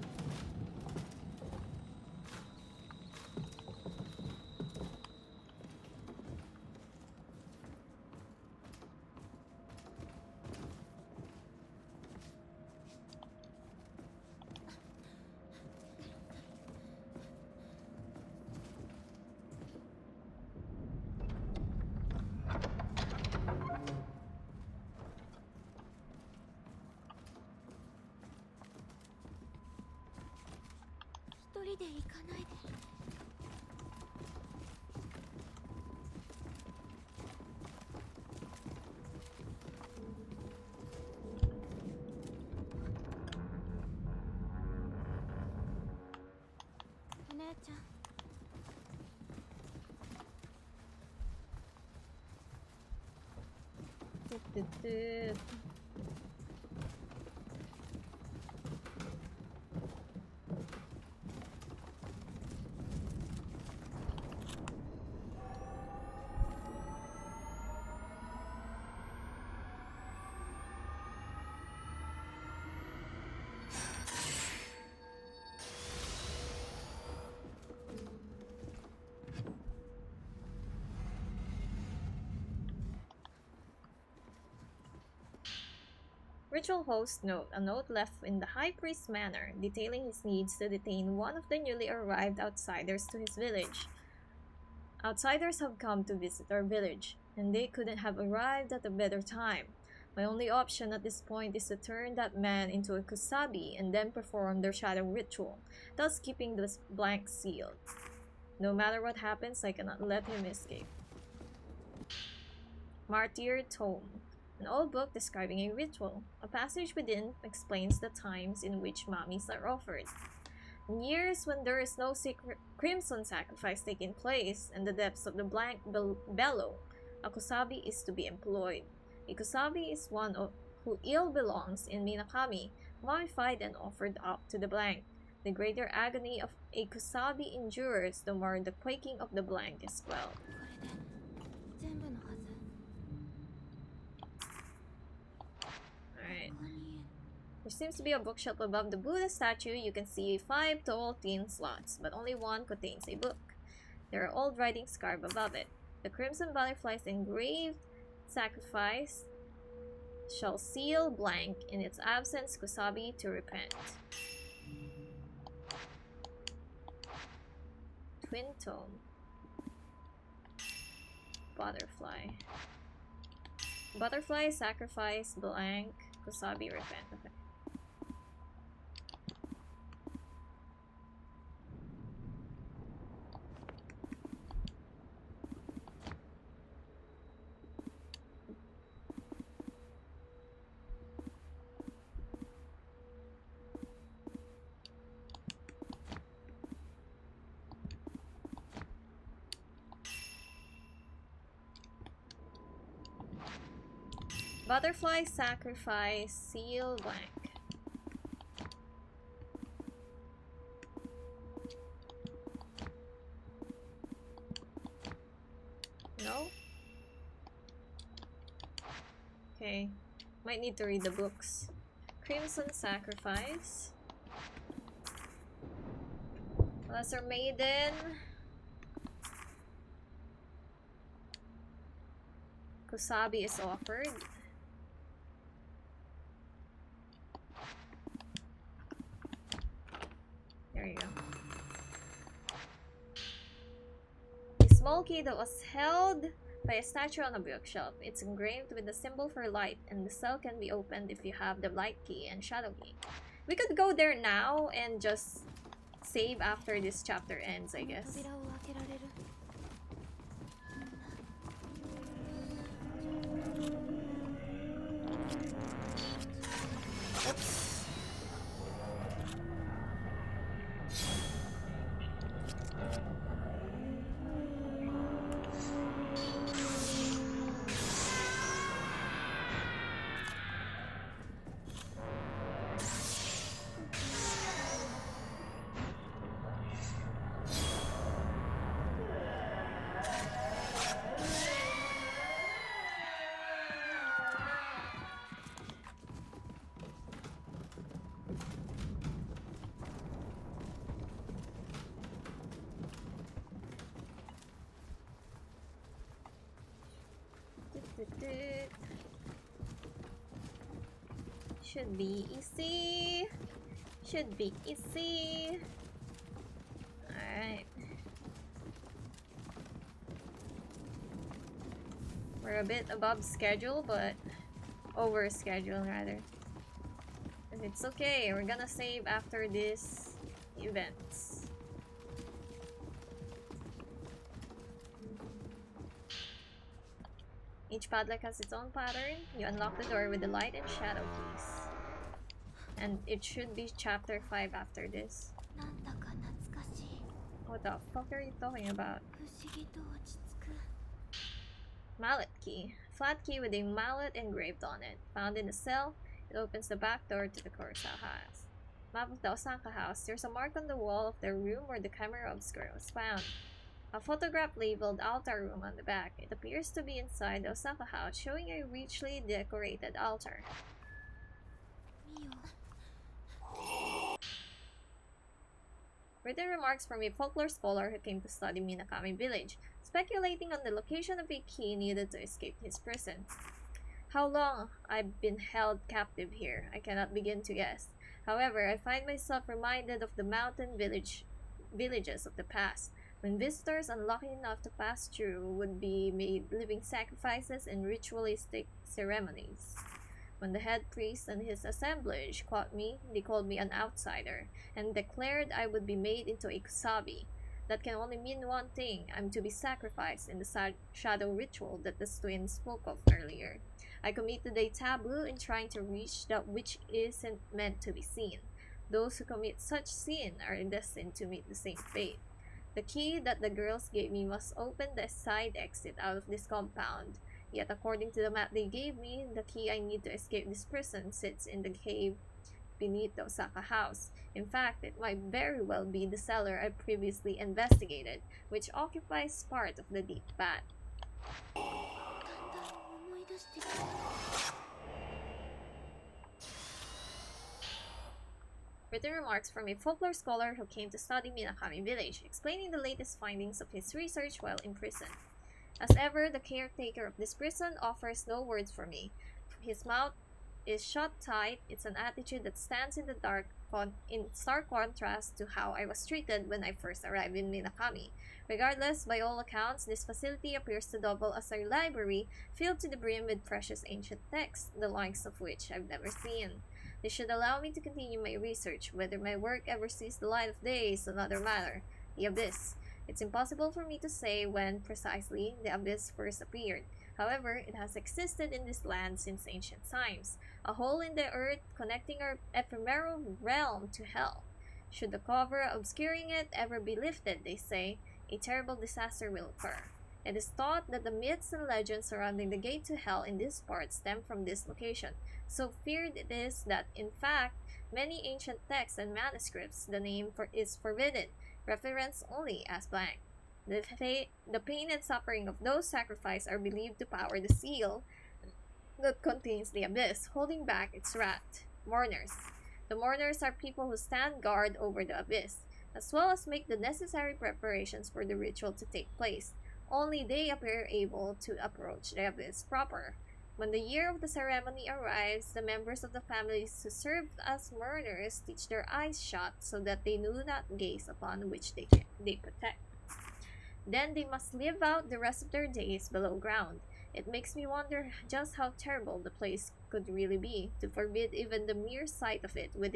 Ritual host note. A note left in the High Priest's manor, detailing his needs to detain one of the newly arrived outsiders to his village. Outsiders have come to visit our village, and they couldn't have arrived at a better time. My only option at this point is to turn that man into a kusabi and then perform their shadow ritual, thus keeping the blank sealed. No matter what happens, I cannot let him escape. Martyr Tome. An old book describing a ritual. A passage within explains the times in which mummies are offered. In years when there is no secret crimson sacrifice taking place and the depths of the blank bellow, a kusabi is to be employed. A kusabi is one who ill belongs in Minakami, mummified and offered up to the blank. The greater agony of a kusabi endures, the more the quaking of the blank is quelled. Alright. There seems to be a bookshelf above the Buddha statue. You can see 5 tall tin slots, but only one contains a book. There are old writings carved above it. The crimson butterflies engraved sacrifice shall seal blank, in its absence kusabi to repent. Twin tome. Butterfly. Butterfly sacrifice blank kusabi repent. Okay. Butterfly sacrifice seal blank. No? Okay. Might need to read the books. Crimson sacrifice. Lesser Maiden. Kusabi is offered. There you go. A small key that was held by a statue on a bookshelf. It's engraved with a symbol for light, and the cell can be opened if you have the light key and shadow key. We could go there now and just save after this chapter ends, I guess. Oops. Should be easy. Should be easy. Alright. We're a bit above schedule, but over schedule rather. And it's okay, we're gonna save after this events. Each padlock has its own pattern. You unlock the door with the light and shadow keys. And it should be chapter 5 after this. What the fuck are you talking about? Mallet key. Flat key with a mallet engraved on it. Found in the cell, it opens the back door to the Kurosawa house. Map of the Osaka house. There's a mark on the wall of the room where the camera obscura was found. A photograph labeled altar room on the back. It appears to be inside the Osaka house, showing a richly decorated altar. Written remarks from a folklore scholar who came to study Minakami village, speculating on the location of a key needed to escape his prison. How long I've been held captive here, I cannot begin to guess. However, I find myself reminded of the mountain villages of the past, when visitors unlucky enough to pass through would be made living sacrifices and ritualistic ceremonies. When the head priest and his assemblage caught me, they called me an outsider, and declared I would be made into a kusabi. That can only mean one thing: I'm to be sacrificed in the shadow ritual that the twins spoke of earlier. I committed a taboo in trying to reach that which isn't meant to be seen. Those who commit such sin are destined to meet the same fate. The key that the girls gave me must open the side exit out of this compound. Yet according to the map they gave me, the key I need to escape this prison sits in the cave beneath the Osaka house. In fact, it might very well be the cellar I previously investigated, which occupies part of the deep path. Written remarks from a folklore scholar who came to study Minakami village, explaining the latest findings of his research while in prison. As ever, the caretaker of this prison offers no words for me. His mouth is shut tight. It's an attitude that stands in the in stark contrast to how I was treated when I first arrived in Minakami. Regardless, by all accounts, this facility appears to double as a library filled to the brim with precious ancient texts, the likes of which I've never seen. This should allow me to continue my research. Whether my work ever sees the light of day is another matter. The Abyss. It's impossible for me to say when precisely the Abyss first appeared. However, it has existed in this land since ancient times, a hole in the earth connecting our ephemeral realm to hell. Should the cover obscuring it ever be lifted, they say, a terrible disaster will occur. It is thought that the myths and legends surrounding the gate to hell in this part stem from this location. So feared it is that, in fact, many ancient texts and manuscripts, the name is forbidden, referenced only as blank. The pain and suffering of those sacrificed are believed to power the seal that contains the abyss, holding back its wrath. Mourners. The mourners are people who stand guard over the abyss. as well as make the necessary preparations for the ritual to take place. Only they appear able to approach the abyss proper. When the year of the ceremony arrives, the members of the families who served as mourners teach their eyes shut so that they do not gaze upon which they protect. Then they must live out the rest of their days below ground. It makes me wonder just how terrible the place could really be, to forbid even the mere sight of it with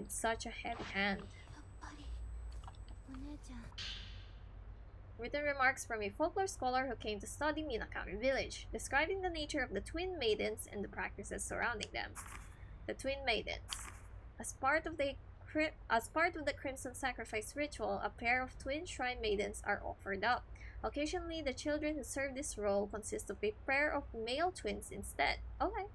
such a heavy hand. やっぱりお姉ちゃん Written remarks from a folklore scholar who came to study Minakami village, describing the nature of the twin maidens and the practices surrounding them. The twin maidens. As part of the Crimson Sacrifice ritual, a pair of twin shrine maidens are offered up. Occasionally, the children who serve this role consist of a pair of male twins instead. Okay.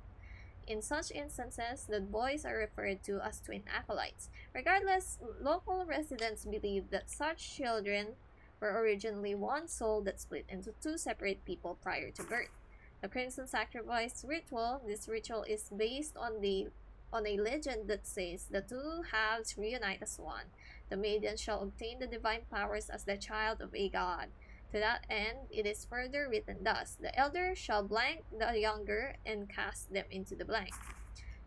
In such instances, the boys are referred to as twin acolytes. Regardless, local residents believe that such children were originally one soul that split into two separate people prior to birth. The Crimson Sacrifice ritual, this ritual is based on a legend that says the two halves reunite as one. The maiden shall obtain the divine powers as the child of a god. To that end, it is further written thus: the elder shall blank the younger and cast them into the blank.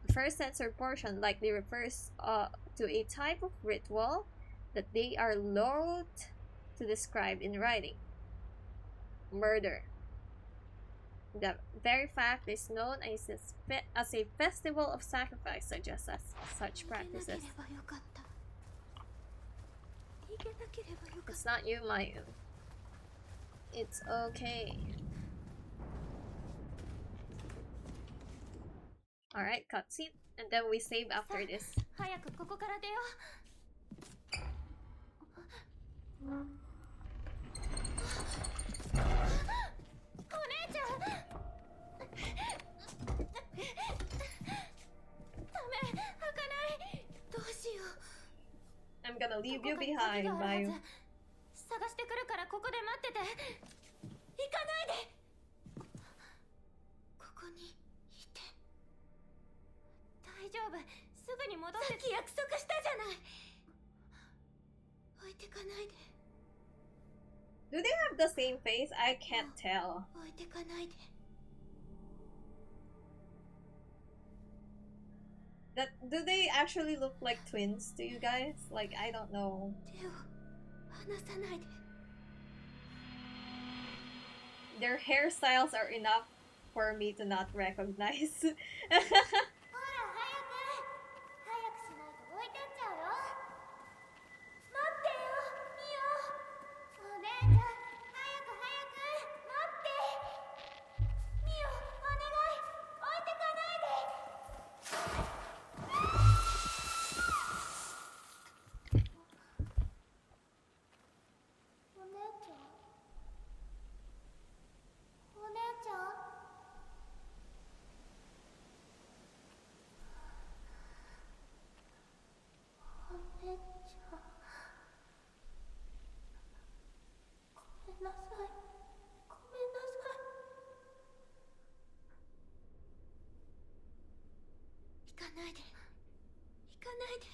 The first censored portion likely refers to a type of ritual that they are loath to describe in writing. Murder. The very fact is known as a festival of sacrifice suggests as such 逃げなけ practices. ればよかった逃げなければよかっ It's た not you, Mayu. It's okay. Alright, cutscene. And then we save after this. 早くここから出ようお姉ちゃんダメ開かないどうしよう I'm gonna leave you ここに behind, 鍵がある Mayu. はず探してくるからここで待ってて行かないでここにいて大丈夫すぐに戻ってさっき約束したじゃない置いてかないで Do they have the same face? I can't tell. 置いてかないで Do they actually look like twins to you guys? Like, I don't know. 手を離さないで Their hairstyles are enough for me to not recognize. ほら早く早くしないと置いてっちゃうよ待ってよミオお姉ちゃん早く早く待ってミオお願い置いてかないでお姉ちゃんお姉ちゃんお姉ちゃんごめんなさいごめんなさい行かないで行かないで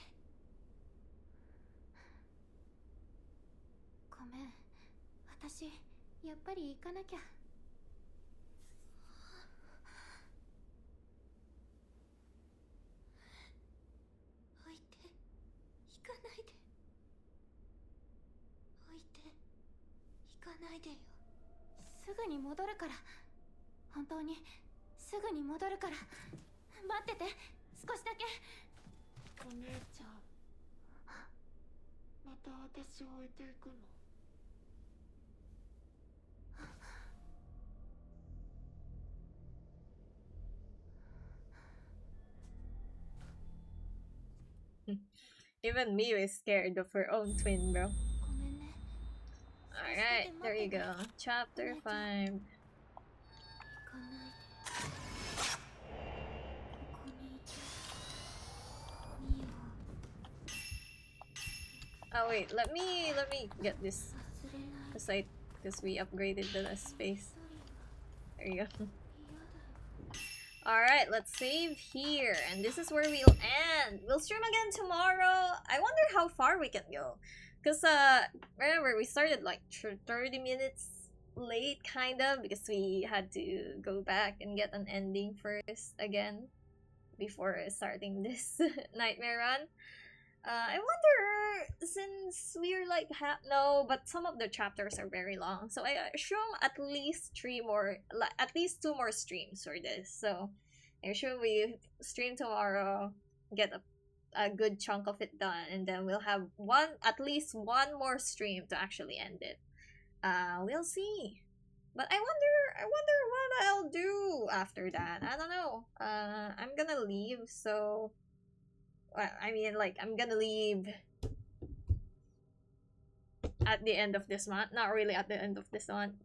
ごめん私やっぱり行かなきゃ置いて行かないで置いて行かないでよすぐに戻るから本当にすぐに戻るから待ってて少しだけお姉ちゃんまた私を置いていくの Even Miu is scared of her own twin, bro. ごめんね Alright, there you go. Chapter 5. 行かないでここにいてミオ Oh wait, let me get this 忘れない because we upgraded the space. 一人は There you go. 嫌だよ Alright, let's save here. And this is where we'll end. We'll stream again tomorrow. I wonder how far we can go. Because, remember, we started like 30 minutes late, kind of, because we had to go back and get an ending first again before starting this nightmare run. I wonder, since we're like no, but some of the chapters are very long, so I assume at least at least 2 more streams for this. So I assume we stream tomorrow, get a good chunk of it done, and then we'll have at least one more stream to actually end it. We'll see. But I wonder what I'll do after that. I don't know. I'm gonna leave, so I mean, like, I'm gonna leave at the end of this month. Not really at the end of this month.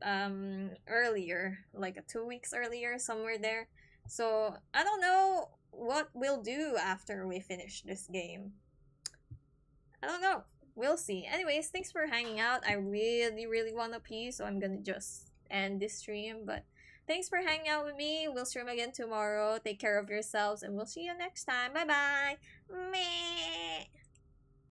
Earlier, like 2 weeks earlier, somewhere there. So I don't know what we'll do after we finish this game. I don't know. We'll see. Anyways, thanks for hanging out. I really, really want to pee, so I'm gonna just end this stream. But thanks for hanging out with me. We'll stream again tomorrow. Take care of yourselves, and we'll see you next time. Bye bye. Meh.